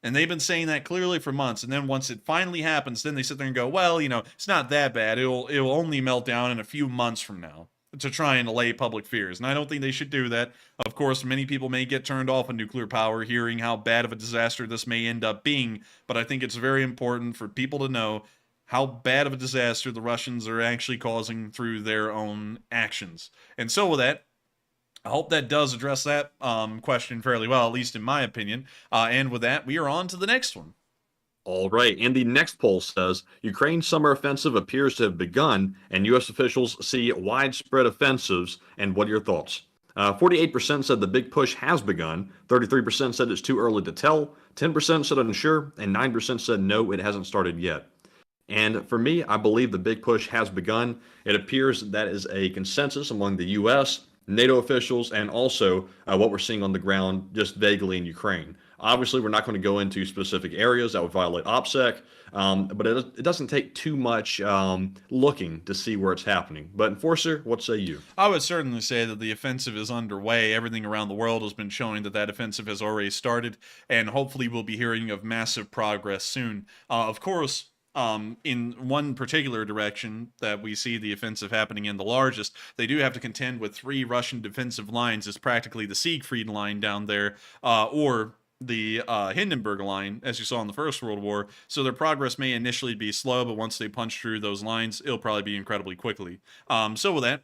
And they've been saying that clearly for months. And then once it finally happens, then they sit there and go, well, you know, it's not that bad. It'll only melt down in a few months from now, to try and allay public fears. And I don't think they should do that. Of course, many people may get turned off of nuclear power hearing how bad of a disaster this may end up being. But I think it's very important for people to know how bad of a disaster the Russians are actually causing through their own actions. And so with that, I hope that does address that question fairly well, at least in my opinion. And with that, we are on to the next one. All right, and the next poll says Ukraine's summer offensive appears to have begun, and U.S. officials see widespread offensives. And what are your thoughts? 48% said the big push has begun, 33% said it's too early to tell, 10% said unsure, and 9% said no, it hasn't started yet. And for me, I believe the big push has begun. It appears that is a consensus among the U.S., NATO officials, and also what we're seeing on the ground just vaguely in Ukraine. Obviously, we're not going to go into specific areas that would violate OPSEC, but it doesn't take too much looking to see where it's happening. But Enforcer, what say you? I would certainly say that the offensive is underway. Everything around the world has been showing that that offensive has already started, and hopefully we'll be hearing of massive progress soon. Of course, in one particular direction that we see the offensive happening in the largest, they do have to contend with 3 Russian defensive lines. It's practically the Siegfried line down there, or the Hindenburg line, as you saw in the First World War. So their progress may initially be slow, but once they punch through those lines, it'll probably be incredibly quickly. So with that,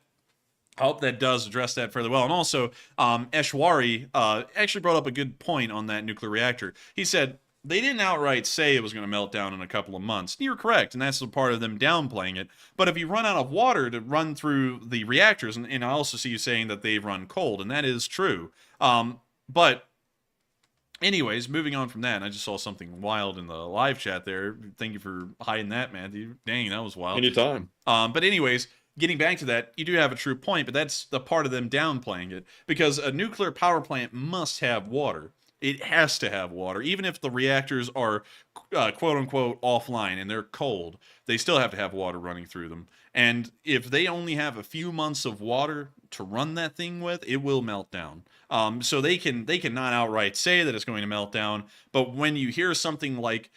I hope that does address that fairly well. And also, Eshwari actually brought up a good point on that nuclear reactor. He said, they didn't outright say it was going to melt down in a couple of months. You're correct, and that's the part of them downplaying it. But if you run out of water to run through the reactors, and I also see you saying that they've run cold, and that is true. But anyways, moving on from that, and I just saw something wild in the live chat there. Thank you for hiding that, Matthew. Dang, that was wild. Anytime. But anyways, getting back to that, you do have a true point, but that's the part of them downplaying it. Because a nuclear power plant must have water. It has to have water. Even if the reactors are quote-unquote offline and they're cold, they still have to have water running through them. And if they only have a few months of water to run that thing with, it will melt down. So they cannot outright say that it's going to melt down. But when you hear something like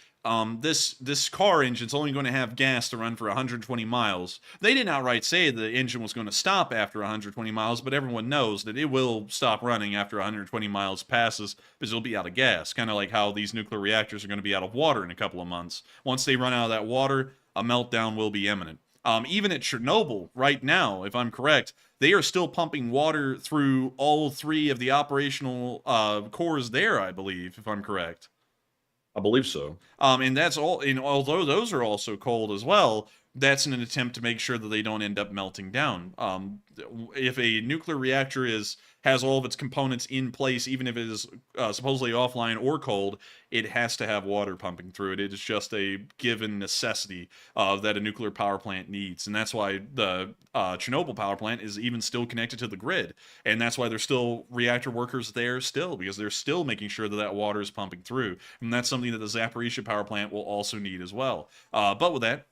this car engine's only going to have gas to run for 120 miles. They didn't outright say the engine was going to stop after 120 miles, but everyone knows that it will stop running after 120 miles passes because it'll be out of gas. Kind of like how these nuclear reactors are going to be out of water in a couple of months. Once they run out of that water, a meltdown will be imminent. Even at Chernobyl right now, if I'm correct, they are still pumping water through all 3 of the operational cores there, I believe, if I'm correct. I believe so. And that's all. And although those are also cold as well, that's in an attempt to make sure that they don't end up melting down. If a nuclear reactor has all of its components in place, even if it is supposedly offline or cold, it has to have water pumping through it. It is just a given necessity that a nuclear power plant needs. And that's why the Chernobyl power plant is even still connected to the grid. And that's why there's still reactor workers there still, because they're still making sure that that water is pumping through. And that's something that the Zaporizhzhia power plant will also need as well. But with that,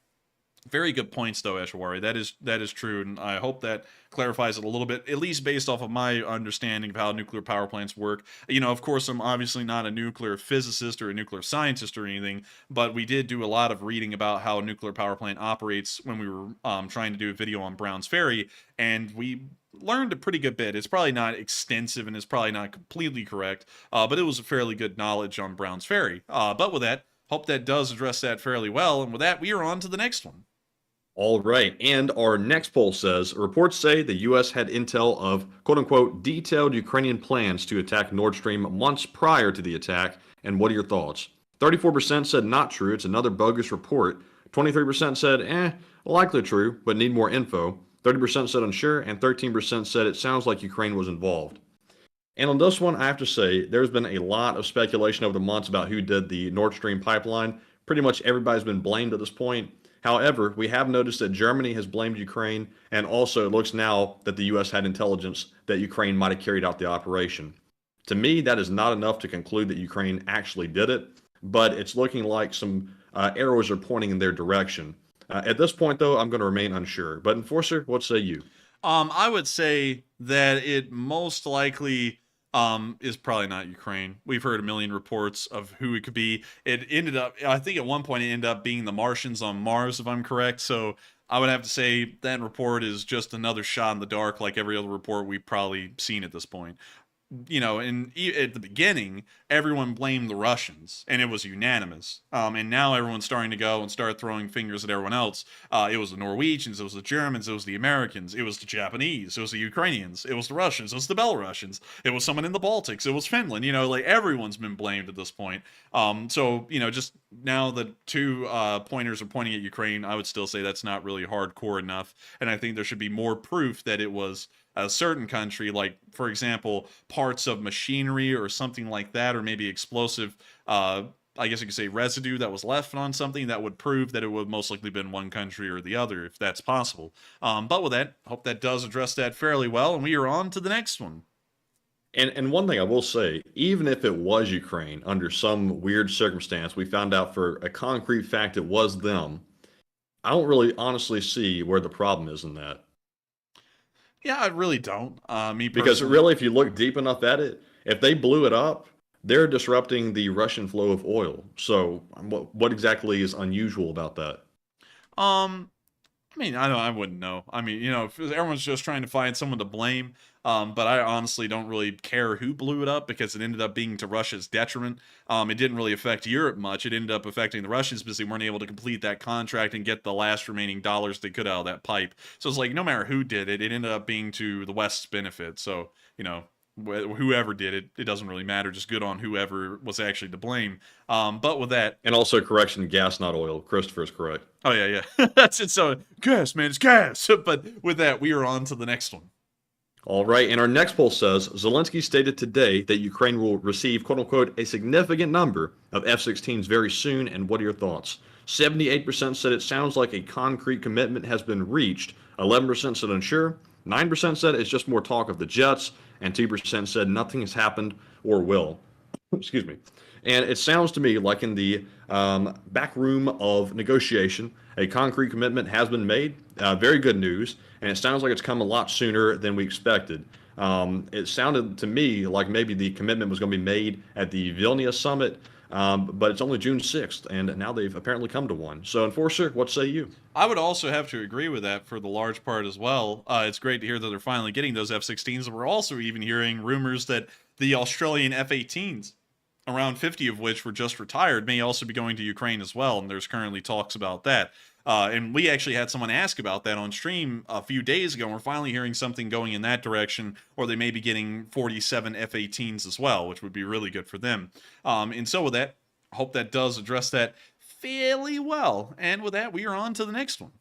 very good points, though, Eshwari. That is true, and I hope that clarifies it a little bit, at least based off of my understanding of how nuclear power plants work. You know, of course, I'm obviously not a nuclear physicist or a nuclear scientist or anything, but we did do a lot of reading about how a nuclear power plant operates when we were trying to do a video on Browns Ferry, and we learned a pretty good bit. It's probably not extensive, and it's probably not completely correct, but it was a fairly good knowledge on Browns Ferry. But with that, hope that does address that fairly well, and with that, we are on to the next one. All right, and our next poll says, reports say the U.S. had intel of, quote-unquote, detailed Ukrainian plans to attack Nord Stream months prior to the attack, and what are your thoughts? 34% said not true, it's another bogus report. 23% said, likely true, but need more info. 30% said unsure, and 13% said it sounds like Ukraine was involved. And on this one, I have to say, there's been a lot of speculation over the months about who did the Nord Stream pipeline. Pretty much everybody's been blamed at this point. However, we have noticed that Germany has blamed Ukraine, and also it looks now that the U.S. had intelligence that Ukraine might have carried out the operation. To me, that is not enough to conclude that Ukraine actually did it, but it's looking like some arrows are pointing in their direction. At this point, though, I'm going to remain unsure. But Enforcer, what say you? I would say that it most likely is probably not Ukraine. We've heard a million reports of who it could be. It ended up, I think at one point it ended up being the Martians on Mars, if I'm correct. So I would have to say that report is just another shot in the dark like every other report we've probably seen at this point. at the beginning, everyone blamed the Russians, and it was unanimous. And now everyone's starting to go and start throwing fingers at everyone else. It was the Norwegians, it was the Germans, it was the Americans, it was the Japanese, it was the Ukrainians, it was the Russians, it was the Belarusians, it was someone in the Baltics, it was Finland. Everyone's been blamed at this point. Just now the two pointers are pointing at Ukraine, I would still say that's not really hardcore enough, and I think there should be more proof that it was a certain country, like, for example, parts of machinery or something like that, or maybe explosive, I guess you could say residue that was left on something that would prove that it would most likely been one country or the other, if that's possible. But with that, I hope that does address that fairly well, and we are on to the next one. And one thing I will say, even if it was Ukraine, under some weird circumstance, we found out for a concrete fact it was them, I don't really honestly see where the problem is in that. Yeah, I really don't. Because really, if you look deep enough at it, if they blew it up, they're disrupting the Russian flow of oil. So what exactly is unusual about that? I wouldn't know. If everyone's just trying to find someone to blame, but I honestly don't really care who blew it up because it ended up being to Russia's detriment. It didn't really affect Europe much. It ended up affecting the Russians because they weren't able to complete that contract and get the last remaining dollars they could out of that pipe. So it's like, no matter who did it, it ended up being to the West's benefit. So, whoever did it, it doesn't really matter. Just good on whoever was actually to blame. But with that, and also correction, gas, not oil. Christopher is correct. Oh yeah. That's it. So gas, man, it's gas. But with that, we are on to the next one. All right, and our next poll says Zelenskyy stated today that Ukraine will receive, quote unquote, a significant number of F-16s very soon. And what are your thoughts? 78% said it sounds like a concrete commitment has been reached. 11% said unsure. 9% said it's just more talk of the jets, and 2% said nothing has happened or will. Excuse me. And it sounds to me like in the back room of negotiation, a concrete commitment has been made. Very good news. And it sounds like it's come a lot sooner than we expected. It sounded to me like maybe the commitment was going to be made at the Vilnius summit, but it's only June 6th, and now they've apparently come to one. So, Enforcer, what say you? I would also have to agree with that for the large part as well. It's great to hear that they're finally getting those F-16s. We're also even hearing rumors that the Australian F-18s, around 50 of which were just retired, may also be going to Ukraine as well, and there's currently talks about that. And we actually had someone ask about that on stream a few days ago, and we're finally hearing something going in that direction, or they may be getting 47 F-18s as well, which would be really good for them. And so with that, I hope that does address that fairly well. And with that, we are on to the next one.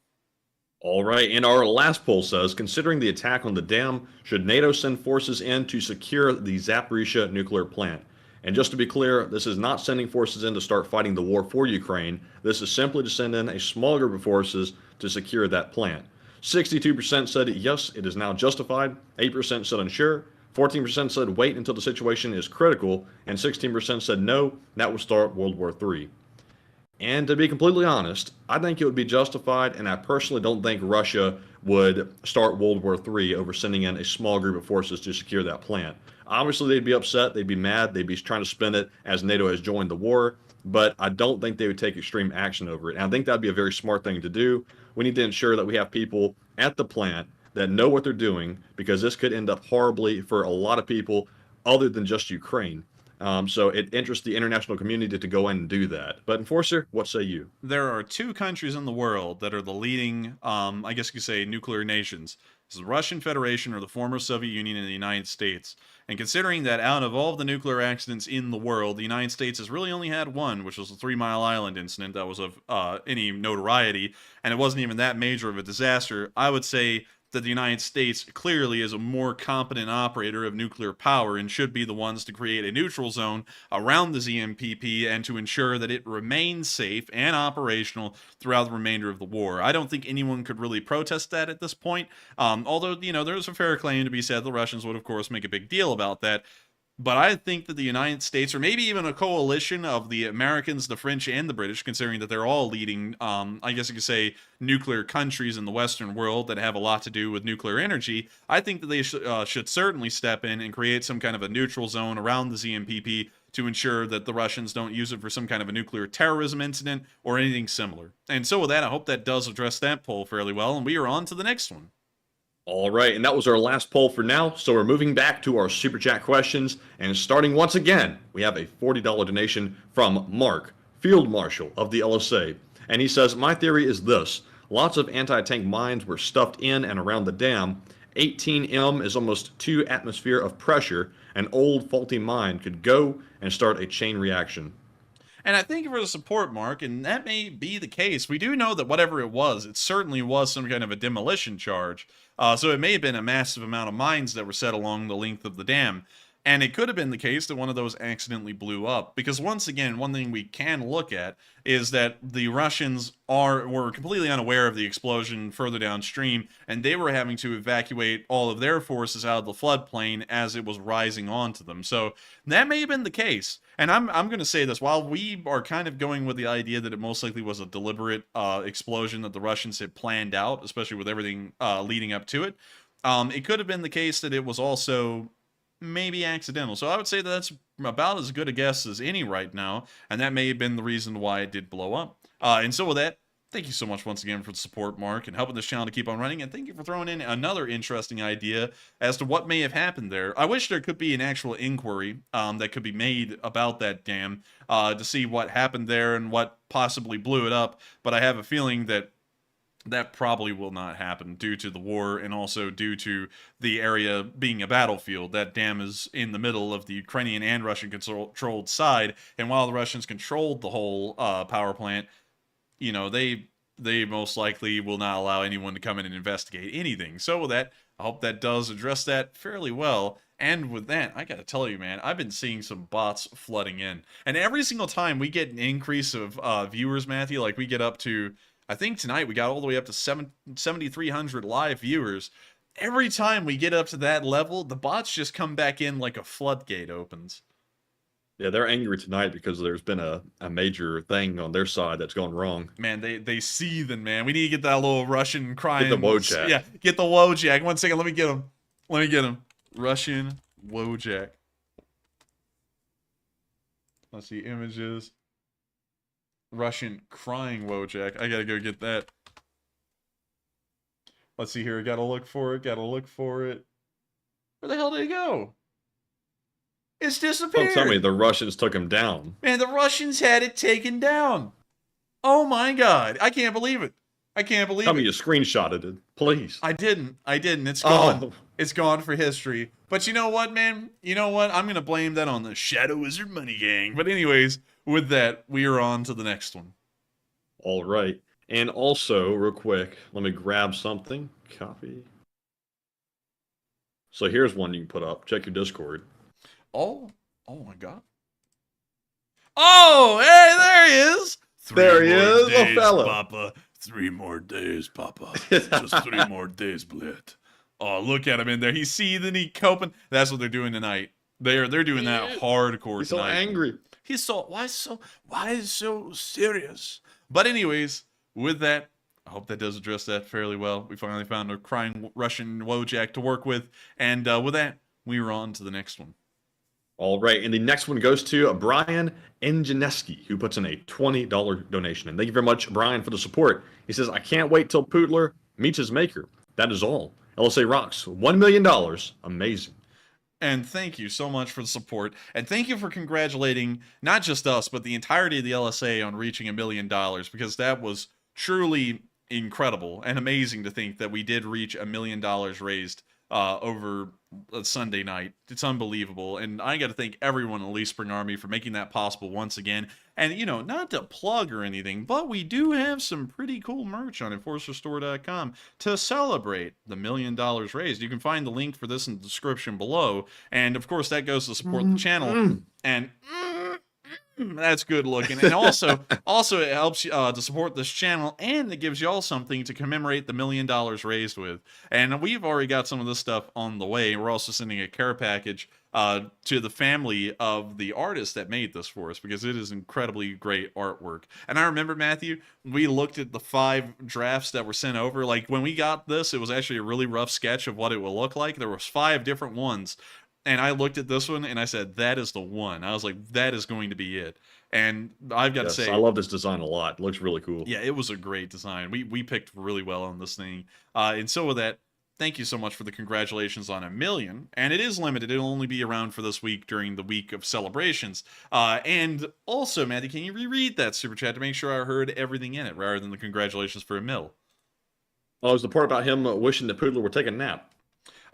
All right, and our last poll says, considering the attack on the dam, should NATO send forces in to secure the Zaporizhzhia nuclear plant? And just to be clear, this is not sending forces in to start fighting the war for Ukraine. This is simply to send in a small group of forces to secure that plant. 62% said yes, it is now justified. 8% said unsure. 14% said wait until the situation is critical. And 16% said no, that would start World War III. And to be completely honest, I think it would be justified, and I personally don't think Russia would start World War III over sending in a small group of forces to secure that plant. Obviously, they'd be upset, they'd be mad, they'd be trying to spin it as NATO has joined the war, but I don't think they would take extreme action over it. And I think that'd be a very smart thing to do. We need to ensure that we have people at the plant that know what they're doing, because this could end up horribly for a lot of people other than just Ukraine. So it interests the international community to go in and do that. But Enforcer, what say you? There are two countries in the world that are the leading, I guess you could say, nuclear nations. This is the Russian Federation, or the former Soviet Union, and the United States. And considering that out of all of the nuclear accidents in the world, the United States has really only had one, which was the 3 Mile Island incident that was of any notoriety, and it wasn't even that major of a disaster, I would say that the United States clearly is a more competent operator of nuclear power and should be the ones to create a neutral zone around the ZMPP and to ensure that it remains safe and operational throughout the remainder of the war. I don't think anyone could really protest that at this point, although, there's a fair claim to be said. The Russians would, of course, make a big deal about that. But I think that the United States, or maybe even a coalition of the Americans, the French, and the British, considering that they're all leading, I guess you could say, nuclear countries in the Western world that have a lot to do with nuclear energy, I think that they should certainly step in and create some kind of a neutral zone around the ZMPP to ensure that the Russians don't use it for some kind of a nuclear terrorism incident or anything similar. And so with that, I hope that does address that poll fairly well, and we are on to the next one. All right, and that was our last poll for now. So we're moving back to our super chat questions, and starting once again, we have a $40 donation from Mark, Field Marshal of the LSA, and he says, "My theory is this: lots of anti-tank mines were stuffed in and around the dam. 18 M is almost 2 atmosphere of pressure. An old faulty mine could go and start a chain reaction." And I thank you for the support, Mark, and that may be the case. We do know that whatever it certainly was some kind of a demolition charge. So it may have been a massive amount of mines that were set along the length of the dam. And it could have been the case that one of those accidentally blew up. Because once again, one thing we can look at is that the Russians were completely unaware of the explosion further downstream, and they were having to evacuate all of their forces out of the floodplain as it was rising onto them. So that may have been the case. And I'm going to say this, while we are kind of going with the idea that it most likely was a deliberate explosion that the Russians had planned out, especially with everything leading up to it, it could have been the case that it was also maybe accidental. So I would say that's about as good a guess as any right now, and that may have been the reason why it did blow up. And so with that, thank you so much once again for the support, Mark, and helping this channel to keep on running, and thank you for throwing in another interesting idea as to what may have happened there. I wish there could be an actual inquiry that could be made about that dam to see what happened there and what possibly blew it up, but I have a feeling that that probably will not happen due to the war and also due to the area being a battlefield. That dam is in the middle of the Ukrainian and Russian controlled side, and while the Russians controlled the whole power plant, you know, they most likely will not allow anyone to come in and investigate anything. So with that, I hope that does address that fairly well. And with that, I gotta tell you, man, I've been seeing some bots flooding in. And every single time we get an increase of viewers, Matthew, like we get up to, I think tonight we got all the way up to 7,300 live viewers. Every time we get up to that level, the bots just come back in like a floodgate opens. Yeah, they're angry tonight because there's been a major thing on their side that's gone wrong. Man, they seething, man. We need to get that little Russian crying. Get the Wojak. Yeah, get the Wojak. 1 second, let me get him. Let me get him. Russian Wojak. Let's see, images. Russian crying Wojak. I gotta go get that. Let's see here. Gotta look for it. Gotta look for it. Where the hell did it go? It's disappeared. Don't tell me the Russians took him down. Man, the Russians had it taken down. Oh my God. I can't believe it. I can't believe it. Tell me you screenshotted it, please. I didn't. It's gone. Oh. It's gone for history. But you know what, man? You know what? I'm going to blame that on the Shadow Wizard Money Gang. But anyways, with that, we are on to the next one. All right. And also, real quick, let me grab something. Copy. So here's one you can put up. Check your Discord. Oh my God. Oh, hey, there he is. There he is, days, fella. Papa. 3 more days, Papa. Just 3 more days, Blit. Oh, look at him in there. He's seething, he's coping. That's what they're doing tonight. They're doing that hardcore He's tonight. so angry. Why is so serious? But anyways, with that, I hope that does address that fairly well. We finally found a crying Russian Wojak to work with. And with that, we are on to the next one. All right, and the next one goes to Brian Engineski, who puts in a $20 donation. And thank you very much, Brian, for the support. He says, "I can't wait till Pootler meets his maker. That is all. LSA rocks. $1 million. Amazing." And thank you so much for the support. And thank you for congratulating not just us, but the entirety of the LSA on reaching $1 million, because that was truly incredible and amazing to think that we did reach $1 million raised over a Sunday night. It's unbelievable. And I got to thank everyone in the Elite Spring Army for making that possible once again. And, you know, not to plug or anything, but we do have some pretty cool merch on EnforcerStore.com to celebrate the $1 million raised. You can find the link for this in the description below. And, of course, that goes to support the channel. And that's good looking. And also it helps you to support this channel, and it gives y'all something to commemorate the $1 million raised with. And we've already got some of this stuff on the way. We're also sending a care package to the family of the artist that made this for us, because it is incredibly great artwork. And I remember, Matthew, we looked at the 5 drafts that were sent over. Like, when we got this, it was actually a really rough sketch of what it will look like. There was 5 different ones. And I looked at this one and I said, that is the one. I was like, that is going to be it. And I've got to say, I love this design a lot. It looks really cool. Yeah, it was a great design. We picked really well on this thing. And so with that, thank you so much for the congratulations on 1,000,000. And it is limited. It'll only be around for this week during the week of celebrations. And also, Matthew, can you reread that super chat to make sure I heard everything in it rather than the congratulations for 1,000,000? Oh, it was the part about him wishing the Poodler would take a nap.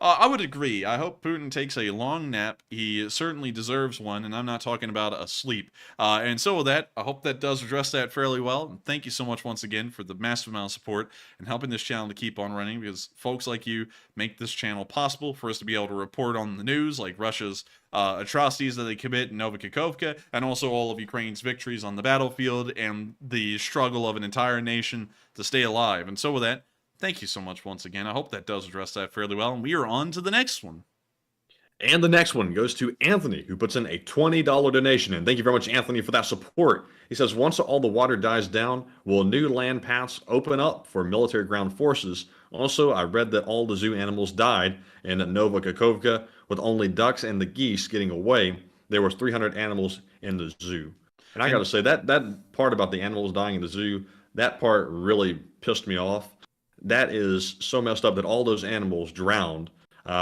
I would agree. I hope Putin takes a long nap. He certainly deserves one, and I'm not talking about a sleep. And so with that, I hope that does address that fairly well. And thank you so much once again for the massive amount of support and helping this channel to keep on running, because folks like you make this channel possible for us to be able to report on the news, like Russia's atrocities that they commit in Nova Kahkovka, and also all of Ukraine's victories on the battlefield and the struggle of an entire nation to stay alive. And so with that, thank you so much once again. I hope that does address that fairly well. And we are on to the next one. And the next one goes to Anthony, who puts in a $20 donation. And thank you very much, Anthony, for that support. He says, once all the water dies down, will new land paths open up for military ground forces? Also, I read that all the zoo animals died in Nova Kahkovka, with only ducks and the geese getting away. There was 300 animals in the zoo. And I got to say, that part about the animals dying in the zoo, that part really pissed me off. That is so messed up that all those animals drowned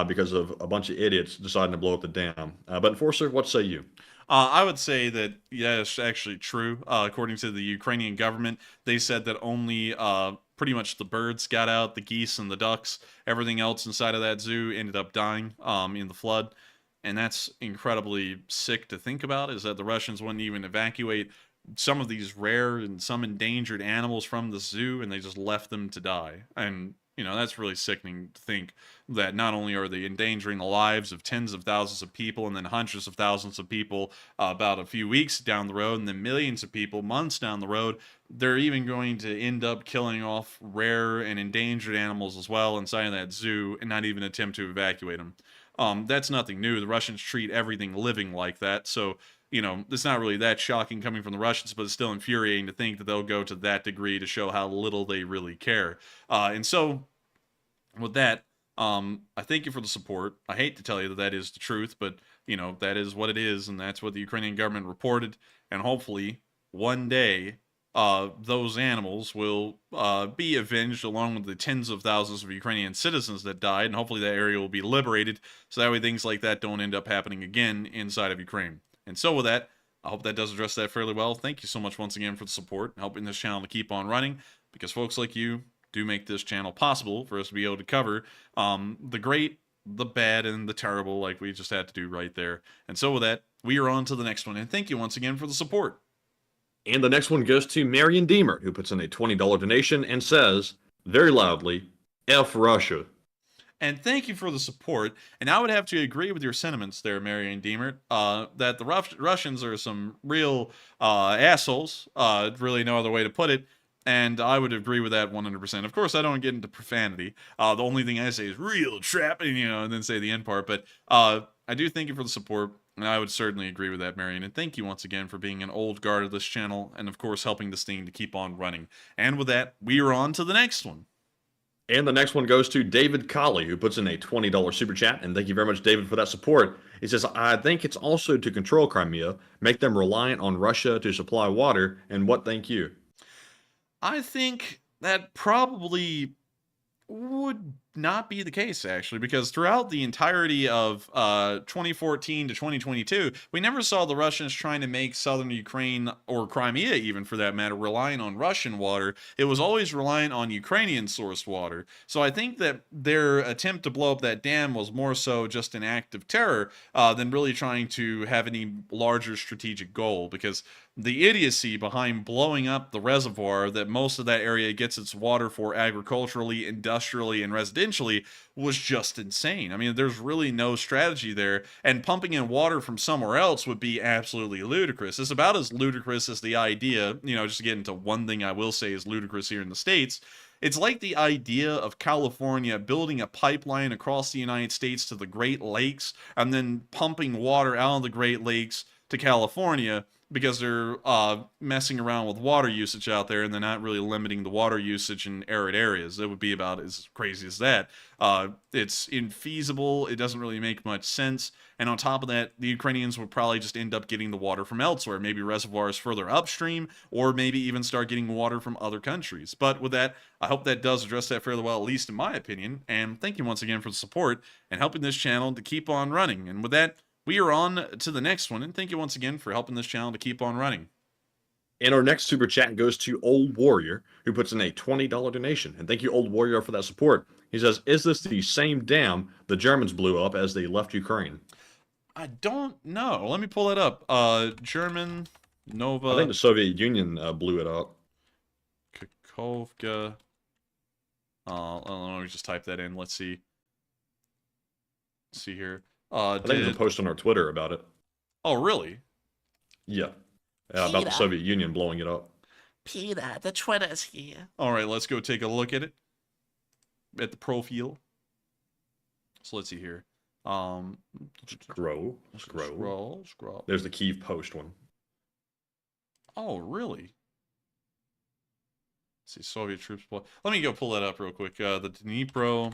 because of a bunch of idiots deciding to blow up the dam. But Enforcer, what say you? I would say that, yeah, it's actually true. According to the Ukrainian government, they said that only pretty much the birds got out, the geese and the ducks. Everything else inside of that zoo ended up dying in the flood. And that's incredibly sick to think about, is that the Russians wouldn't even evacuate some of these rare and some endangered animals from the zoo, and they just left them to die. And, you know, that's really sickening to think that not only are they endangering the lives of tens of thousands of people and then hundreds of thousands of people about a few weeks down the road, and then millions of people months down the road, they're even going to end up killing off rare and endangered animals as well inside of that zoo and not even attempt to evacuate them. That's nothing new. The Russians treat everything living like that, so you know, it's not really that shocking coming from the Russians, but it's still infuriating to think that they'll go to that degree to show how little they really care. And so, with that, I thank you for the support. I hate to tell you that that is the truth, but, you know, that is what it is, and that's what the Ukrainian government reported. And hopefully, one day, those animals will be avenged along with the tens of thousands of Ukrainian citizens that died, and hopefully that area will be liberated, so that way things like that don't end up happening again inside of Ukraine. And so with that, I hope that does address that fairly well. Thank you so much once again for the support and helping this channel to keep on running, because folks like you do make this channel possible for us to be able to cover the great, the bad, and the terrible, like we just had to do right there. And so with that, we are on to the next one. And thank you once again for the support. And the next one goes to Marion Deemer, who puts in a $20 donation and says, very loudly, F Russia. And thank you for the support. And I would have to agree with your sentiments there, Marion Deemer, that the Russians are some real assholes, really no other way to put it. And I would agree with that 100%. Of course, I don't get into profanity. The only thing I say is real trap, and, you know, and then say the end part. But I do thank you for the support, and I would certainly agree with that, Marion. And thank you once again for being an old guard of this channel, and of course, helping this thing to keep on running. And with that, we are on to the next one. And the next one goes to David Colley, who puts in a $20 super chat. And thank you very much, David, for that support. He says, I think it's also to control Crimea, make them reliant on Russia to supply water. And what think you? I think that probably would not be the case, actually, because throughout the entirety of 2014 to 2022, we never saw the Russians trying to make southern Ukraine, or Crimea even for that matter, relying on Russian water. It was always reliant on Ukrainian sourced water. So I think that their attempt to blow up that dam was more so just an act of terror than really trying to have any larger strategic goal, because the idiocy behind blowing up the reservoir that most of that area gets its water for agriculturally, industrially, and residentially was just insane. I mean, there's really no strategy there, and pumping in water from somewhere else would be absolutely ludicrous. It's about as ludicrous as the idea, you know, just to get into one thing I will say is ludicrous here in the States. It's like the idea of California building a pipeline across the United States to the Great Lakes and then pumping water out of the Great Lakes to California because they're messing around with water usage out there, and they're not really limiting the water usage in arid areas. It would be about as crazy as that. It's infeasible. It doesn't really make much sense. And on top of that, the Ukrainians would probably just end up getting the water from elsewhere, maybe reservoirs further upstream, or maybe even start getting water from other countries. But with that, I hope that does address that fairly well, at least in my opinion. And thank you once again for the support and helping this channel to keep on running. And with that, we are on to the next one. And thank you once again for helping this channel to keep on running. And our next super chat goes to Old Warrior, who puts in a $20 donation. And thank you, Old Warrior, for that support. He says, is this the same dam the Germans blew up as they left Ukraine? I don't know. Let me pull that up. German Nova. I think the Soviet Union blew it up. Kakhovka. Let me just type that in. Let's see. Let's see here. I think there's a post on our Twitter about it. Oh, really? Yeah. About the Soviet Union blowing it up. Peter, the Twitter's here. All right, let's go take a look at it. At the profile. So let's see here. Scroll. There's the Kyiv Post one. Oh, really? Let's see, Soviet troops. Let me go pull that up real quick. The Dnipro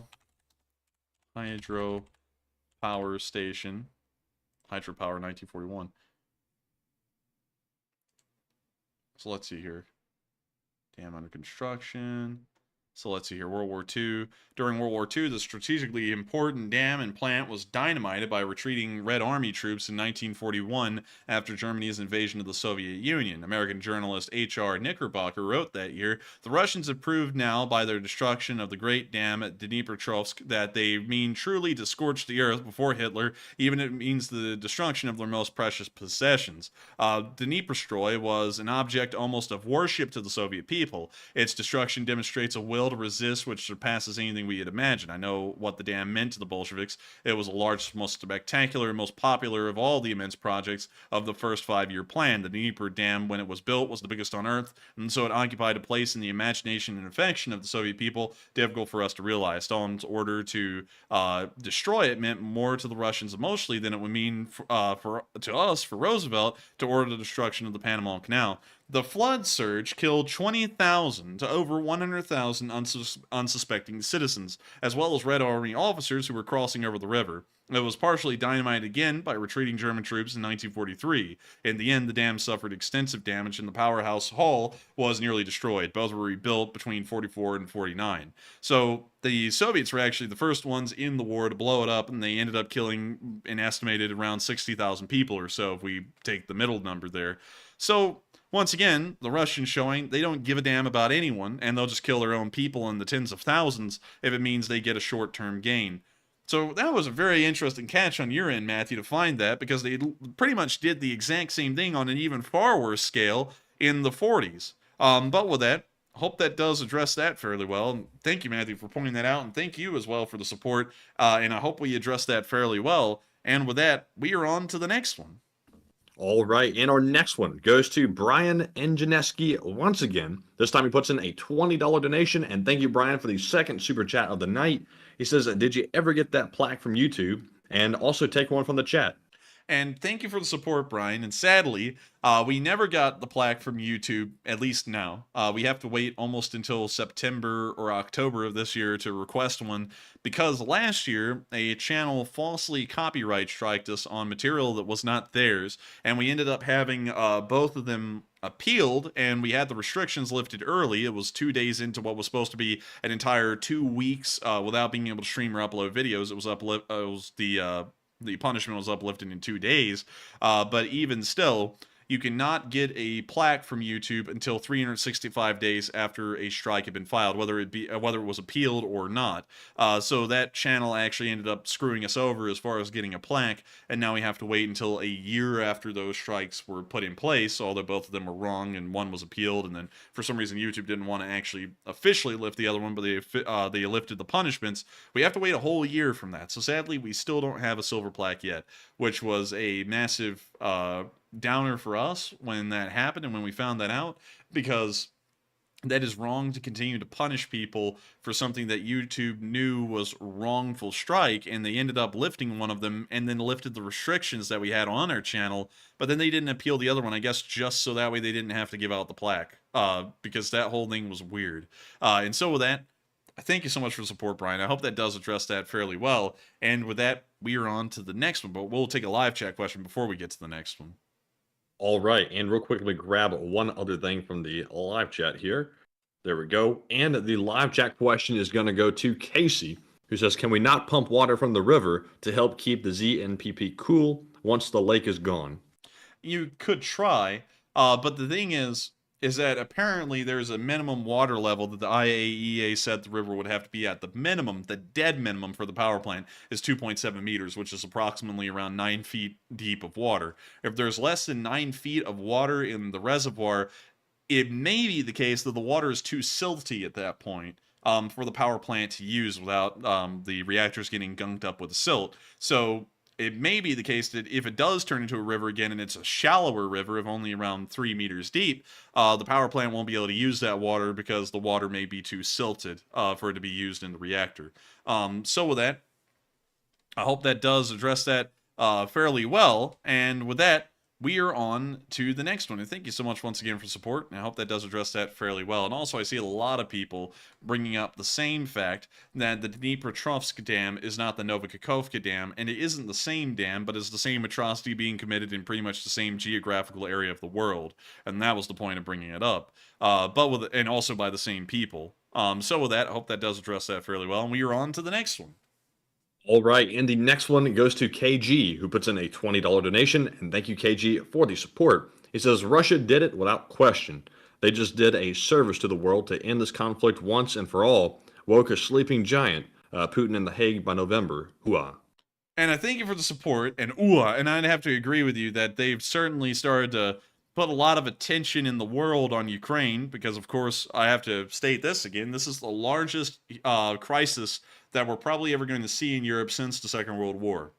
Hydro Power Station. Hydropower 1941. So let's see here. Dam under construction. So let's see here, World War II. During World War II, the strategically important dam and plant was dynamited by retreating Red Army troops in 1941 after Germany's invasion of the Soviet Union. American journalist H.R. Knickerbocker wrote that year, the Russians have proved now by their destruction of the great dam at Dnipropetrovsk that they mean truly to scorch the earth before Hitler, even if it means the destruction of their most precious possessions. Dnipropetrovsk was an object almost of worship to the Soviet people. Its destruction demonstrates a will to resist which surpasses anything we had imagined. I know what the dam meant to the Bolsheviks. It was the largest, most spectacular, and most popular of all the immense projects of the first 5-year plan. The Dnieper Dam, when it was built, was the biggest on Earth, and so it occupied a place in the imagination and affection of the Soviet people, difficult for us to realize. Stalin's order to destroy it meant more to the Russians emotionally than it would mean to us, for Roosevelt, to order the destruction of the Panama Canal. The flood surge killed 20,000 to over 100,000 unsuspecting citizens, as well as Red Army officers who were crossing over the river. It was partially dynamited again by retreating German troops in 1943. In the end, the dam suffered extensive damage and the powerhouse hall was nearly destroyed. Both were rebuilt between 44 and 49. So the Soviets were actually the first ones in the war to blow it up, and they ended up killing an estimated around 60,000 people or so if we take the middle number there. So once again, the Russians showing they don't give a damn about anyone, and they'll just kill their own people in the tens of thousands if it means they get a short-term gain. So that was a very interesting catch on your end, Matthew, to find that, because they pretty much did the exact same thing on an even far worse scale in the 40s. But with that, I hope that does address that fairly well. And thank you, Matthew, for pointing that out, and thank you as well for the support, and I hope we addressed that fairly well. And with that, we are on to the next one. All right, and our next one goes to Brian Engineski once again. This time he puts in a $20 donation, and thank you, Brian, for the second super chat of the night. He says, did you ever get that plaque from YouTube? And also take one from the chat. And thank you for the support, Brian. And sadly, we never got the plaque from YouTube, at least now. We have to wait almost until September or October of this year to request one, because last year, a channel falsely copyright striked us on material that was not theirs, and we ended up having both of them appealed, and we had the restrictions lifted early. It was 2 days into what was supposed to be an entire 2 weeks without being able to stream or upload videos. It was the punishment was uplifted in 2 days, but even still, you cannot get a plaque from YouTube until 365 days after a strike had been filed, whether it was appealed or not. So that channel actually ended up screwing us over as far as getting a plaque, and now we have to wait until a year after those strikes were put in place, although both of them were wrong and one was appealed, and then for some reason YouTube didn't want to actually officially lift the other one, but they lifted the punishments. We have to wait a whole year from that. So sadly, we still don't have a silver plaque yet, which was a massive downer for us when that happened and when we found that out, because that is wrong to continue to punish people for something that YouTube knew was wrongful strike, and they ended up lifting one of them and then lifted the restrictions that we had on our channel, but then they didn't appeal the other one, I guess just so that way they didn't have to give out the plaque, because that whole thing was weird. And so with that, thank you so much for the support, Brian. I hope that does address that fairly well. And with that, we are on to the next one, but we'll take a live chat question before we get to the next one. All right, and real quickly grab one other thing from the live chat here. There we go. And the live chat question is going to go to Casey, who says, can we not pump water from the river to help keep the ZNPP cool once the lake is gone? You could try, but the thing is that apparently there's a minimum water level that the IAEA said the river would have to be at. The minimum, the dead minimum for the power plant is 2.7 meters, which is approximately around 9 feet deep of water. If there's less than 9 feet of water in the reservoir, it may be the case that the water is too silty at that point for the power plant to use without the reactors getting gunked up with the silt. So it may be the case that if it does turn into a river again and it's a shallower river of only around 3 meters deep, the power plant won't be able to use that water because the water may be too silted for it to be used in the reactor. So with that, I hope that does address that fairly well. And with that, we are on to the next one. And thank you so much once again for support. And I hope that does address that fairly well. And also, I see a lot of people bringing up the same fact that the Dnipropetrovsk Dam is not the Nova Kahkovka Dam, and it isn't the same dam, but is the same atrocity being committed in pretty much the same geographical area of the world. And that was the point of bringing it up. And also by the same people. So with that, I hope that does address that fairly well. And we are on to the next one. All right, and the next one goes to KG, who puts in a $20 donation, and thank you, KG, for the support. He says, Russia did it without question. They just did a service to the world to end this conflict once and for all, woke a sleeping giant, Putin in The Hague by November. Hooah. And I thank you for the support, and and I'd have to agree with you that they've certainly started to put a lot of attention in the world on Ukraine, because, of course, I have to state this again, this is the largest crisis that we're probably ever going to see in Europe since the Second World War.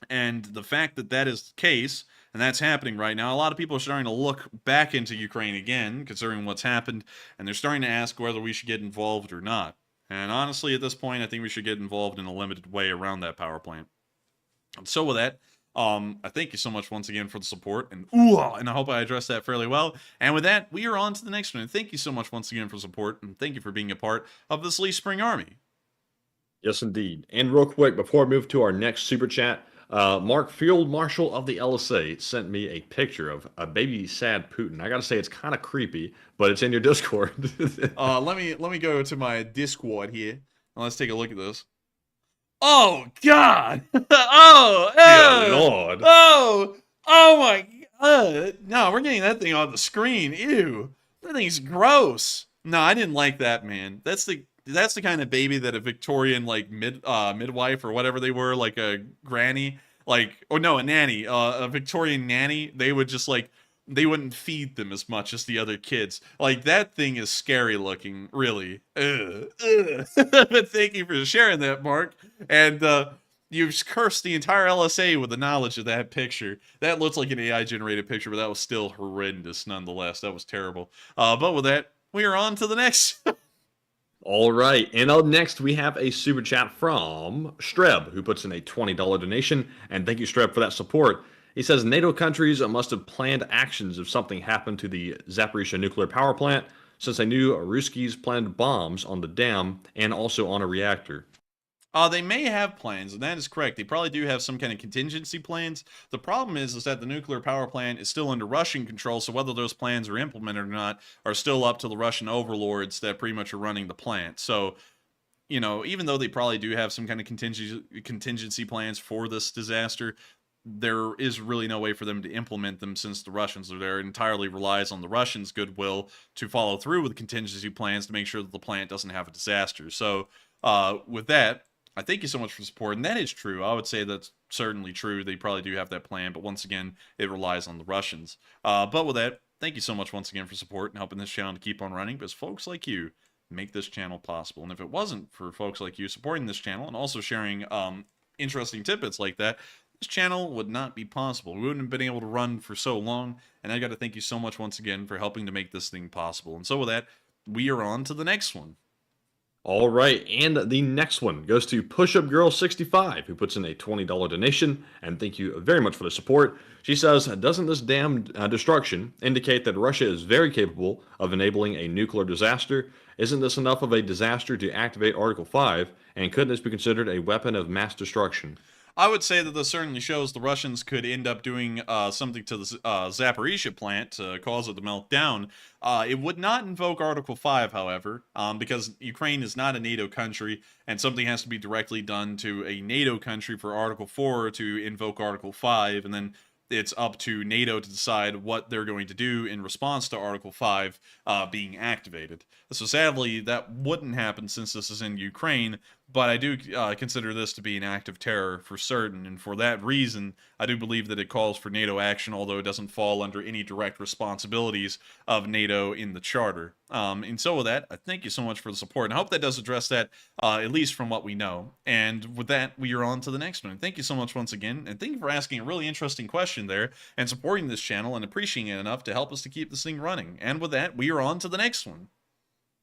And the fact that that is the case, and that's happening right now, a lot of people are starting to look back into Ukraine again, considering what's happened, and they're starting to ask whether we should get involved or not. And honestly, at this point, I think we should get involved in a limited way around that power plant. And so with that, I thank you so much once again for the support, and I hope I addressed that fairly well. And with that, we are on to the next one. And thank you so much once again for support, and thank you for being a part of this Lee Spring Army. Yes, indeed. And real quick, before I move to our next super chat, Mark, Field Marshal of the LSA, sent me a picture of a baby sad Putin. I gotta say, it's kind of creepy, but it's in your Discord. Let me go to my Discord here, and let's take a look at this. Oh God! Dear Lord! Oh my God! No, we're getting that thing on the screen. Ew! That thing's gross. No, I didn't like that, man. That's the kind of baby that a Victorian like midwife or whatever they were, like a granny, a nanny, a Victorian nanny. They would just they wouldn't feed them as much as the other kids. Like, that thing is scary looking, really. But thank you for sharing that, Mark. And you've cursed the entire LSA with the knowledge of that picture. That looks like an AI generated picture, but that was still horrendous nonetheless. That was terrible. But with that, we are on to the next. All right, and up next we have a super chat from Streb, who puts in a $20 donation, and thank you, Streb, for that support. He says NATO countries must have planned actions if something happened to the Zaporizhzhia nuclear power plant, since they knew Ruskies planned bombs on the dam and also on a reactor. They may have plans, and that is correct. They probably do have some kind of contingency plans. The problem is that the nuclear power plant is still under Russian control, so whether those plans are implemented or not are still up to the Russian overlords that pretty much are running the plant. So, even though they probably do have some kind of contingency plans for this disaster, there is really no way for them to implement them since the Russians are there. It entirely relies on the Russians' goodwill to follow through with contingency plans to make sure that the plant doesn't have a disaster. So, with that, I thank you so much for the support, and that is true. I would say that's certainly true. They probably do have that plan, but once again, it relies on the Russians. But with that, thank you so much once again for support and helping this channel to keep on running, because folks like you make this channel possible. And if it wasn't for folks like you supporting this channel and also sharing interesting tidbits like that, this channel would not be possible. We wouldn't have been able to run for so long, and I got to thank you so much once again for helping to make this thing possible. And so with that, we are on to the next one. All right, and the next one goes to Push-Up Girl 65, who puts in a $20 donation, and thank you very much for the support. She says, doesn't this dam destruction indicate that Russia is very capable of enabling a nuclear disaster? Isn't this enough of a disaster to activate Article 5, and couldn't this be considered a weapon of mass destruction? I would say that this certainly shows the Russians could end up doing something to the Zaporizhia plant to cause it to melt down. It would not invoke Article 5, however, because Ukraine is not a NATO country, and something has to be directly done to a NATO country for Article 4 to invoke Article 5, and then it's up to NATO to decide what they're going to do in response to Article 5 being activated. So sadly, that wouldn't happen since this is in Ukraine, but I do consider this to be an act of terror for certain, and for that reason, I do believe that it calls for NATO action, although it doesn't fall under any direct responsibilities of NATO in the Charter. And so with that, I thank you so much for the support, and I hope that does address that, at least from what we know. And with that, we are on to the next one. Thank you so much once again, and thank you for asking a really interesting question there, and supporting this channel, and appreciating it enough to help us to keep this thing running. And with that, we are on to the next one.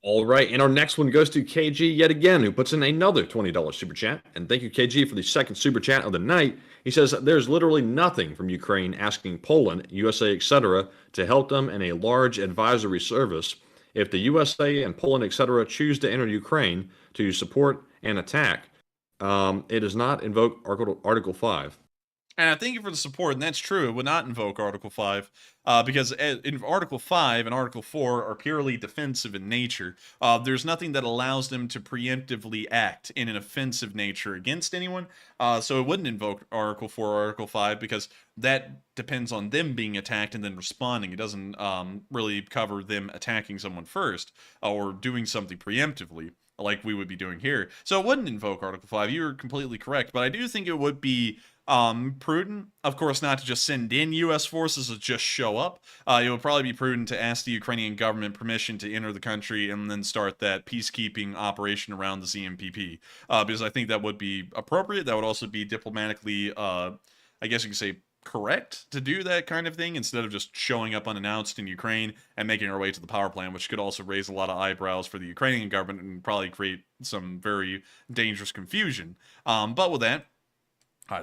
All right, and our next one goes to KG yet again, who puts in another $20 super chat. And thank you, KG, for the second super chat of the night. He says, there's literally nothing from Ukraine asking Poland, USA, etc., to help them in a large advisory service. If the USA and Poland, etc., choose to enter Ukraine to support and attack, it does not invoke Article 5. And I thank you for the support, and that's true. It would not invoke Article 5, because in Article 5 and Article 4 are purely defensive in nature. There's nothing that allows them to preemptively act in an offensive nature against anyone, so it wouldn't invoke Article 4 or Article 5, because that depends on them being attacked and then responding. It doesn't really cover them attacking someone first, or doing something preemptively, like we would be doing here. So it wouldn't invoke Article 5. You're completely correct, but I do think it would be prudent, of course, not to just send in U.S. forces to just show up. It would probably be prudent to ask the Ukrainian government permission to enter the country and then start that peacekeeping operation around the ZMPP, because I think that would be appropriate. That would also be diplomatically, I guess you could say, correct to do that kind of thing instead of just showing up unannounced in Ukraine and making our way to the power plant, which could also raise a lot of eyebrows for the Ukrainian government and probably create some very dangerous confusion. But with that,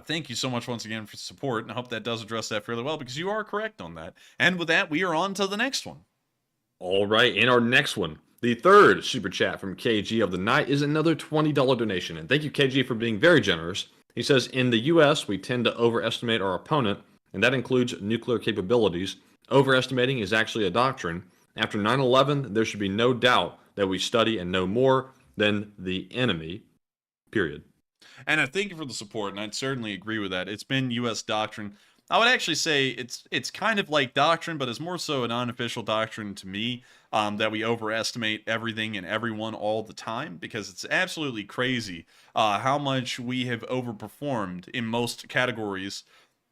thank you so much once again for support, and I hope that does address that fairly well, because you are correct on that. And with that, we are on to the next one. All right, and our next one, the third super chat from KG of the night, is another $20 donation. And thank you, KG, for being very generous. He says, in the U.S., we tend to overestimate our opponent, and that includes nuclear capabilities. Overestimating is actually a doctrine. After 9/11, there should be no doubt that we study and know more than the enemy, period. And I thank you for the support, and I'd certainly agree with that. It's been U.S. doctrine. I would actually say it's kind of like doctrine, but it's more so an unofficial doctrine to me, that we overestimate everything and everyone all the time, because it's absolutely crazy how much we have overperformed in most categories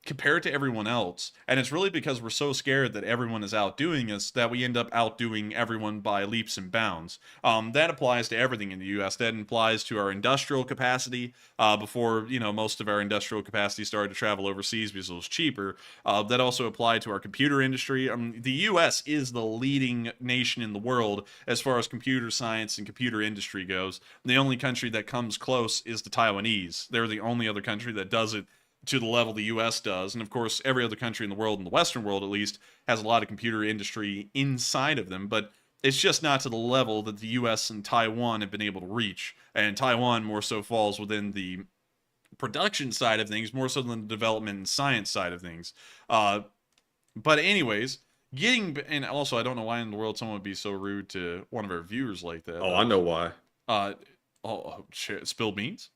compared to everyone else. And it's really because we're so scared that everyone is outdoing us that we end up outdoing everyone by leaps and bounds. That applies to everything in the U.S. That applies to our industrial capacity, before, most of our industrial capacity started to travel overseas because it was cheaper. That also applied to our computer industry. The U.S. is the leading nation in the world as far as computer science and computer industry goes. The only country that comes close is the Taiwanese. They're the only other country that does it to the level the U.S. does. And of course, every other country in the world, in the Western world at least, has a lot of computer industry inside of them, but it's just not to the level that the U.S. and Taiwan have been able to reach. And Taiwan more so falls within the production side of things, more so than the development and science side of things. But anyways, and also, I don't know why in the world someone would be so rude to one of our viewers like that. Oh, I know why. Shit, spill beans?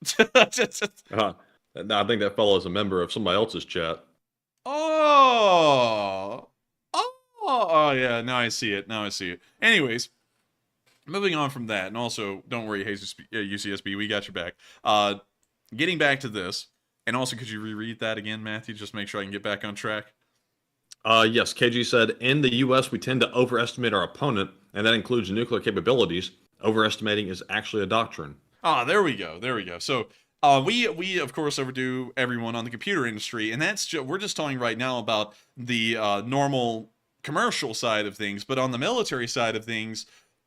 I think that fellow is a member of somebody else's chat. Oh, yeah, now I see it. Anyways, moving on from that, and also, don't worry, UCSB, we got your back. Getting back to this, and also, could you reread that again, Matthew, just make sure I can get back on track? Yes, KG said, in the U.S., we tend to overestimate our opponent, and that includes nuclear capabilities. Overestimating is actually a doctrine. There we go. So, we of course overdo everyone on the computer industry, and we're just talking right now about the normal commercial side of things. But on the military side of things,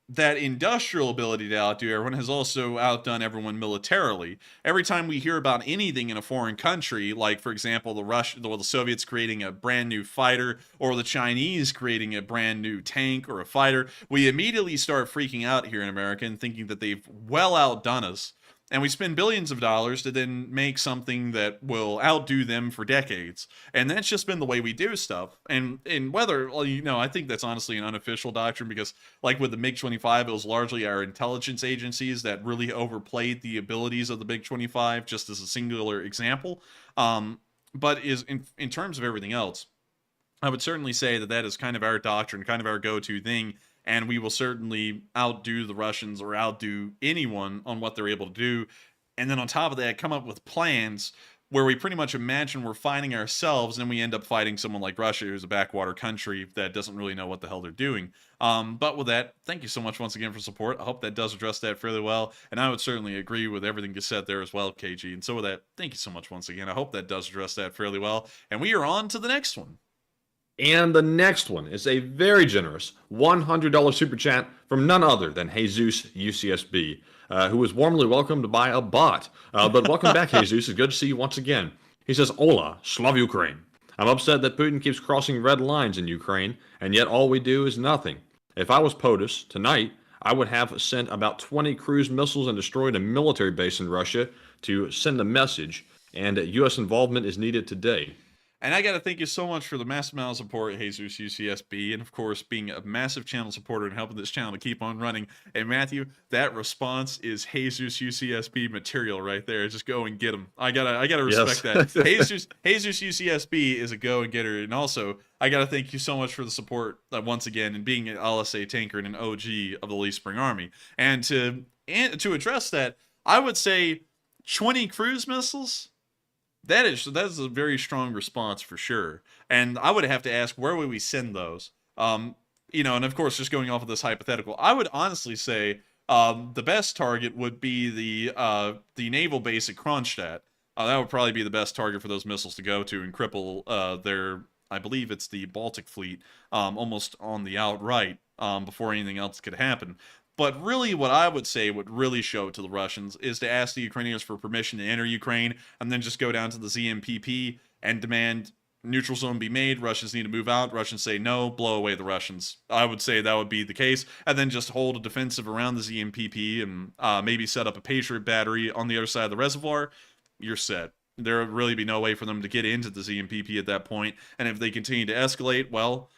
that industrial ability to outdo everyone has also outdone everyone militarily. Every time we hear about anything in a foreign country, like for example the Soviets creating a brand new fighter, or the Chinese creating a brand new tank or a fighter, we immediately start freaking out here in America and thinking that they've well outdone us. And we spend billions of dollars to then make something that will outdo them for decades. And that's just been the way we do stuff. And whether, well, I think that's honestly an unofficial doctrine, because like with the MiG-25, it was largely our intelligence agencies that really overplayed the abilities of the MiG-25, just as a singular example. But in terms of everything else, I would certainly say that is kind of our doctrine, kind of our go-to thing. And we will certainly outdo the Russians or outdo anyone on what they're able to do. And then on top of that, come up with plans where we pretty much imagine we're fighting ourselves, and we end up fighting someone like Russia, who's a backwater country that doesn't really know what the hell they're doing. But with that, thank you so much once again for support. I hope that does address that fairly well. And I would certainly agree with everything you said there as well, KG. And so with that, thank you so much once again. I hope that does address that fairly well. And we are on to the next one. And the next one is a very generous $100 super chat from none other than Jesus UCSB, who was warmly welcomed by a bot. But welcome back, Jesus. It's good to see you once again. He says, Hola, Slav Ukraine. I'm upset that Putin keeps crossing red lines in Ukraine, and yet all we do is nothing. If I was POTUS, tonight, I would have sent about 20 cruise missiles and destroyed a military base in Russia to send a message, and U.S. involvement is needed today. And I got to thank you so much for the massive amount of support, Jesus UCSB, and of course being a massive channel supporter and helping this channel to keep on running. And Matthew, that response is Jesus UCSB material right there. Just go and get him. I gotta respect that. Jesus UCSB is a go and getter, and also I gotta thank you so much for the support once again, and being an LSA tanker and an OG of the Lee Spring Army. And to address that, I would say 20 cruise missiles. That is a very strong response for sure. And I would have to ask, where would we send those? And of course, just going off of this hypothetical, I would honestly say the best target would be the naval base at Kronstadt. That would probably be the best target for those missiles to go to and cripple their, I believe it's the Baltic Fleet, almost on the outright before anything else could happen. But really, what I would say would really show it to the Russians is to ask the Ukrainians for permission to enter Ukraine, and then just go down to the ZMPP and demand neutral zone be made. Russians need to move out. Russians say no, blow away the Russians. I would say that would be the case, and then just hold a defensive around the ZMPP and maybe set up a Patriot battery on the other side of the reservoir. You're set. There would really be no way for them to get into the ZMPP at that point, and if they continue to escalate, well,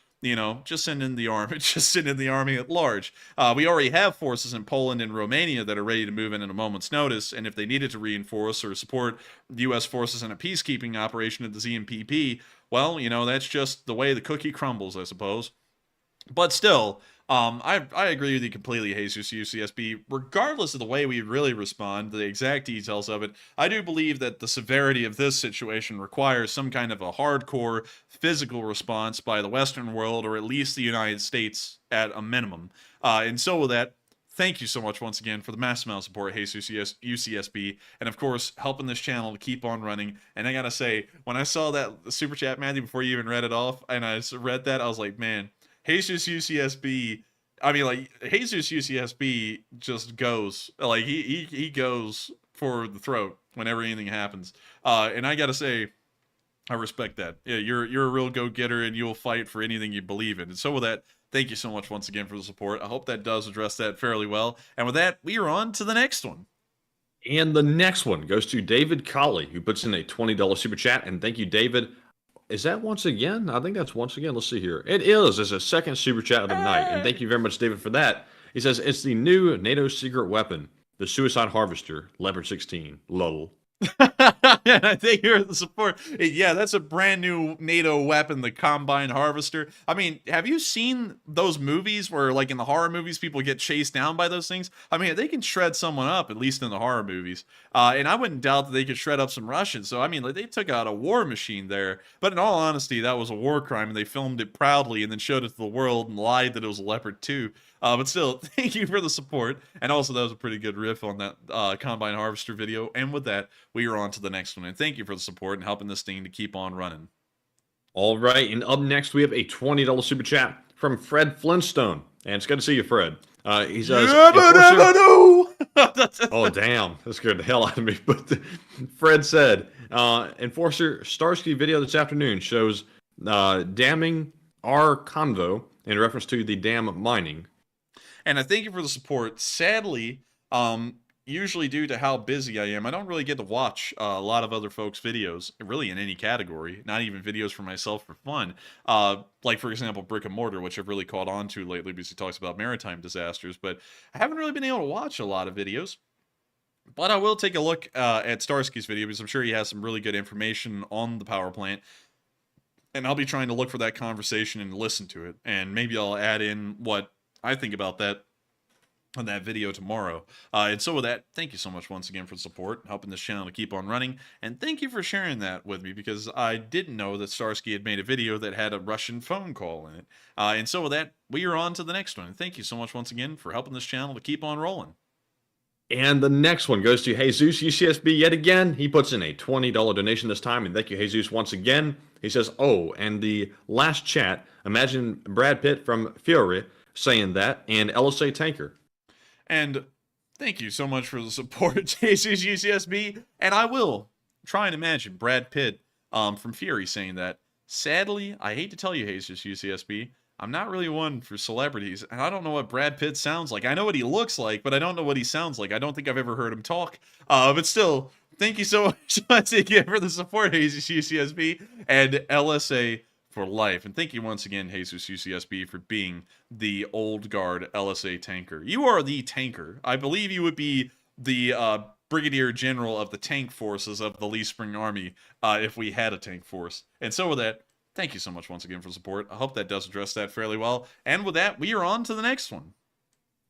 just send in the army. Just send in the army at large. We already have forces in Poland and Romania that are ready to move in a moment's notice, and if they needed to reinforce or support the U.S. forces in a peacekeeping operation at the ZMPP, well, that's just the way the cookie crumbles, I suppose. But still, I agree with you completely, Jesus UCSB. Regardless of the way we really respond, the exact details of it, I do believe that the severity of this situation requires some kind of a hardcore physical response by the Western world, or at least the United States at a minimum. And so with that, thank you so much once again for the massive amount of support, Jesus UCSB, and of course, helping this channel to keep on running. And I gotta say, when I saw that super chat, Matthew, before you even read it off, and I read that, I was like, man, Jesus UCSB, Jesus UCSB just goes, he goes for the throat whenever anything happens. And I gotta say, I respect that. Yeah, you're a real go-getter, and you'll fight for anything you believe in. And so with that, thank you so much once again for the support. I hope that does address that fairly well. And with that, we are on to the next one. And the next one goes to David Colley, who puts in a $20 super chat. And thank you, David. Is that once again? I think that's once again. Let's see here. It is. It's a second super chat of the night. And thank you very much, David, for that. He says, it's the new NATO secret weapon, the suicide harvester, Leopard 16. Lol. Yeah, I think you're the support. Yeah, that's a brand new NATO weapon, the Combine Harvester. I mean, have you seen those movies where, like in the horror movies, people get chased down by those things? I mean, they can shred someone up, at least in the horror movies. And I wouldn't doubt that they could shred up some Russians. So, I mean, like, they took out a war machine there. But in all honesty, that was a war crime, and they filmed it proudly and then showed it to the world and lied that it was a Leopard 2. But still, thank you for the support. And also, that was a pretty good riff on that Combine Harvester video. And with that, we are on to the next one. And thank you for the support and helping this thing to keep on running. All right. And up next, we have a $20 super chat from Fred Flintstone. And it's good to see you, Fred. He says, oh, damn. That scared the hell out of me. But Fred said, Enforcer Starsky video this afternoon shows damming our convo in reference to the dam mining. And I thank you for the support. Sadly, usually due to how busy I am, I don't really get to watch a lot of other folks' videos, really in any category, not even videos for myself for fun. Like, for example, Brick and Mortar, which I've really caught on to lately because he talks about maritime disasters, but I haven't really been able to watch a lot of videos. But I will take a look at Starsky's video because I'm sure he has some really good information on the power plant. And I'll be trying to look for that conversation and listen to it. And maybe I'll add in what I think about that on that video tomorrow. And so with that, thank you so much once again for the support, helping this channel to keep on running, and thank you for sharing that with me, because I didn't know that Starsky had made a video that had a Russian phone call in it. And so with that, we are on to the next one. Thank you so much once again for helping this channel to keep on rolling. And the next one goes to Jesus UCSB yet again. He puts in a $20 donation this time, and thank you, Jesus, once again. He says, oh, and the last chat, imagine Brad Pitt from Fury saying that, and LSA Tanker. And thank you so much for the support, Jesus UCSB. And I will try and imagine Brad Pitt from Fury saying that. Sadly, I hate to tell you, Jesus UCSB, I'm not really one for celebrities, and I don't know what Brad Pitt sounds like. I know what he looks like, but I don't know what he sounds like. I don't think I've ever heard him talk. But still, thank you so much once again for the support, Jesus UCSB, and LSA for life. And thank you once again, Jesus UCSB, for being the old guard LSA tanker. You are the tanker. I believe you would be the Brigadier General of the tank forces of the Lee Spring Army if we had a tank force. And so with that, thank you so much once again for support. I hope that does address that fairly well. And with that, we are on to the next one.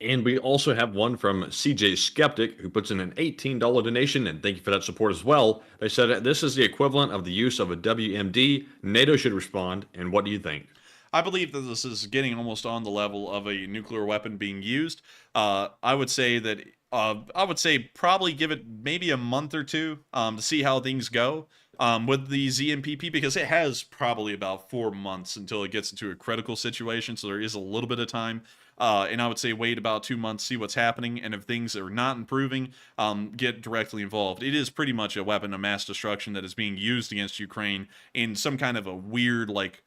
And we also have one from CJ Skeptic, who puts in an $18 donation, and thank you for that support as well. They said, this is the equivalent of the use of a WMD. NATO should respond, and what do you think? I believe that this is getting almost on the level of a nuclear weapon being used. I would say that, probably give it maybe a month or two to see how things go. With the ZMPP, because it has probably about 4 months until it gets into a critical situation, so there is a little bit of time. And I would say wait about 2 months, see what's happening, and if things are not improving, get directly involved. It is pretty much a weapon of mass destruction that is being used against Ukraine in some kind of a weird, like,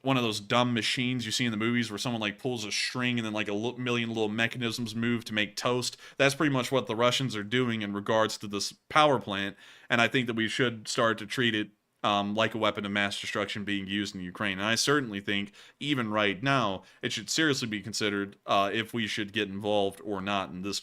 one of those dumb machines you see in the movies where someone like pulls a string and then like a million little mechanisms move to make toast. That's pretty much what the Russians are doing in regards to this power plant, and I think that we should start to treat it like a weapon of mass destruction being used in Ukraine. And I certainly think, even right now, it should seriously be considered if we should get involved or not in this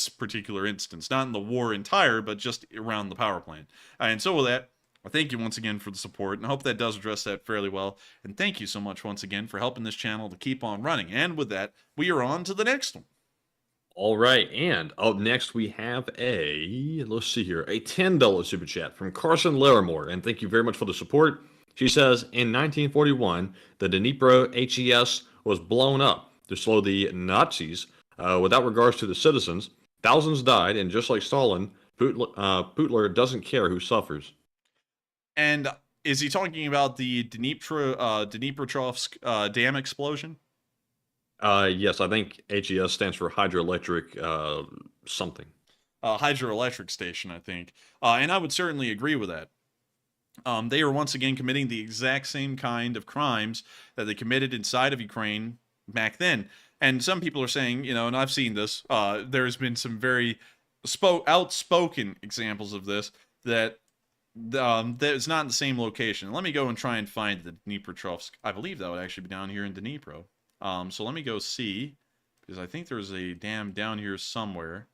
particular instance. Not in the war entire, but just around the power plant. And so with that, I thank you once again for the support, and I hope that does address that fairly well. And thank you so much once again for helping this channel to keep on running. And with that, we are on to the next one. All right, and up next we have let's see here, a $10 super chat from Carson Larimore, and thank you very much for the support. She says, in 1941, the Dnipro HES was blown up to slow the Nazis without regards to the citizens. Thousands died, and just like Stalin, Putler doesn't care who suffers. And is he talking about the Dnipropetrovsk dam explosion? Yes, I think HES stands for hydroelectric something. Hydroelectric station, I think. And I would certainly agree with that. They are once again committing the exact same kind of crimes that they committed inside of Ukraine back then. And some people are saying, you know, and I've seen this, there's been some very outspoken examples of this, that it's not in the same location. Let me go and try and find the Dnipropetrovsk. I believe that would actually be down here in Dnipro. So let me go see, because I think there's a dam down here somewhere.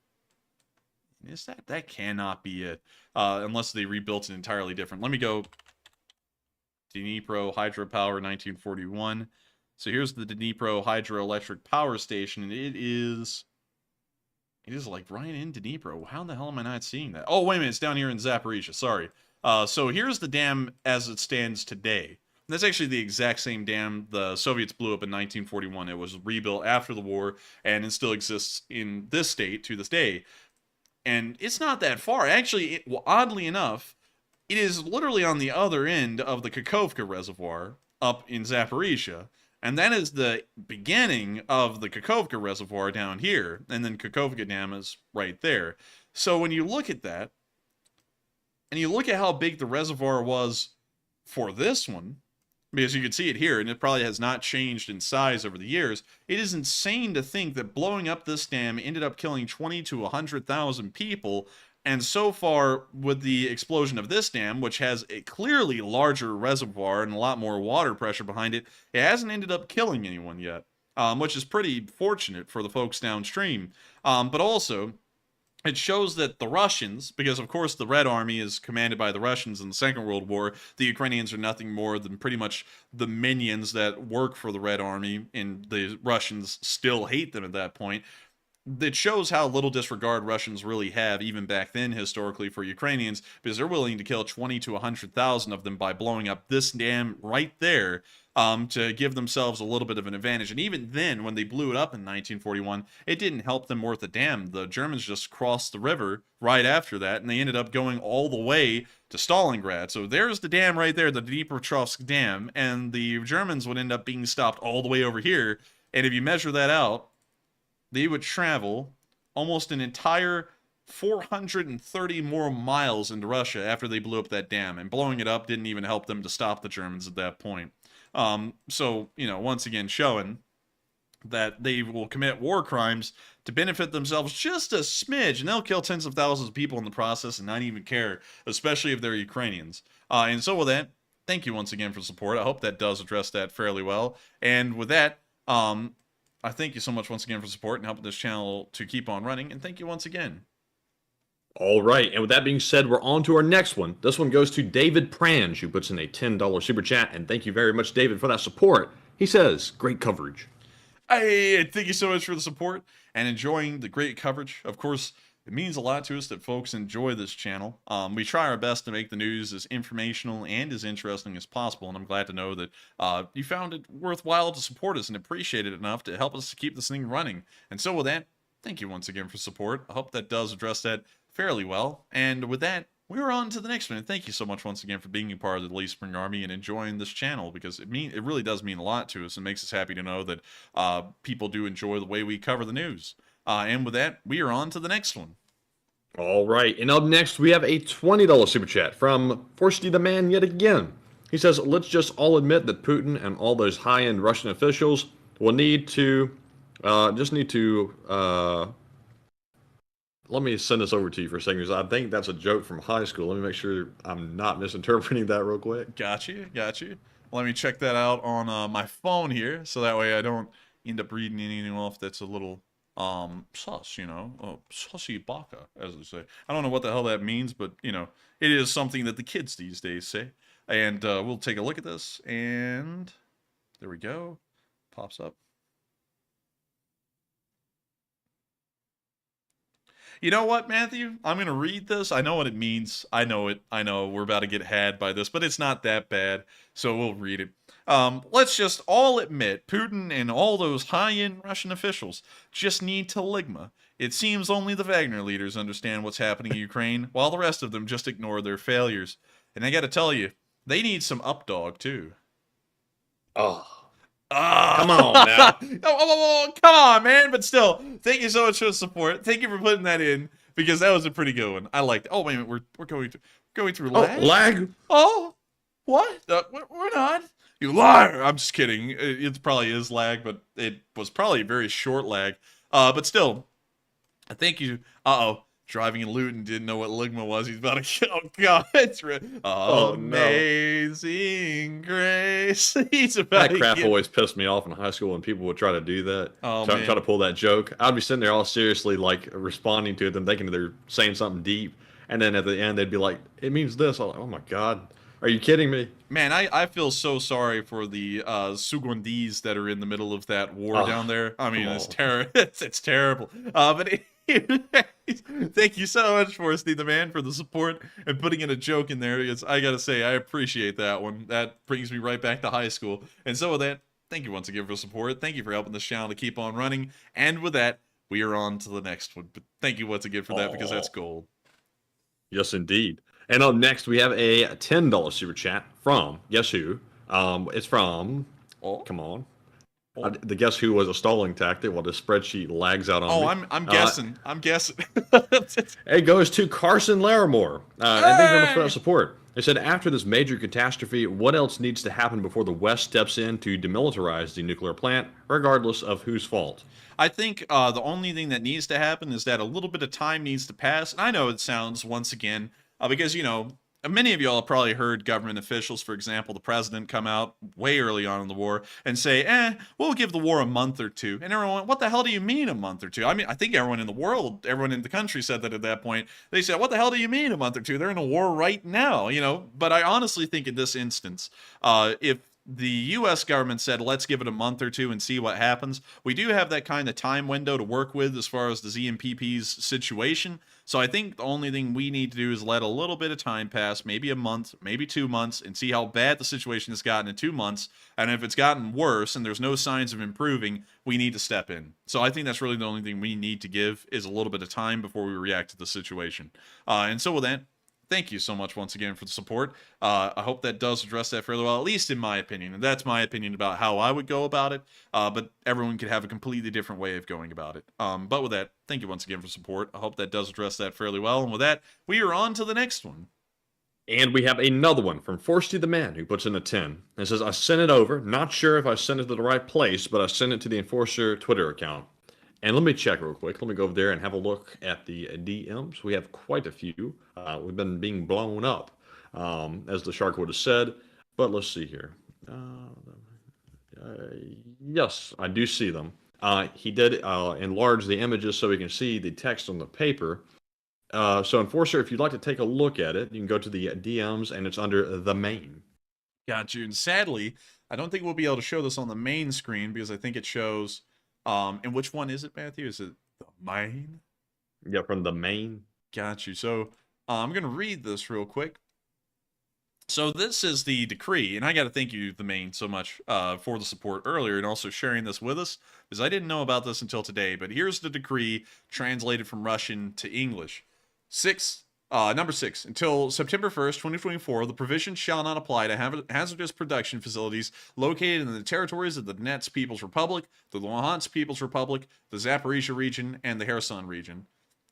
Is that cannot be it, unless they rebuilt it entirely different. Let me go Dnipro hydropower 1941. So here's the Dnipro hydroelectric power station, and it is like right in Dnipro. How the hell am I not seeing that? Oh, wait a minute, it's down here in Zaporizhia. Sorry. So here's the dam as it stands today. That's actually the exact same dam the Soviets blew up in 1941. It was rebuilt after the war, and it still exists in this state to this day. And it's not that far. Actually, oddly enough, it is literally on the other end of the Kakhovka reservoir up in Zaporizhia. And that is the beginning of the Kakhovka Reservoir down here. And then Kakhovka Dam is right there. So when you look at that, and you look at how big the reservoir was for this one, because you can see it here, and it probably has not changed in size over the years, it is insane to think that blowing up this dam ended up killing 20 to 100,000 people. And so far, with the explosion of this dam, which has a clearly larger reservoir and a lot more water pressure behind it, it hasn't ended up killing anyone yet, which is pretty fortunate for the folks downstream. But also, it shows that the Russians, because of course the Red Army is commanded by the Russians in the Second World War, the Ukrainians are nothing more than pretty much the minions that work for the Red Army, and the Russians still hate them at that point. It shows how little disregard Russians really have, even back then historically, for Ukrainians, because they're willing to kill 20 to 100,000 of them by blowing up this dam right there, to give themselves a little bit of an advantage. And even then, when they blew it up in 1941, it didn't help them worth a damn. The Germans just crossed the river right after that, and they ended up going all the way to Stalingrad. So there's the dam right there, the Dnipropetrovsk Dam, and the Germans would end up being stopped all the way over here. And if you measure that out, they would travel almost an entire 430 more miles into Russia after they blew up that dam. And blowing it up didn't even help them to stop the Germans at that point. So, you know, once again showing that they will commit war crimes to benefit themselves just a smidge, and they'll kill tens of thousands of people in the process and not even care, especially if they're Ukrainians. And so with that, thank you once again for support. I hope that does address that fairly well. And with that, I thank you so much once again for support and helping this channel to keep on running, and thank you once again. All right, and with that being said, we're on to our next one. This one goes to David Prange, who puts in a $10 super chat, and thank you very much, David, for that support. He says, great coverage. Hey, thank you so much for the support and enjoying the great coverage. Of course, it means a lot to us that folks enjoy this channel. We try our best to make the news as informational and as interesting as possible, and I'm glad to know that you found it worthwhile to support us and appreciate it enough to help us to keep this thing running. And so with that, thank you once again for support. I hope that does address that fairly well. And with that, we're on to the next one. And thank you so much once again for being a part of the Lee Spring Army and enjoying this channel, because it really does mean a lot to us. It makes us happy to know that people do enjoy the way we cover the news. And with that, we are on to the next one. All right, and up next, we have a $20 super chat from Forsty the Man yet again. He says, let's just all admit that Putin and all those high-end Russian officials will need to, let me send this over to you for a second, because I think that's a joke from high school. Let me make sure I'm not misinterpreting that real quick. Got you. Let me check that out on my phone here, so that way I don't end up reading anything off that's a little sus, you know, sussy baka, as they say. I don't know what the hell that means, but, you know, it is something that the kids these days say. And we'll take a look at this, and there we go. Pops up. You know what, Matthew? I'm going to read this. I know what it means. I know it. I know we're about to get had by this, but it's not that bad, so we'll read it. Let's just all admit Putin and all those high-end Russian officials just need to ligma. It seems only the Wagner leaders understand what's happening in Ukraine, while the rest of them just ignore their failures. And I got to tell you, they need some updog, too. Oh. Come on now. Come on, man. But still, thank you so much for the support. Thank you for putting that in, because that was a pretty good one. I liked it. Oh, wait a minute. We're going through lag? Oh, lag? Oh, what? We're not. You liar. I'm just kidding. It probably is lag, but it was probably a very short lag. But still, thank you. Uh-oh. Driving in Luton, didn't know what ligma was. He's about to, oh God, it's amazing grace. He's about that crap always pissed me off in high school when people would try to do that. Try to pull that joke. I'd be sitting there all seriously, like, responding to them, thinking they're saying something deep. And then at the end, they'd be like, it means this. I'm like, oh my God. Are you kidding me? Man, I feel so sorry for the Sugandis that are in the middle of that war down there. I mean, it's terrible. But thank you so much, Forsty the Man, for the support and putting in a joke in there. I gotta say, I appreciate that one. That brings me right back to high school. And so with that, thank you once again for support. Thank you for helping this channel to keep on running. And with that, we are on to the next one. But thank you once again for that, because that's gold. Yes, indeed. And up next, we have a $10 super chat from, guess who? It's from, come on, The guess who was a stalling tactic while the spreadsheet lags out on me. Oh, I'm guessing. I'm guessing. It goes to Carson Larimore. And thank you very much for that support. They said, after this major catastrophe, what else needs to happen before the West steps in to demilitarize the nuclear plant, regardless of whose fault? I think the only thing that needs to happen is that a little bit of time needs to pass. And I know it sounds, once again, because, you know, many of y'all have probably heard government officials, for example, the president, come out way early on in the war and say, we'll give the war a month or two. And everyone went, what the hell do you mean a month or two? I mean, I think everyone in the world, everyone in the country said that at that point. They said, what the hell do you mean a month or two? They're in a war right now, you know? But I honestly think in this instance, if the U.S. government said, let's give it a month or two and see what happens, we do have that kind of time window to work with as far as the ZMPP's situation. So I think the only thing we need to do is let a little bit of time pass, maybe a month, maybe 2 months, and see how bad the situation has gotten in 2 months. And if it's gotten worse and there's no signs of improving, we need to step in. So I think that's really the only thing we need to give is a little bit of time before we react to the situation. And so with that, thank you so much once again for the support. I hope that does address that fairly well, at least in my opinion. And that's my opinion about how I would go about it. But everyone could have a completely different way of going about it. But with that, thank you once again for support. I hope that does address that fairly well. And with that, we are on to the next one. And we have another one from Forsty the Man, who puts in a 10. It says, I sent it over. Not sure if I sent it to the right place, but I sent it to the Enforcer Twitter account. And let me check real quick. Let me go over there and have a look at the DMs. We have quite a few. We've been being blown up, as the shark would have said. But let's see here. Yes, I do see them. He did enlarge the images so we can see the text on the paper. So Enforcer, if you'd like to take a look at it, you can go to the DMs and it's under the main. Got you. And sadly, I don't think we'll be able to show this on the main screen because I think it shows... and which one is it, Matthew? Is it the main? Yeah, from the main. Got you. So I'm going to read this real quick. So this is the decree, and I got to thank you, the main, so much for the support earlier and also sharing this with us, because I didn't know about this until today. But here's the decree translated from Russian to English. Number 6. Until September 1st, 2024, the provisions shall not apply to hazardous production facilities located in the territories of the Donetsk People's Republic, the Luhansk People's Republic, the Zaporizhia region, and the Kherson region.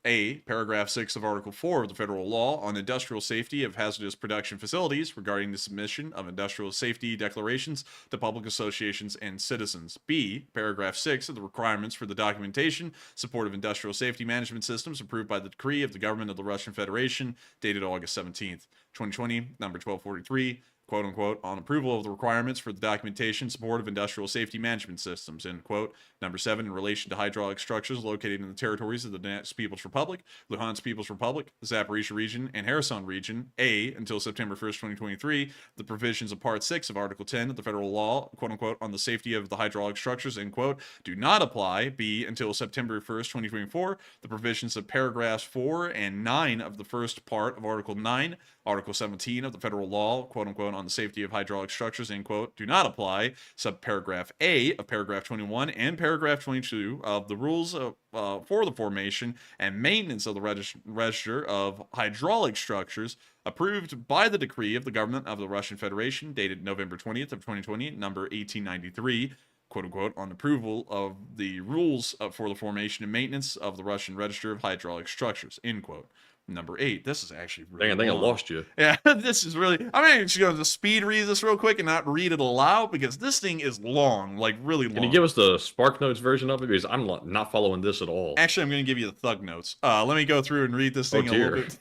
A. Paragraph 6 of Article 4 of the Federal Law on Industrial Safety of Hazardous Production Facilities regarding the submission of industrial safety declarations to public associations and citizens. B. Paragraph 6 of the requirements for the documentation, support of industrial safety management systems approved by the decree of the government of the Russian Federation, dated August 17th, 2020, number 1243, quote unquote, on approval of the requirements for the documentation support of industrial safety management systems, end quote. Number 7, in relation to hydraulic structures located in the territories of the Donetsk People's Republic, Luhansk People's Republic, the Zaporizhia region, and Kherson region. A, until September 1st, 2023, the provisions of Part 6 of Article 10 of the Federal Law, quote unquote, on the safety of the hydraulic structures, end quote, do not apply. B, until September 1st, 2024, the provisions of paragraphs 4 and 9 of the first part of Article 9, Article 17 of the Federal Law, quote unquote, on the safety of hydraulic structures, end quote, do not apply. Subparagraph A of paragraph 21 and paragraph 22 of the rules for the formation and maintenance of the register of hydraulic structures approved by the decree of the government of the Russian Federation dated November 20th of 2020, number 1893, quote unquote, on approval of the rules for the formation and maintenance of the Russian register of hydraulic structures, end quote. Number 8. This is actually really I think I lost you. Yeah, this is really... I'm actually going to speed read this real quick and not read it aloud because this thing is long, like really long. Can you give us the Spark Notes version of it? Because I'm not following this at all. Actually, I'm going to give you the Thug Notes. Let me go through and read this thing a little bit.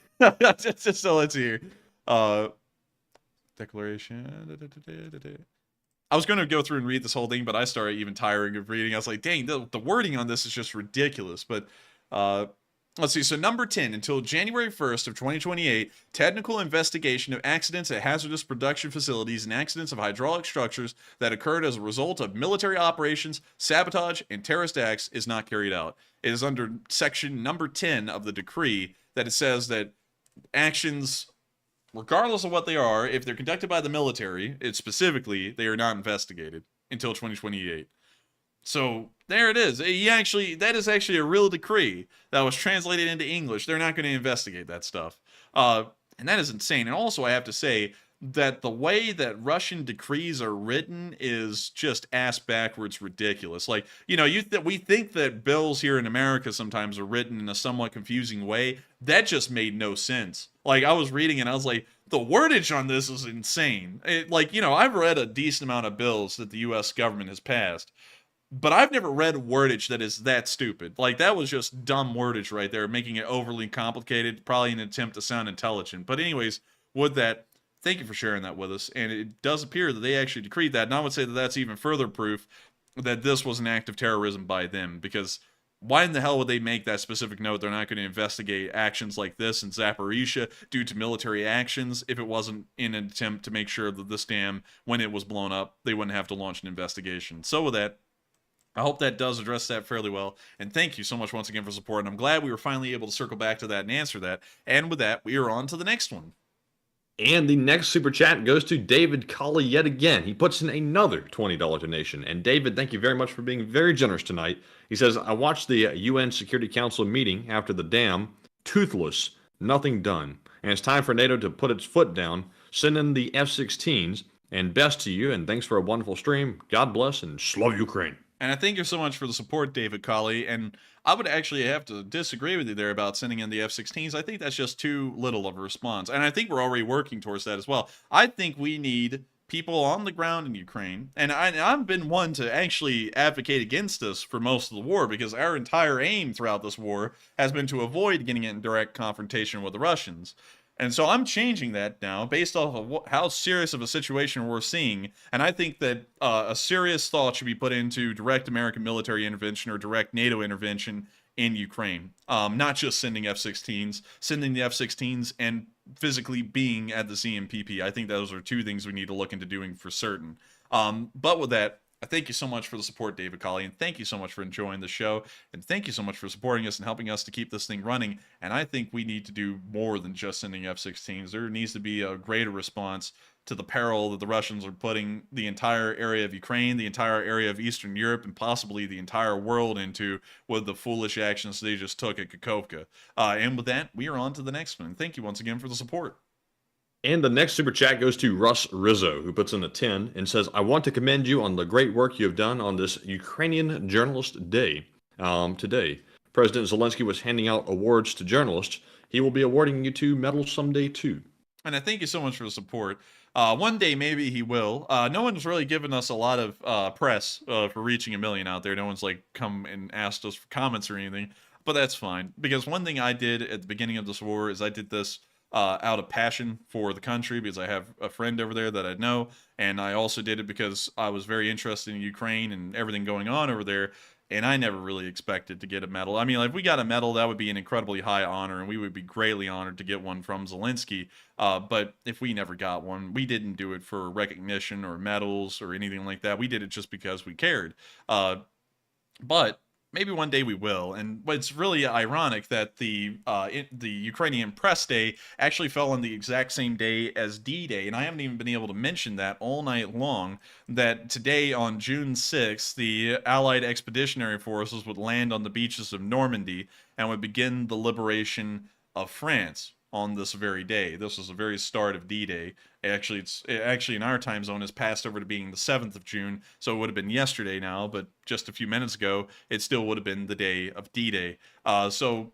just so let's hear. Declaration... I was going to go through and read this whole thing, but I started even tiring of reading. I was like, dang, the wording on this is just ridiculous. But... let's see, so number 10, until January 1st of 2028, technical investigation of accidents at hazardous production facilities and accidents of hydraulic structures that occurred as a result of military operations, sabotage, and terrorist acts is not carried out. It is under section number 10 of the decree that it says that actions, regardless of what they are, if they're conducted by the military, specifically, they are not investigated until 2028. So there it is. That is actually a real decree that was translated into English. They're not going to investigate that stuff. And that is insane. And also, I have to say, that the way that Russian decrees are written is just ass backwards ridiculous. Like, you know, we think that bills here in America sometimes are written in a somewhat confusing way. That just made no sense. Like, I was reading and I was like, the wordage on this is insane. Like, you know, I've read a decent amount of bills that the U.S. government has passed, but I've never read wordage that is that stupid. Like, that was just dumb wordage right there, making it overly complicated, probably an attempt to sound intelligent. But anyways, with that, thank you for sharing that with us. And it does appear that they actually decreed that. And I would say that that's even further proof that this was an act of terrorism by them. Because why in the hell would they make that specific note? They're not going to investigate actions like this in Zaporizhia due to military actions if it wasn't in an attempt to make sure that this dam, when it was blown up, they wouldn't have to launch an investigation. So with that, I hope that does address that fairly well. And thank you so much once again for support. And I'm glad we were finally able to circle back to that and answer that. And with that, we are on to the next one. And the next super chat goes to David Colley yet again. He puts in another $20 donation. And David, thank you very much for being very generous tonight. He says, I watched the UN Security Council meeting after the dam. Toothless. Nothing done. And it's time for NATO to put its foot down. Send in the F-16s. And best to you. And thanks for a wonderful stream. God bless and Slav Ukraine. And I thank you so much for the support, David Colley. And I would actually have to disagree with you there about sending in the F-16s. I think that's just too little of a response. And I think we're already working towards that as well. I think we need people on the ground in Ukraine. And I've been one to actually advocate against this for most of the war, because our entire aim throughout this war has been to avoid getting in direct confrontation with the Russians. And so I'm changing that now based off of how serious of a situation we're seeing. And I think that a serious thought should be put into direct American military intervention or direct NATO intervention in Ukraine. Not just sending F-16s, sending the F-16s and physically being at the CMPP. I think those are two things we need to look into doing for certain. But with that, I thank you so much for the support, David Colley, and thank you so much for enjoying the show, and thank you so much for supporting us and helping us to keep this thing running. And I think we need to do more than just sending F-16s. There needs to be a greater response to the peril that the Russians are putting the entire area of Ukraine, the entire area of Eastern Europe, and possibly the entire world into with the foolish actions they just took at Kakhovka. And with that, we are on to the next one. Thank you once again for the support. And the next super chat goes to Russ Rizzo, who puts in a 10 and says, I want to commend you on the great work you have done on this Ukrainian Journalist Day. Today, President Zelenskyy was handing out awards to journalists. He will be awarding you 2 medals someday, too. And I thank you so much for the support. One day, maybe he will. No one's really given us a lot of press for reaching 1 million out there. No one's like come and asked us for comments or anything, but that's fine. Because one thing I did at the beginning of this war is I did this out of passion for the country, because I have a friend over there that I know, and I also did it because I was very interested in Ukraine and everything going on over there, and I never really expected to get a medal. I mean, like, if we got a medal, that would be an incredibly high honor, and we would be greatly honored to get one from Zelenskyy, but if we never got one, we didn't do it for recognition or medals or anything like that. We did it just because we cared. But maybe one day we will. And it's really ironic that the Ukrainian press day actually fell on the exact same day as D-Day, and I haven't even been able to mention that all night long, that today on June 6th, the Allied Expeditionary Forces would land on the beaches of Normandy and would begin the liberation of France on this very day. This was the very start of D-Day. Actually, in our time zone has passed over to being the 7th of June, so it would have been yesterday now, but just a few minutes ago, it still would have been the day of D-Day. So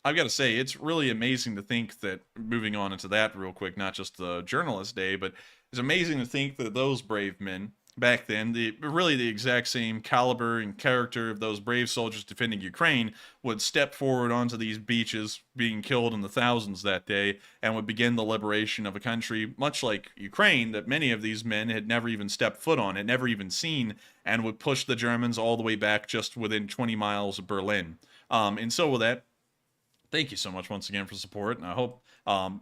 I've got to say, it's really amazing to think that, moving on into that real quick, not just the Journalist Day, but it's amazing to think that those brave men back then, really the exact same caliber and character of those brave soldiers defending Ukraine, would step forward onto these beaches, being killed in the thousands that day, and would begin the liberation of a country, much like Ukraine, that many of these men had never even stepped foot on, had never even seen, and would push the Germans all the way back just within 20 miles of Berlin. And so with that, thank you so much once again for support, and I hope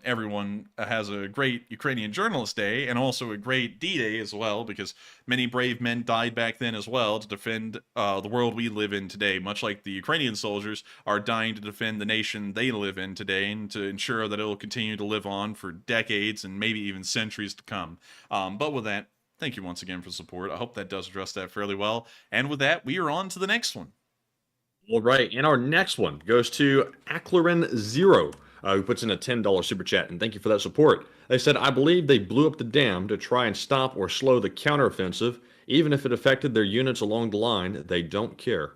everyone has a great Ukrainian Journalist Day, and also a great D-Day as well, because many brave men died back then as well to defend the world we live in today, much like the Ukrainian soldiers are dying to defend the nation they live in today, and to ensure that it will continue to live on for decades and maybe even centuries to come. But with that, thank you once again for support. I hope that does address that fairly well. And with that, we are on to the next one. All right, and our next one goes to Aclarin Zero. who puts in a $10 super chat, and thank you for that support. They said, I believe they blew up the dam to try and stop or slow the counteroffensive. Even if it affected their units along the line, they don't care.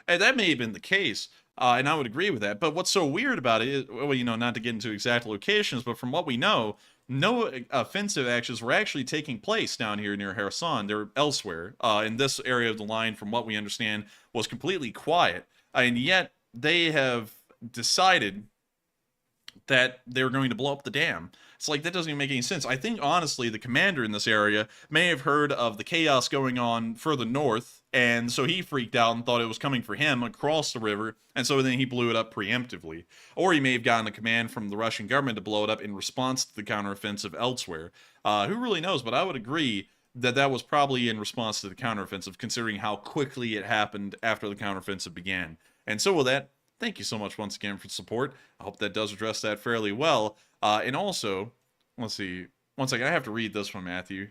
And that may have been the case, and I would agree with that. But what's so weird about it is, well, not to get into exact locations, but from what we know, no offensive actions were actually taking place down here near Kherson. They're elsewhere. In this area of the line, from what we understand, was completely quiet. And yet, they have decided that they're going to blow up the dam. It's like, that doesn't even make any sense. I think, honestly, the commander in this area may have heard of the chaos going on further north, and so he freaked out and thought it was coming for him across the river, and so then he blew it up preemptively. Or he may have gotten a command from the Russian government to blow it up in response to the counteroffensive elsewhere. Who really knows? But I would agree that that was probably in response to the counteroffensive, considering how quickly it happened after the counteroffensive began. And so with that, thank you so much once again for the support. I hope that does address that fairly well. And also, let's see. One second, I have to read this one, Matthew.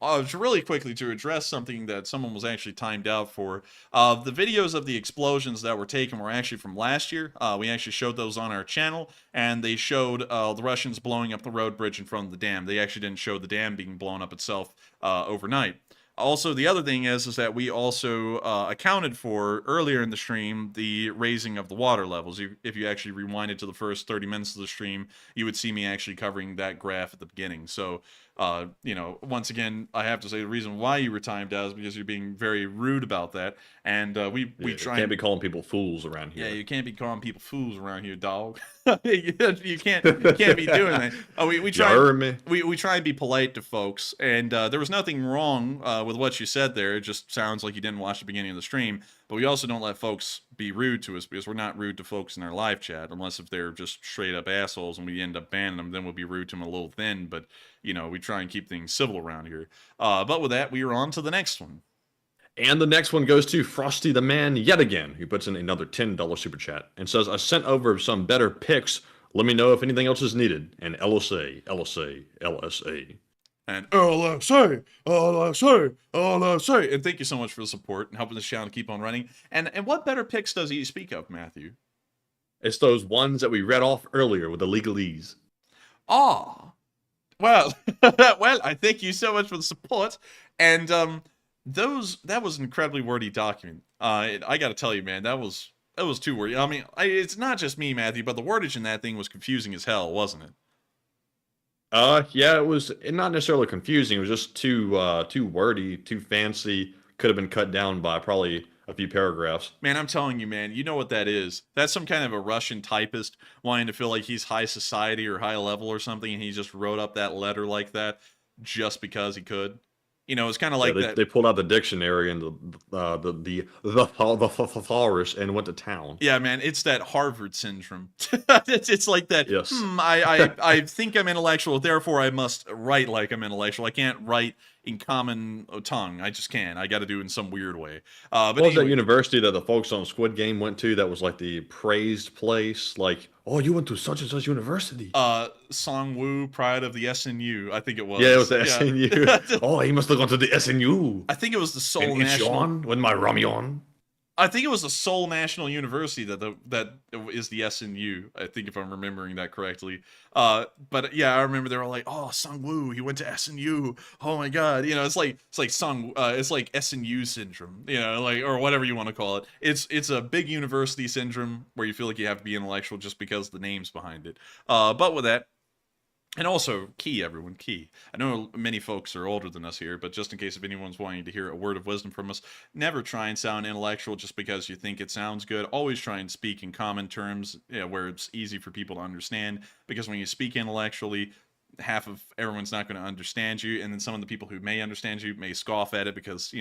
Really quickly, to address something that someone was actually timed out for. The videos of the explosions that were taken were actually from last year. We actually showed those on our channel, and they showed the Russians blowing up the road bridge in front of the dam. They actually didn't show the dam being blown up itself overnight. Also, the other thing is that we also accounted for, earlier in the stream, the raising of the water levels. If you actually rewinded to the first 30 minutes of the stream, you would see me actually covering that graph at the beginning. So, once again, I have to say the reason why you were timed out is because you're being very rude about that. And we try. You can't be calling people fools around here. Yeah, you can't be calling people fools around here, dog. you can't be doing that. We try and be polite to folks, and there was nothing wrong with what you said there. It just sounds like you didn't watch the beginning of the stream. But we also don't let folks be rude to us, because we're not rude to folks in our live chat, unless if they're just straight up assholes and we end up banning them, then we'll be rude to them a little then. But we try and keep things civil around here. But with that, we are on to the next one. And the next one goes to Frosty the Man yet again, who puts in another $10 super chat and says, I sent over some better picks. Let me know if anything else is needed. And LSA, LSA, LSA. And LSA, LSA, LSA. And thank you so much for the support and helping this channel keep on running. And what better picks does he speak of, Matthew? It's those ones that we read off earlier with the legalese. Ah. Well, well, I thank you so much for the support. And that was an incredibly wordy document. I got to tell you, man, that was too wordy. I mean, it's not just me, Matthew, but the wordage in that thing was confusing as hell, wasn't it? Yeah, it was not necessarily confusing. It was just too wordy, too fancy. Could have been cut down by probably a few paragraphs. Man, I'm telling you, man, you know what that is. That's some kind of a Russian typist wanting to feel like he's high society or high level or something, and he just wrote up that letter like that just because he could. It's kind of like that. They pulled out the dictionary and the thesaurus and went to town. Yeah, man, it's that Harvard syndrome. it's like that. Yes. I think I'm intellectual, therefore I must write like I'm intellectual. I can't write in common tongue. I just can't. I got to do it in some weird way. But what was that university that the folks on Squid Game went to that was like the praised place? Like, oh, you went to such and such university. Songwoo, Pride of the SNU, I think it was. Yeah, it was the SNU. Oh, he must have gone to the SNU. I think it was the Seoul in National. Incheon with my ramyeon. I think it was the Seoul National University that is the SNU. I think, if I'm remembering that correctly. But yeah, I remember they were like, "Oh, Sungwoo, he went to SNU. Oh my God!" It's like SNU syndrome. Or whatever you want to call it. It's a big university syndrome where you feel like you have to be intellectual just because the name's behind it. But with that. And also, everyone, key. I know many folks are older than us here, but just in case if anyone's wanting to hear a word of wisdom from us, never try and sound intellectual just because you think it sounds good. Always try and speak in common terms, where it's easy for people to understand, because when you speak intellectually, half of everyone's not going to understand you, and then some of the people who may understand you may scoff at it because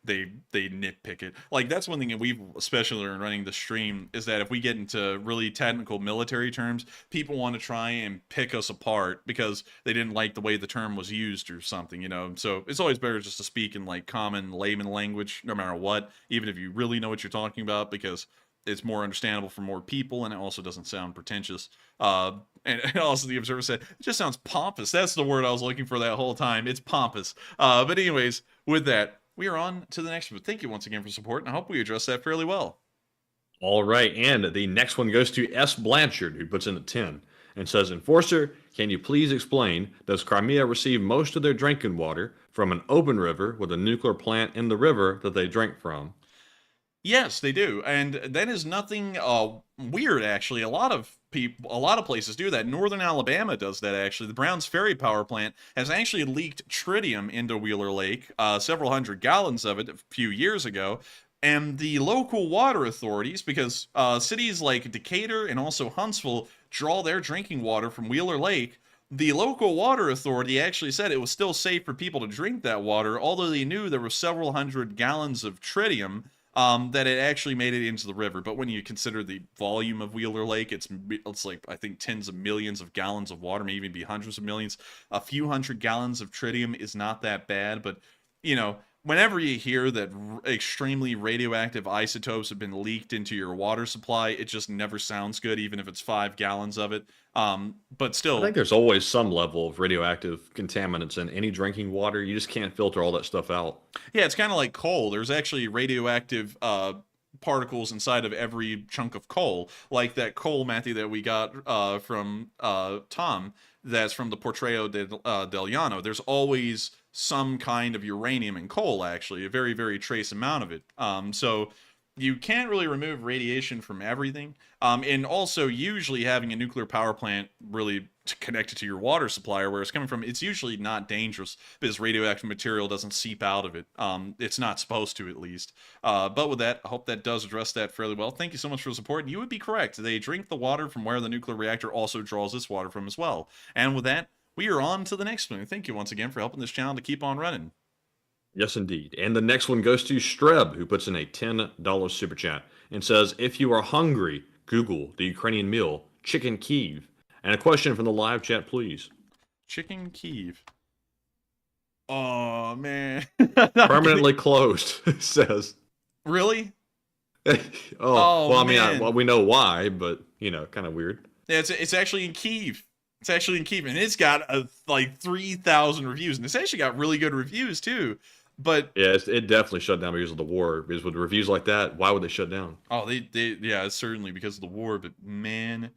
they nitpick it. Like, that's one thing that we've especially learned running the stream, is that if we get into really technical military terms, people want to try and pick us apart because they didn't like the way the term was used or something. So it's always better just to speak in like common layman language, no matter what, even if you really know what you're talking about, because it's more understandable for more people, and it also doesn't sound pretentious. And also the observer said, it just sounds pompous. That's the word I was looking for that whole time. It's pompous. But anyways, with that, we are on to the next one. Thank you once again for support, and I hope we addressed that fairly well. All right, and the next one goes to S. Blanchard, who puts in a 10 and says, Enforcer, can you please explain, does Crimea receive most of their drinking water from an open river with a nuclear plant in the river that they drink from? Yes, they do, and that is nothing weird. Actually, a lot of places do that. Northern Alabama does that. Actually, the Browns Ferry power plant has actually leaked tritium into Wheeler Lake, several hundred gallons of it a few years ago. And the local water authorities, because cities like Decatur and also Huntsville draw their drinking water from Wheeler Lake, the local water authority actually said it was still safe for people to drink that water, although they knew there were several hundred gallons of tritium that it actually made it into the river. But when you consider the volume of Wheeler Lake, it's like, I think, tens of millions of gallons of water, maybe even be hundreds of millions. A few hundred gallons of tritium is not that bad, but, you know, whenever you hear that extremely radioactive isotopes have been leaked into your water supply, it just never sounds good, even if it's 5 gallons of it. But still, I think there's always some level of radioactive contaminants in any drinking water. You just can't filter all that stuff out. yeah, it's kind of like coal. There's actually radioactive particles inside of every chunk of coal, like that coal, Matthew, that we got from Tom, that's from the Portreo del Llano. There's always some kind of uranium in coal, actually, a very, very trace amount of it. So you can't really remove radiation from everything. And also, usually having a nuclear power plant really connected to your water supply or where it's coming from, it's usually not dangerous because radioactive material doesn't seep out of it. It's not supposed to, at least. But with that, I hope that does address that fairly well. Thank you so much for the support. You would be correct. They drink the water from where the nuclear reactor also draws its water from as well. And with that, we are on to the next one. Thank you once again for helping this channel to keep on running. Yes, indeed. And the next one goes to Streb, who puts in a $10 super chat and says, if you are hungry, Google the Ukrainian meal, chicken Kiev. And a question from the live chat, please. Chicken Kiev. Oh, man. Permanently closed, it says. Really? Well, I mean, man. we know why, but, you know, kind of weird. Yeah, it's actually in Kiev. It's actually in Kiev, and it's got like 3,000 reviews, and it's actually got really good reviews too. But yeah, it definitely shut down because of the war. Because with reviews like that, why would they shut down? Oh, yeah, it's certainly because of the war. But man,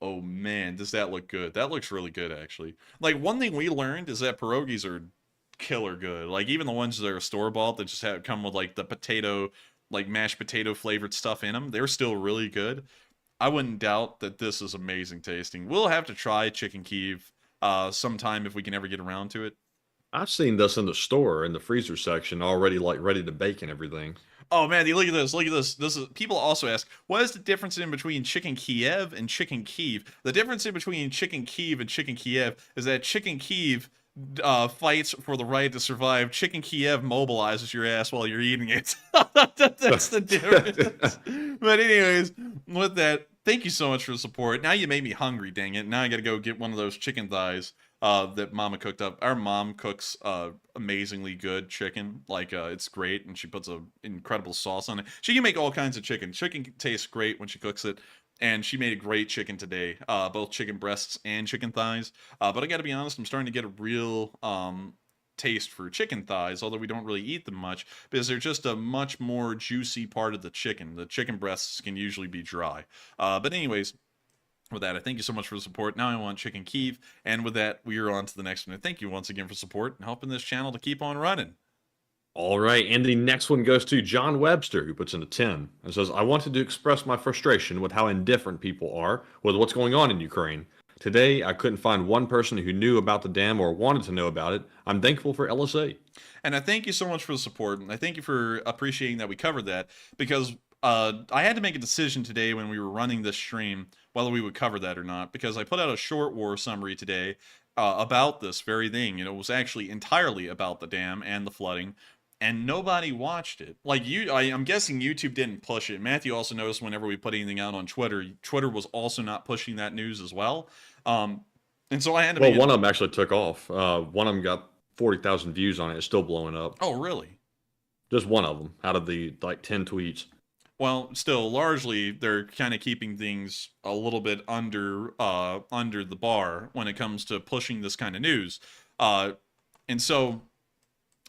oh man, does that look good? That looks really good, actually. Like, one thing we learned is that pierogies are killer good. Like, even the ones that are store bought that just come with like the potato, like mashed potato flavored stuff in them, they're still really good. I wouldn't doubt that this is amazing tasting. We'll have to try chicken Kiev sometime if we can ever get around to it. I've seen this in the store in the freezer section already, like ready to bake and everything. Oh man, look at this! Look at this! This is people also ask, what is the difference in between chicken Kiev and chicken Kiev? The difference in between chicken Kiev and chicken Kiev is that chicken Kiev fights for the right to survive. Chicken Kiev mobilizes your ass while you're eating it. That's the difference. But anyways, with that, thank you so much for the support. Now you made me hungry, dang it. Now I gotta go get one of those chicken thighs that Mama cooked up. Our mom cooks amazingly good chicken. Like, it's great, and she puts a incredible sauce on it. She can make all kinds of chicken. Chicken tastes great when she cooks it. And she made a great chicken today, both chicken breasts and chicken thighs. But I got to be honest, I'm starting to get a real taste for chicken thighs, although we don't really eat them much, because they're just a much more juicy part of the chicken. The chicken breasts can usually be dry. But anyways, with that, I thank you so much for the support. Now I want chicken Kiev. And with that, we are on to the next one. And thank you once again for support and helping this channel to keep on running. All right, and the next one goes to John Webster, who puts in a 10 and says, I wanted to express my frustration with how indifferent people are with what's going on in Ukraine. Today, I couldn't find one person who knew about the dam or wanted to know about it. I'm thankful for LSA. And I thank you so much for the support, and I thank you for appreciating that we covered that, because I had to make a decision today when we were running this stream whether we would cover that or not, because I put out a short war summary today about this very thing, and it was actually entirely about the dam and the flooding. And nobody watched it. Like, I'm guessing YouTube didn't push it. Matthew also noticed whenever we put anything out on Twitter, Twitter was also not pushing that news as well. And so I had to. Well, one of them actually took off. One of them got 40,000 views on it. It's still blowing up. Oh, really? Just one of them out of the like 10 tweets. Well, still, largely they're kind of keeping things a little bit under the bar when it comes to pushing this kind of news. And so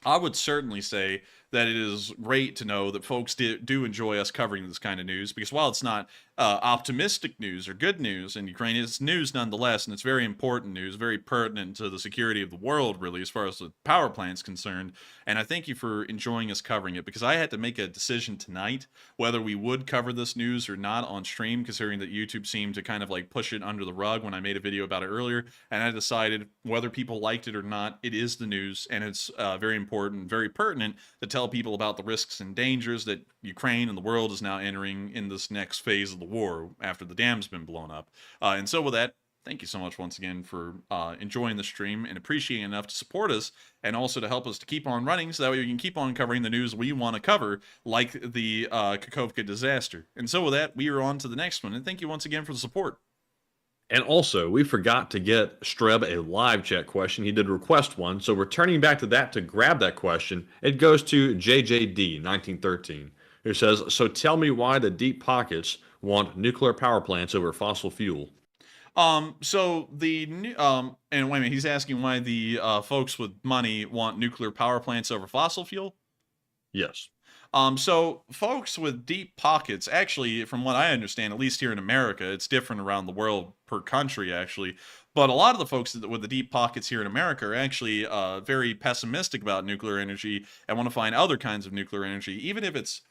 I would certainly say that it is great to know that folks do enjoy us covering this kind of news, because while it's not optimistic news or good news in Ukraine, it's news nonetheless, and it's very important news, very pertinent to the security of the world, really, as far as the power plant's concerned. And I thank you for enjoying us covering it, because I had to make a decision tonight whether we would cover this news or not on stream, considering that YouTube seemed to kind of like push it under the rug when I made a video about it earlier. And I decided, whether people liked it or not, it is the news, and it's very important, very pertinent to tell people about the risks and dangers that Ukraine and the world is now entering in this next phase of the war after the dam's been blown up. And so with that, thank you so much once again for enjoying the stream and appreciating enough to support us, and also to help us to keep on running, so that way we can keep on covering the news we want to cover, like the Kakhovka disaster. And so with that, we are on to the next one, and thank you once again for the support. And also, we forgot to get Streb a live chat question. He did request one, so we're turning back to that to grab that question. It goes to JJD 1913, who says, "So tell me why the deep pockets want nuclear power plants over fossil fuel." So the and wait a minute, he's asking why the folks with money want nuclear power plants over fossil fuel? Yes. So folks with deep pockets, actually, from what I understand, at least here in America, it's different around the world per country, actually. But a lot of the folks with the deep pockets here in America are actually very pessimistic about nuclear energy and want to find other kinds of nuclear energy, even if it's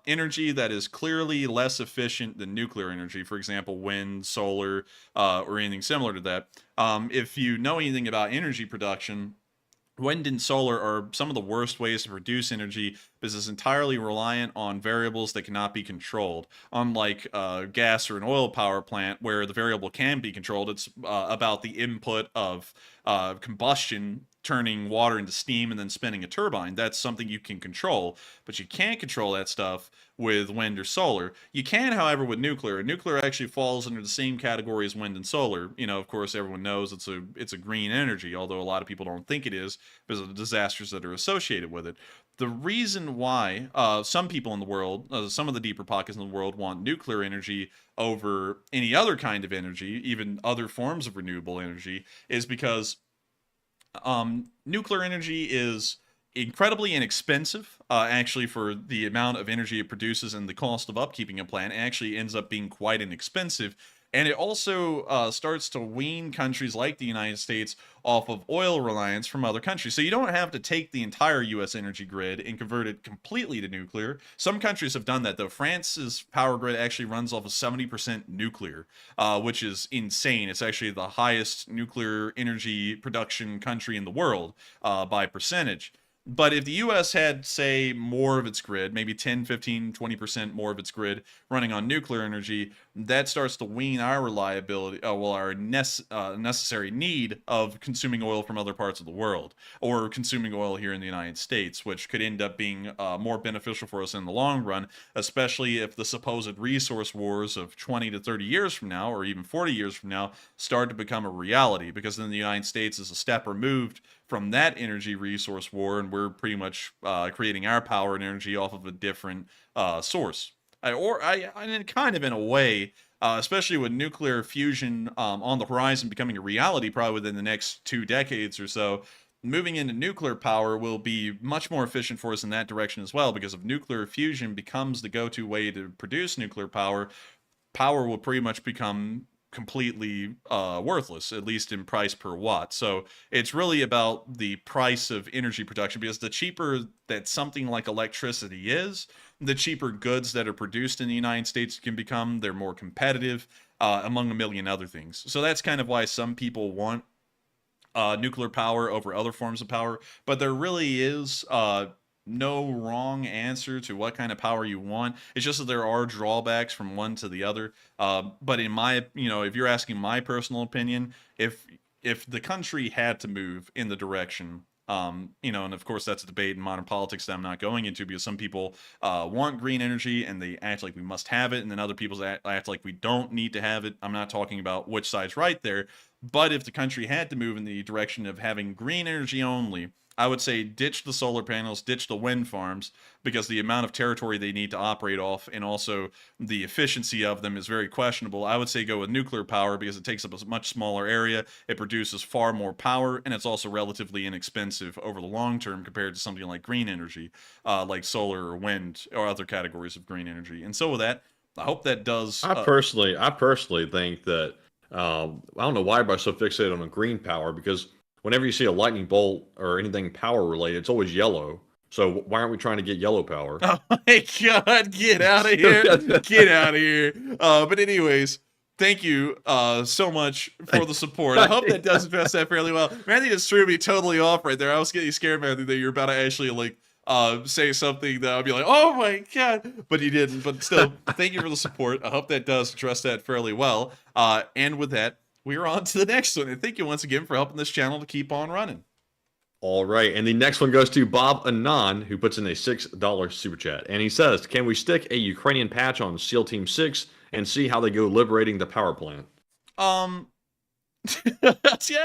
energy that is clearly less efficient than nuclear energy, for example, wind, solar, or anything similar to that. If you know anything about energy production, wind and solar are some of the worst ways to produce energy, because it's entirely reliant on variables that cannot be controlled. Unlike gas or an oil power plant, where the variable can be controlled, it's about the input of combustion, turning water into steam and then spinning a turbine. That's something you can control, but you can't control that stuff with wind or solar. You can, however, with nuclear. Nuclear actually falls under the same category as wind and solar. You know, of course, everyone knows it's a green energy, although a lot of people don't think it is because of the disasters that are associated with it. The reason why some people in the world, some of the deeper pockets in the world, want nuclear energy over any other kind of energy, even other forms of renewable energy, is because nuclear energy is incredibly inexpensive, actually, for the amount of energy it produces and the cost of upkeeping a plant. It actually ends up being quite inexpensive. And it also starts to wean countries like the United States off of oil reliance from other countries. So you don't have to take the entire U.S. energy grid and convert it completely to nuclear. Some countries have done that, though. France's power grid actually runs off of 70% nuclear, which is insane. It's actually the highest nuclear energy production country in the world by percentage. But if the U.S. had, say, more of its grid, maybe 10, 15, 20% more of its grid running on nuclear energy, that starts to wean our reliability, our necessary need of consuming oil from other parts of the world, or consuming oil here in the United States, which could end up being more beneficial for us in the long run, especially if the supposed resource wars of 20 to 30 years from now, or even 40 years from now, start to become a reality, because then the United States is a step removed from that energy resource war, and we're pretty much creating our power and energy off of a different source. And kind of in a way, especially with nuclear fusion on the horizon becoming a reality probably within the next 2 decades or so, moving into nuclear power will be much more efficient for us in that direction as well, because if nuclear fusion becomes the go-to way to produce nuclear power, power will pretty much become completely worthless, at least in price per watt. So it's really about the price of energy production, because the cheaper that something like electricity is, the cheaper goods that are produced in the United States can become. They're more competitive, among a million other things. So that's kind of why some people want nuclear power over other forms of power, but there really is no wrong answer to what kind of power you want. It's just that there are drawbacks from one to the other. But in my, if you're asking my personal opinion, if the country had to move in the direction, and of course that's a debate in modern politics that I'm not going into, because some people want green energy and they act like we must have it, and then other people act like we don't need to have it. I'm not talking about which side's right there. But if the country had to move in the direction of having green energy only, I would say ditch the solar panels, ditch the wind farms, because the amount of territory they need to operate off and also the efficiency of them is very questionable. I would say go with nuclear power because it takes up a much smaller area, it produces far more power, and it's also relatively inexpensive over the long term compared to something like green energy, like solar or wind or other categories of green energy. And so with that, I hope that does. I personally think that I don't know why everybody's so fixated on a green power, because whenever you see a lightning bolt or anything power related, it's always yellow. So why aren't we trying to get yellow power? Oh my God, get out of here. Get out of here. But anyways, thank you so much for the support. I hope that does address that fairly well. Matthew just threw me totally off right there. I was getting scared, Matthew, that you're about to actually like say something that I'll be like, oh my God, but you didn't. But still, thank you for the support. I hope that does address that fairly well. And with that, we're on to the next one. And thank you once again for helping this channel to keep on running. All right, and the next one goes to Bob Anon, who puts in a $6 super chat. And he says, can we stick a Ukrainian patch on SEAL Team 6 and see how they go liberating the power plant? Yeah,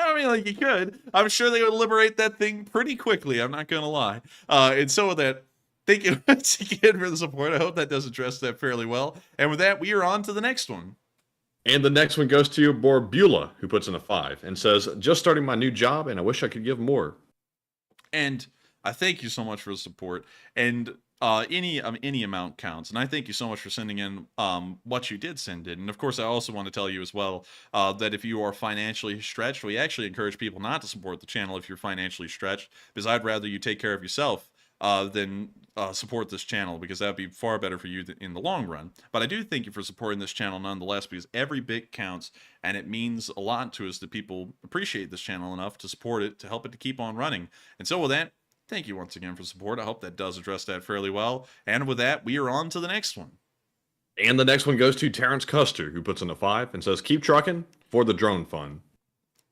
I mean, like, you could. I'm sure they would liberate that thing pretty quickly. I'm not going to lie. And so with that, thank you once again for the support. I hope that does address that fairly well. And with that, we are on to the next one. And the next one goes to Borbula, who puts in a 5 and says, just starting my new job, and I wish I could give more. And I thank you so much for the support. And any amount counts. And I thank you so much for sending in what you did send in. And of course, I also want to tell you as well that if you are financially stretched, we actually encourage people not to support the channel if you're financially stretched, because I'd rather you take care of yourself than support this channel, because that would be far better for you in the long run. But I do thank you for supporting this channel nonetheless, because every bit counts, and it means a lot to us that people appreciate this channel enough to support it, to help it to keep on running. And so with that, thank you once again for support. I hope that does address that fairly well. And with that, we are on to the next one. And the next one goes to Terrence Custer, who puts in a 5 and says, keep trucking for the drone fund.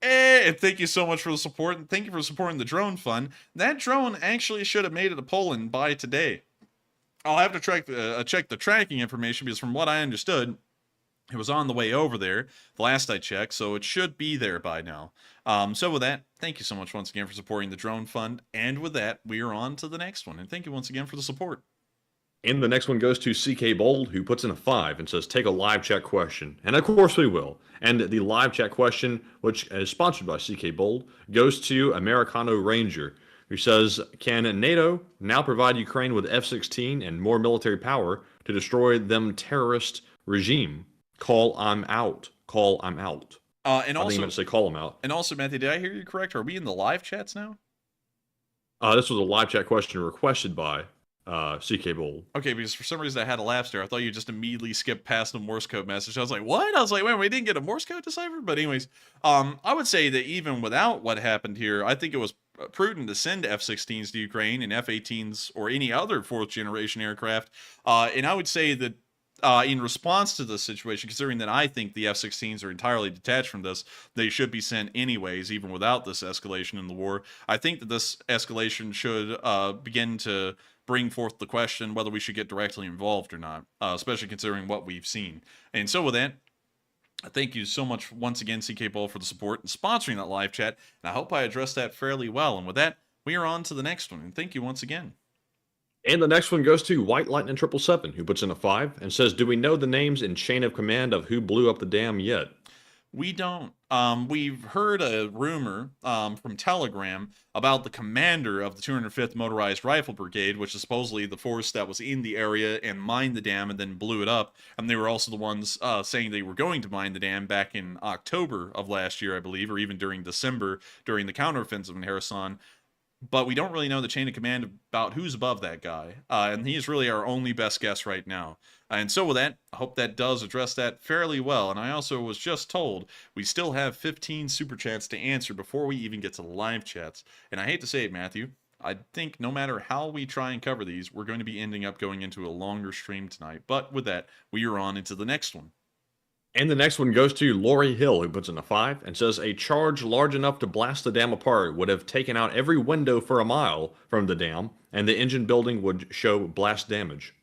And thank you so much for the support, and thank you for supporting the drone fund. That drone actually should have made it to Poland by today. I'll have to check the tracking information, because from what I understood, it was on the way over there the last I checked, so it should be there by now. So with that, thank you so much once again for supporting the drone fund. And with that, we are on to the next one. And thank you once again for the support. And the next one goes to CK Bold, who puts in a 5 and says, take a live chat question. And of course we will. And the live chat question, which is sponsored by CK Bold, goes to Americano Ranger, who says, can NATO now provide Ukraine with F-16 and more military power to destroy them terrorist regime? Call, I'm out. Call, I'm out. And also, I think you meant to say call them out. And also, Matthew, did I hear you correct? Are we in the live chats now? This was a live chat question requested by CK Bold. Okay, because for some reason I had a lapse there. I thought you just immediately skipped past the Morse code message. I was like, what? I was like, wait, we didn't get a Morse code decipher? But anyways, I would say that even without what happened here, I think it was prudent to send F-16s to Ukraine and F-18s or any other fourth-generation aircraft. And I would say that in response to this situation, considering that I think the F-16s are entirely detached from this, they should be sent anyways, even without this escalation in the war. I think that this escalation should begin to bring forth the question whether we should get directly involved or not, especially considering what we've seen. And so with that, thank you so much once again, CK Bowl, for the support and sponsoring that live chat. And I hope I addressed that fairly well. And with that, we are on to the next one. And thank you once again. And the next one goes to White Lightning 777, who puts in a 5 and says, do we know the names in chain of command of who blew up the dam yet? We don't. We've heard a rumor from Telegram about the commander of the 205th Motorized Rifle Brigade, which is supposedly the force that was in the area and mined the dam and then blew it up. And they were also the ones saying they were going to mine the dam back in October of last year, I believe, or even during December during the counteroffensive in Kherson. But we don't really know the chain of command about who's above that guy. And he is really our only best guess right now. And so with that, I hope that does address that fairly well. And I also was just told we still have 15 super chats to answer before we even get to the live chats. And I hate to say it, Matthew, I think no matter how we try and cover these, we're going to be ending up going into a longer stream tonight. But with that, we are on into the next one. And the next one goes to Lori Hill, who puts in a 5 and says, a charge large enough to blast the dam apart would have taken out every window for a mile from the dam, and the engine building would show blast damage.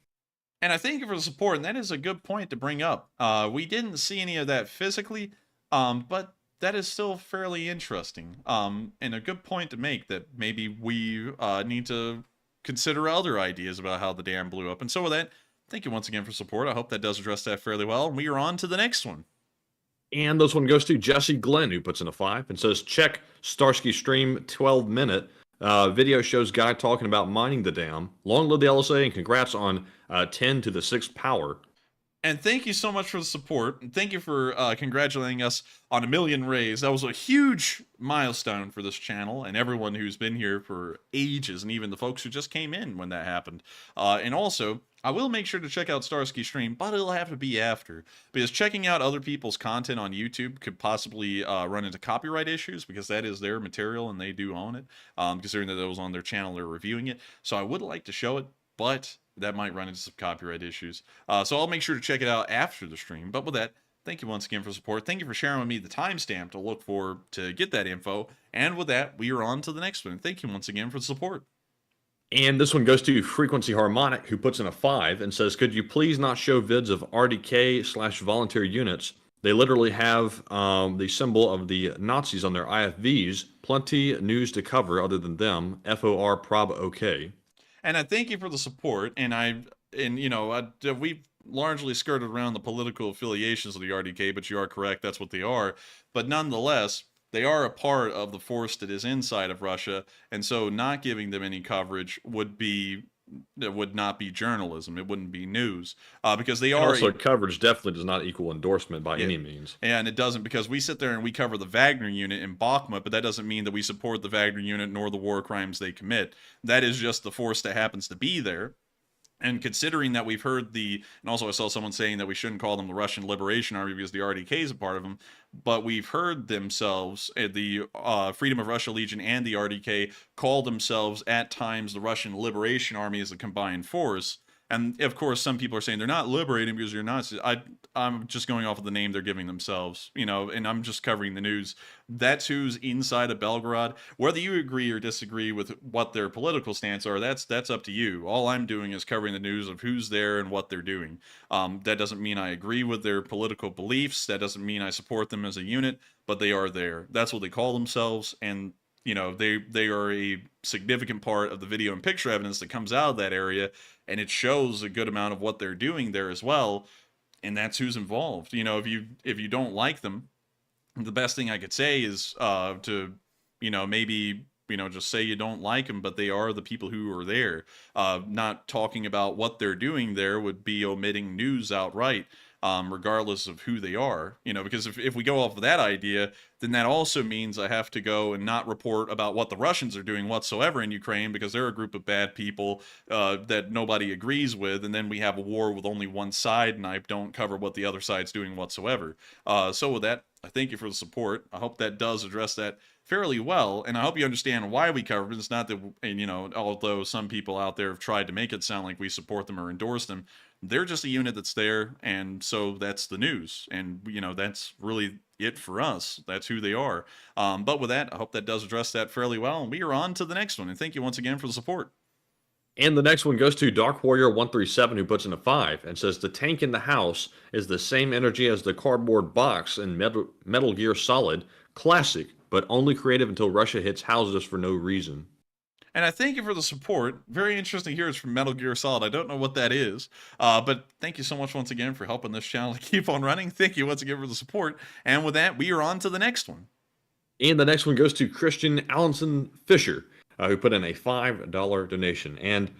And I thank you for the support, and that is a good point to bring up. We didn't see any of that physically, but that is still fairly interesting. And a good point to make that maybe we need to consider other ideas about how the dam blew up. And so with that, thank you once again for support. I hope that does address that fairly well. And we are on to the next one. And this one goes to Jesse Glenn, who puts in a 5 and says, check Starsky stream 12-minute. Video shows guy talking about mining the dam. Long live the LSA and congrats on 10 to the 6th power. And thank you so much for the support. And thank you for congratulating us on 1 million rays. That was a huge milestone for this channel and everyone who's been here for ages, and even the folks who just came in when that happened. And also, I will make sure to check out Starsky stream, but it'll have to be after, because checking out other people's content on YouTube could possibly run into copyright issues, because that is their material and they do own it. Considering that it was on their channel, they're reviewing it. So I would like to show it, but that might run into some copyright issues. So I'll make sure to check it out after the stream. But with that, thank you once again for support. Thank you for sharing with me the timestamp to look for to get that info. And with that, we are on to the next one. Thank you once again for the support. And this one goes to Frequency Harmonic, who puts in a 5 and says, could you please not show vids of RDK/volunteer units? They literally have the symbol of the Nazis on their IFVs. Plenty news to cover other than them. FOR prob OK. And I thank you for the support. And we've largely skirted around the political affiliations of the RDK, but you are correct, that's what they are. But nonetheless, they are a part of the force that is inside of Russia, and so not giving them any coverage would not be journalism. It wouldn't be news, because they are. Also, coverage definitely does not equal endorsement by any means. And it doesn't, because we sit there and we cover the Wagner unit in Bakhmut, but that doesn't mean that we support the Wagner unit nor the war crimes they commit. That is just the force that happens to be there. And considering that we've heard and also I saw someone saying that we shouldn't call them the Russian Liberation Army because the RDK is a part of them, but we've heard themselves, the Freedom of Russia Legion and the RDK, call themselves at times the Russian Liberation Army as a combined force. And of course, some people are saying they're not liberating because you're not. I'm just going off of the name they're giving themselves, and I'm just covering the news. That's who's inside of Belgorod. Whether you agree or disagree with what their political stance are, that's up to you. All I'm doing is covering the news of who's there and what they're doing. That doesn't mean I agree with their political beliefs. That doesn't mean I support them as a unit, but they are there. That's what they call themselves, and they are a significant part of the video and picture evidence that comes out of that area, and it shows a good amount of what they're doing there as well, and that's who's involved. If you don't like them, the best thing I could say is to maybe just say you don't like them, but they are the people who are there. Not talking about what they're doing there would be omitting news outright. Regardless of who they are, because if we go off of that idea, then that also means I have to go and not report about what the Russians are doing whatsoever in Ukraine, because they're a group of bad people that nobody agrees with, and then we have a war with only one side, and I don't cover what the other side's doing whatsoever. So with that, I thank you for the support. I hope that does address that fairly well, and I hope you understand why we cover it. It's not that, although some people out there have tried to make it sound like we support them or endorse them, they're just a unit that's there, and so that's the news, and that's really it for us. That's who they are. But with that, I hope that does address that fairly well, and we are on to the next one, and thank you once again for the support. And the next one goes to Dark Warrior 137, who puts in a 5 and says the tank in the house is the same energy as the cardboard box in Metal Gear Solid. Classic, but only creative until Russia hits houses for no reason. And I thank you for the support. Very interesting here. It's from Metal Gear Solid. I don't know what that is, but thank you so much once again for helping this channel to keep on running. Thank you once again for the support. And with that, we are on to the next one. And the next one goes to Christian Allenson Fisher, who put in a $5 donation. And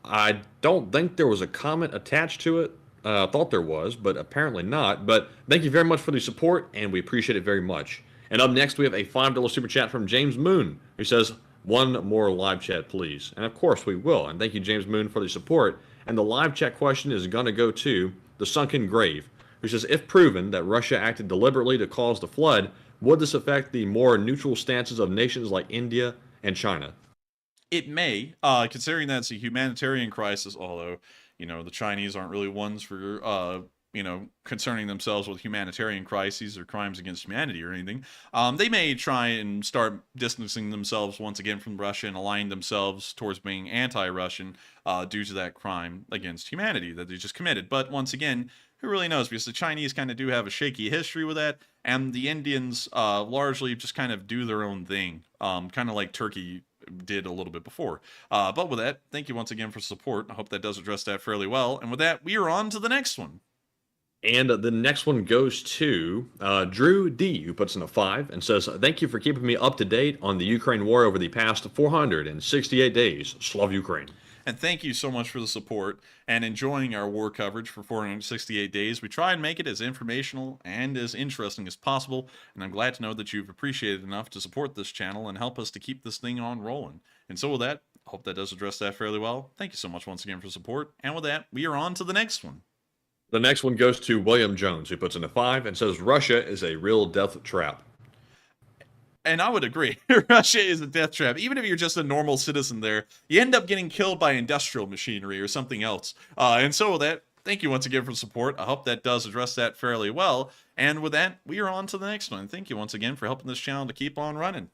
I don't think there was a comment attached to it. I thought there was, but apparently not. But thank you very much for the support, and we appreciate it very much. And up next, we have a $5 super chat from James Moon, who says, one more live chat, please. And of course we will. And thank you, James Moon, for the support. And the live chat question is going to go to the Sunken Grave, who says, if proven that Russia acted deliberately to cause the flood, would this affect the more neutral stances of nations like India and China? It may, considering that it's a humanitarian crisis, although, the Chinese aren't really ones for, concerning themselves with humanitarian crises or crimes against humanity or anything. They may try and start distancing themselves once again from Russia and aligning themselves towards being anti-Russian due to that crime against humanity that they just committed. But once again, who really knows? Because the Chinese kind of do have a shaky history with that, and the Indians largely just kind of do their own thing, kind of like Turkey did a little bit before. But with that, thank you once again for support. I hope that does address that fairly well. And with that, we are on to the next one. And the next one goes to Drew D, who puts in a 5 and says, "Thank you for keeping me up to date on the Ukraine war over the past 468 days. Slav Ukraine." And thank you so much for the support and enjoying our war coverage for 468 days. We try and make it as informational and as interesting as possible, and I'm glad to know that you've appreciated enough to support this channel and help us to keep this thing on rolling. And so with that, I hope that does address that fairly well. Thank you so much once again for support. And with that, we are on to the next one. The next one goes to William Jones, who puts in a 5 and says, "Russia is a real death trap." And I would agree. Russia is a death trap. Even if you're just a normal citizen there, you end up getting killed by industrial machinery or something else. And so with that, thank you once again for support. I hope that does address that fairly well. And with that, we are on to the next one. Thank you once again for helping this channel to keep on running.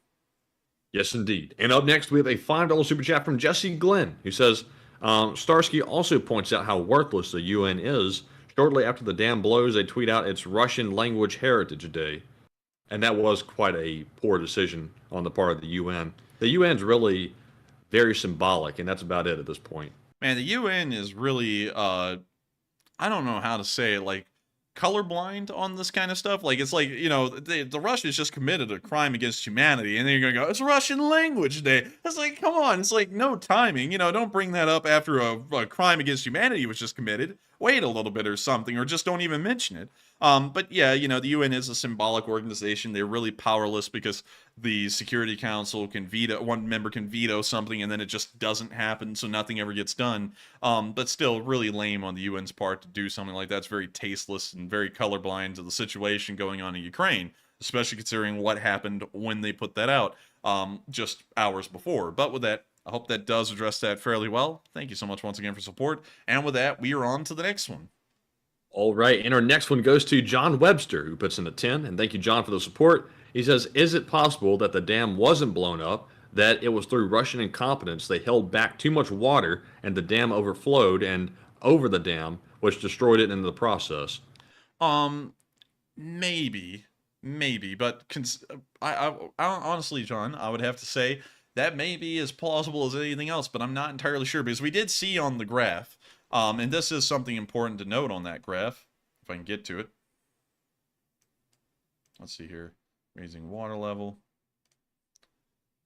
Yes, indeed. And up next, we have a $5 super chat from Jesse Glenn, who says, Starsky also points out how worthless the UN is. Shortly after the dam blows, they tweet out it's Russian Language Heritage Day. And that was quite a poor decision on the part of the UN. The UN's really very symbolic, and that's about it at this point. Man, the UN is really, I don't know how to say it, like, colorblind on this kind of stuff. Like, it's like, the Russians just committed a crime against humanity, and then you're gonna go, it's Russian Language Day. It's like, come on, it's like, no timing. Don't bring that up after a crime against humanity was just committed. Wait a little bit or something, or just don't even mention it. But yeah, the UN is a symbolic organization. They're really powerless because the Security Council can veto, one member can veto something, and then it just doesn't happen, so nothing ever gets done. But still, really lame on the UN's part to do something like that. It's very tasteless and very colorblind to the situation going on in Ukraine, especially considering what happened when they put that out just hours before. But with that, I hope that does address that fairly well. Thank you so much once again for support. And with that, we are on to the next one. All right, and our next one goes to John Webster, who puts in a 10. And thank you, John, for the support. He says, is it possible that the dam wasn't blown up, that it was through Russian incompetence they held back too much water and the dam overflowed and over the dam, which destroyed it in the process? Maybe, but I honestly, John, I would have to say that may be as plausible as anything else, but I'm not entirely sure, because we did see on the graph, and this is something important to note on that graph, if I can get to it. Let's see here, raising water level.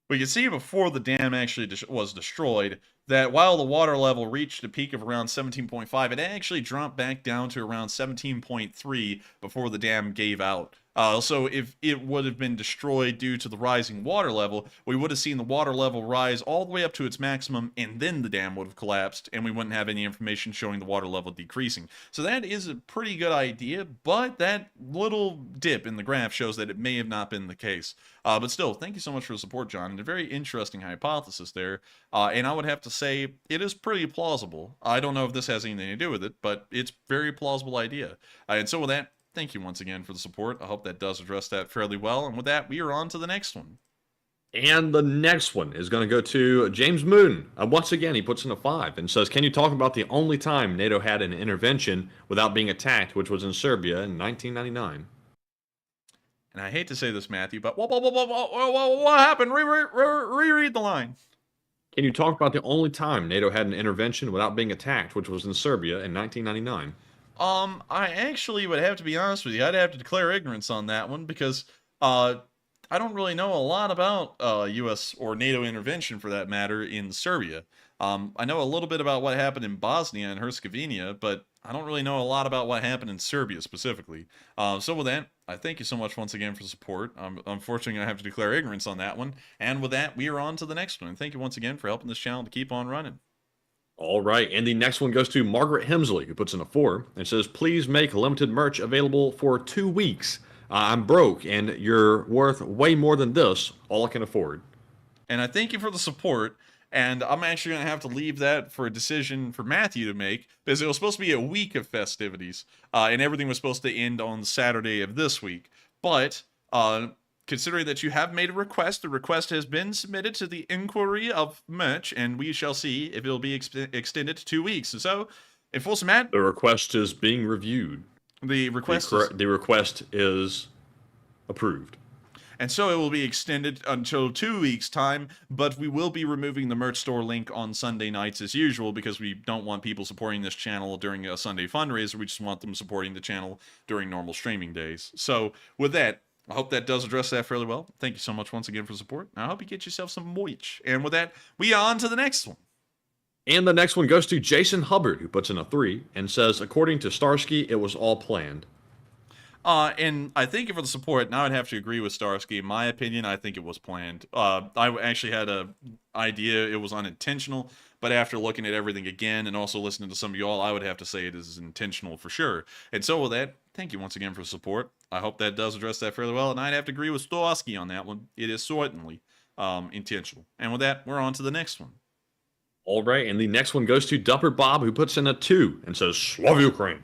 We can see before the dam actually was destroyed that while the water level reached a peak of around 17.5, it actually dropped back down to around 17.3 before the dam gave out. So if it would have been destroyed due to the rising water level, we would have seen the water level rise all the way up to its maximum, and then the dam would have collapsed, and we wouldn't have any information showing the water level decreasing. So that is a pretty good idea, but that little dip in the graph shows that it may have not been the case. But still, thank you so much for the support, John, and a very interesting hypothesis there. And I would have to say it is pretty plausible. I don't know if this has anything to do with it, but it's a very plausible idea. And so with that, thank you once again for the support. I hope that does address that fairly well. And with that, we are on to the next one. And the next one is going to go to James Moon. Once again, he puts in a 5 and says, can you talk about the only time NATO had an intervention without being attacked, which was in Serbia in 1999? And I hate to say this, Matthew, but what happened? Reread the line. Can you talk about the only time NATO had an intervention without being attacked, which was in Serbia in 1999? I actually would have to be honest with you. I'd have to declare ignorance on that one, because I don't really know a lot about U.S. or NATO intervention, for that matter, in Serbia. I know a little bit about what happened in Bosnia and Herzegovina, but I don't really know a lot about what happened in Serbia specifically. So with that, I thank you so much once again for the support. Unfortunately, I have to declare ignorance on that one. And with that, we are on to the next one. And thank you once again for helping this channel to keep on running. All right, and the next one goes to Margaret Hemsley, who puts in a 4 and says, please make limited merch available for 2 weeks. I'm broke, and you're worth way more than this. All I can afford. And I thank you for the support. And I'm actually going to have to leave that for a decision for Matthew to make, because it was supposed to be a week of festivities, and everything was supposed to end on Saturday of this week. But considering that you have made a request, the request has been submitted to the inquiry of merch, and we shall see if it'll be extended to 2 weeks. So, Enforcer Matt? The request is being reviewed. The request the request is approved. And so it will be extended until 2 weeks' time, but we will be removing the merch store link on Sunday nights as usual, because we don't want people supporting this channel during a Sunday fundraiser. We just want them supporting the channel during normal streaming days. So with that, I hope that does address that fairly well. Thank you so much once again for support. I hope you get yourself some merch. And with that, we are on to the next one. And the next one goes to Jason Hubbard, who puts in a 3 and says, according to Starsky, it was all planned. And I thank you for the support. Now I'd have to agree with Starsky. In my opinion, I think it was planned. I actually had an idea it was unintentional, but after looking at everything again and also listening to some of y'all, I would have to say it is intentional for sure. And so with that, thank you once again for the support. I hope that does address that fairly well, and I'd have to agree with Starsky on that one. It is certainly intentional. And with that, we're on to the next one. All right, and the next one goes to Dupper Bob, who puts in a 2 and says, Slava Ukraine.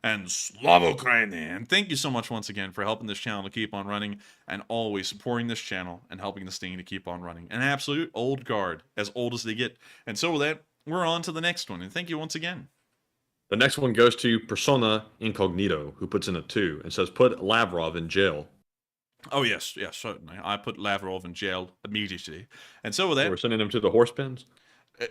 And Slava Ukraine. And thank you so much once again for helping this channel to keep on running and always supporting this channel and helping this thing to keep on running. An absolute old guard, as old as they get. And so with that, we're on to the next one. And thank you once again. The next one goes to Persona Incognito, who puts in a 2 and says, put Lavrov in jail. Oh, yes, certainly. I put Lavrov in jail immediately. And so with that... We're sending him to the horse pens?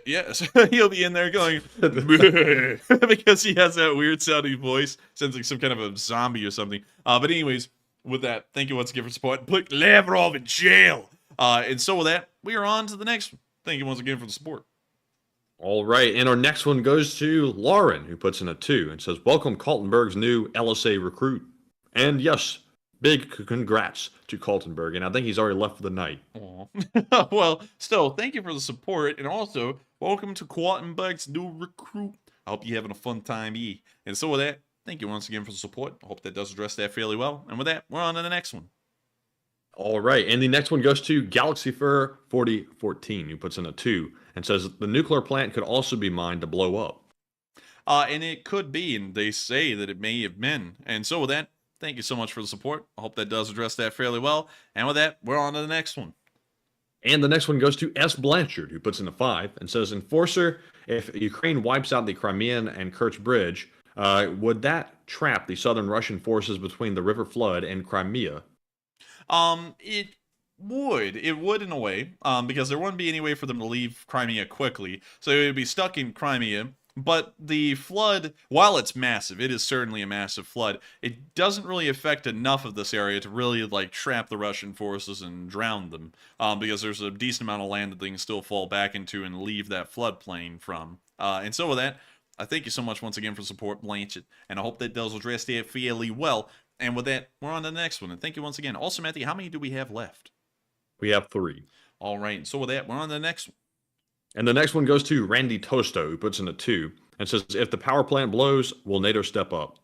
Yes, he'll be in there going, because he has that weird sounding voice. Sounds like some kind of a zombie or something. But anyways, with that, thank you once again for support. Put Lavrov in jail. And so with that, we are on to the next one. Thank you once again for the support. All right, and our next one goes to Lauren, who puts in a 2 and says, welcome Kaltenberg's new LSA recruit. And yes, big congrats to Kaltenberg, and I think he's already left for the night. Well, still, thank you for the support, and also, welcome to Kaltenberg's new recruit. I hope you're having a fun time, And so with that, thank you once again for the support. I hope that does address that fairly well. And with that, we're on to the next one. All right, and the next one goes to Galaxy Fur 4014, who puts in a 2 and says, the nuclear plant could also be mined to blow up. And it could be, and they say that it may have been. And so with that, thank you so much for the support. I hope that does address that fairly well. And with that, we're on to the next one. And the next one goes to S. Blanchard, who puts in a 5 and says, Enforcer, if Ukraine wipes out the Crimean and Kerch Bridge, would that trap the southern Russian forces between the river flood and Crimea? It would. It would in a way, because there wouldn't be any way for them to leave Crimea quickly. So it would be stuck in Crimea. But the flood, while it's massive, it is certainly a massive flood, it doesn't really affect enough of this area to really, like, trap the Russian forces and drown them. Because there's a decent amount of land that they can still fall back into and leave that floodplain from. And so with that, I thank you so much once again for support, Blanchett. And I hope that does address that fairly well. And with that, we're on to the next one. And thank you once again. Also, Matthew, how many do we have left? We have 3. All right. So with that, we're on to the next one. And the next one goes to Randy Tosto, who puts in a 2 and says, if the power plant blows, will NATO step up?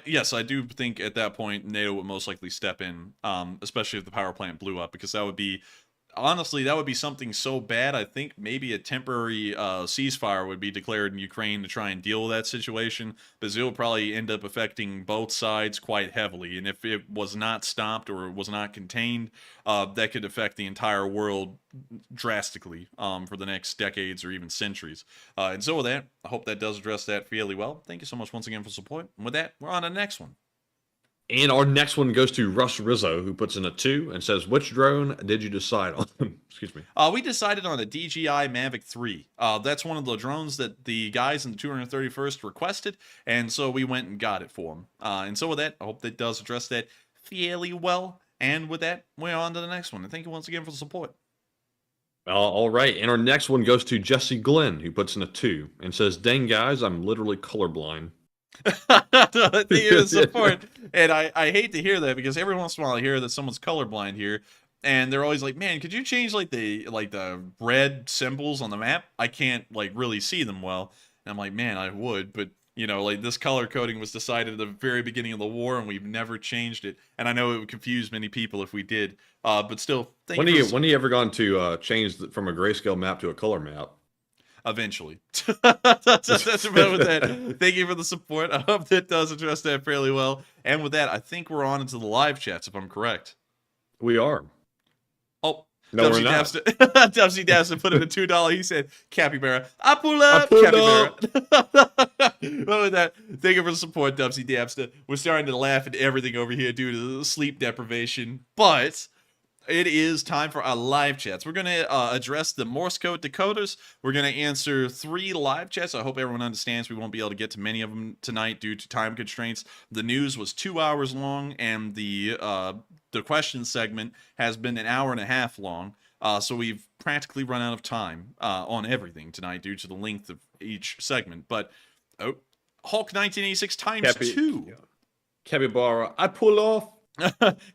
Yes, I do think at that point NATO would most likely step in, especially if the power plant blew up, because that would be, honestly, that would be something so bad. I think maybe a temporary ceasefire would be declared in Ukraine to try and deal with that situation, because it will probably end up affecting both sides quite heavily. And if it was not stopped or was not contained, that could affect the entire world drastically for the next decades or even centuries. And so with that, I hope that does address that fairly well. Thank you so much once again for support. And with that, we're on to the next one. And our next one goes to Russ Rizzo, who puts in a 2 and says, which drone did you decide on? Excuse me. We decided on a DJI Mavic 3. That's one of the drones that the guys in the 231st requested, and so we went and got it for them. And so with that, I hope that does address that fairly well. And with that, we're on to the next one. And thank you once again for the support. All right, and our next one goes to Jesse Glenn, who puts in a 2 and says, dang guys, I'm literally colorblind. Thank you for the support. And I hate to hear that, because every once in a while I hear that someone's colorblind here, and they're always like, man, could you change like the red symbols on the map? I can't like really see them well. And I'm like, man, I would, but You know, like this color coding was decided at the very beginning of the war, and we've never changed it. And I know it would confuse many people if we did. But still, When are you ever going to change from a grayscale map to a color map? Eventually. That's about with that. Thank you for the support. I hope that does address that fairly well. And with that, I think we're on into the live chats, if I'm correct. We are. Oh, no, we're not. Dubsy Dabster put in a $2. He said, Capybara. I pull up, Capybara. Well, with that, thank you for the support, Dubsy Dabster. We're starting to laugh at everything over here due to the sleep deprivation. But it is time for our live chats. We're going to address the Morse code decoders. We're going to answer 3 live chats. I hope everyone understands we won't be able to get to many of them tonight due to time constraints. The news was 2 hours long, and the question segment has been an hour and a half long. So we've practically run out of time on everything tonight due to the length of each segment. But Hulk 1986 times 2. Capybara, I pull off.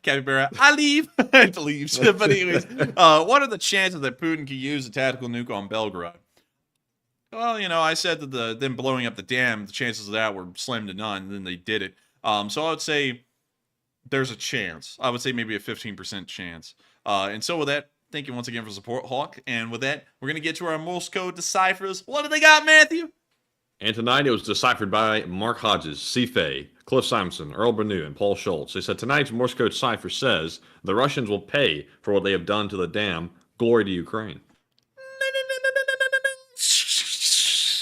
Capybara, I leave. It leaves. But anyways, what are the chances that Putin could use a tactical nuke on Belgrade? Well, you know, I said that them blowing up the dam, the chances of that were slim to none, and then they did it. So I would say there's a chance. I would say maybe a 15% chance. And so with that, thank you once again for support, Hawk. And with that, we're going to get to our Morse code deciphers. What do they got, Matthew? And tonight it was deciphered by Mark Hodges, Cifay, Cliff Simonson, Earl Bernew, and Paul Schultz. They said tonight's Morse code cipher says the Russians will pay for what they have done to the dam. Glory to Ukraine.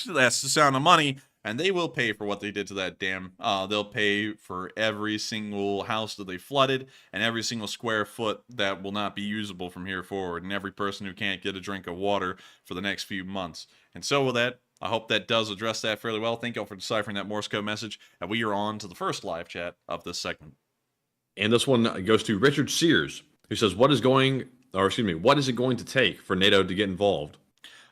That's the sound of money, and they will pay for what they did to that dam. They'll pay for every single house that they flooded, and every single square foot that will not be usable from here forward, and every person who can't get a drink of water for the next few months. And so with that, I hope that does address that fairly well. Thank you all for deciphering that Morse code message, and we are on to the first live chat of this segment. And this one goes to Richard Sears, who says, what is it going to take for NATO to get involved?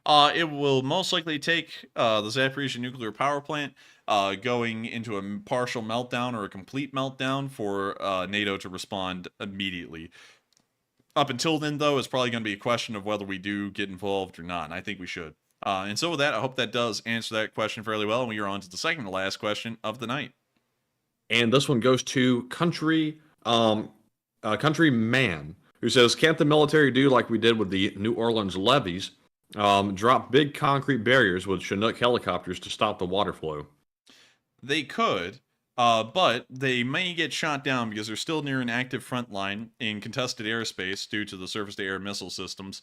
It will most likely take the Zaporizhzhia nuclear power plant going into a partial meltdown or a complete meltdown for NATO to respond immediately. Up until then, though, it's probably going to be a question of whether we do get involved or not, and I think we should. And so with that, I hope that does answer that question fairly well, and we are on to the second to last question of the night. And this one goes to Countryman, who says, can't the military do like we did with the New Orleans levees, drop big concrete barriers with Chinook helicopters to stop the water flow? They could, but they may get shot down because they're still near an active front line in contested airspace due to the surface-to-air missile systems,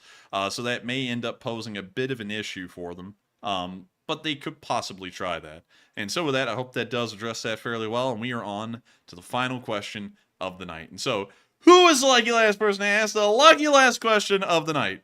so that may end up posing a bit of an issue for them, but they could possibly try that. And so with that, I hope that does address that fairly well, and we are on to the final question of the night. And so, who is the lucky last person to ask the lucky last question of the night?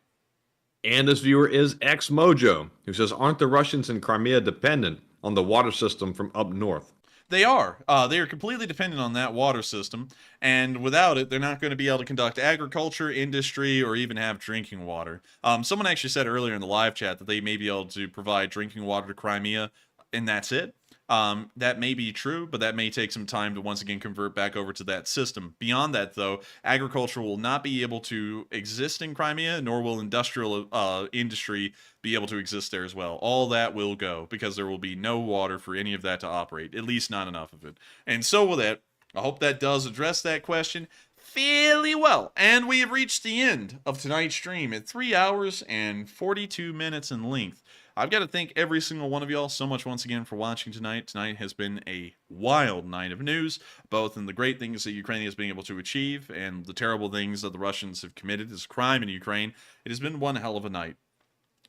And this viewer is XMojo, who says, aren't the Russians in Crimea dependent on the water system from up north? They are. They are completely dependent on that water system, and without it, they're not going to be able to conduct agriculture, industry, or even have drinking water. Someone actually said earlier in the live chat that they may be able to provide drinking water to Crimea, and that's it. That may be true, but that may take some time to once again convert back over to that system. Beyond that, though, agriculture will not be able to exist in Crimea, nor will industrial industry be able to exist there as well. All that will go because there will be no water for any of that to operate, at least not enough of it. And so with that, I hope that does address that question fairly well. And we have reached the end of tonight's stream at 3 hours and 42 minutes in length. I've got to thank every single one of y'all so much once again for watching tonight. Tonight has been a wild night of news, both in the great things that Ukraine has been able to achieve and the terrible things that the Russians have committed as crime in Ukraine. It has been one hell of a night.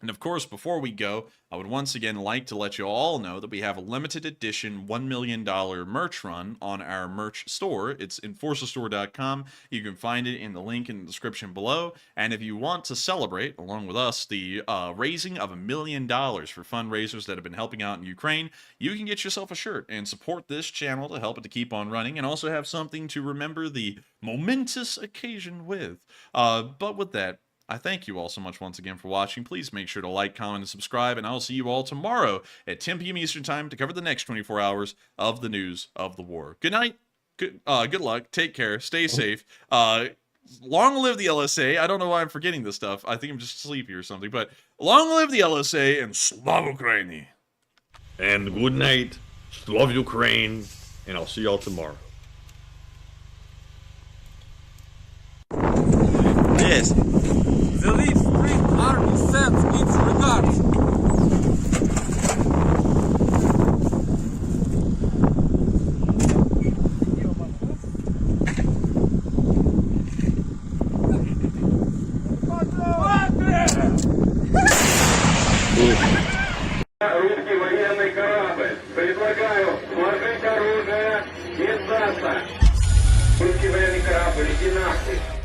And of course, before we go, I would once again like to let you all know that we have a limited edition $1 million merch run on our merch store. It's enforcestore.com. You can find it in the link in the description below. And if you want to celebrate, along with us, the raising of $1 million for fundraisers that have been helping out in Ukraine, you can get yourself a shirt and support this channel to help it to keep on running and also have something to remember the momentous occasion with. But with that, I thank you all so much once again for watching. Please make sure to like, comment, and subscribe, and I'll see you all tomorrow at 10 p.m. Eastern Time to cover the next 24 hours of the news of the war. Good night, good luck, take care, stay safe. Long live the LSA. I don't know why I'm forgetting this stuff. I think I'm just sleepy or something, but long live the LSA and Slava Ukraini. And good night. Love Ukraine, and I'll see y'all tomorrow. Yes. The Leaf Spring Army sends its regards. Русский военный корабль. Предлагаю сложить оружие и сдаться. Русский военный корабль, иди нахуй.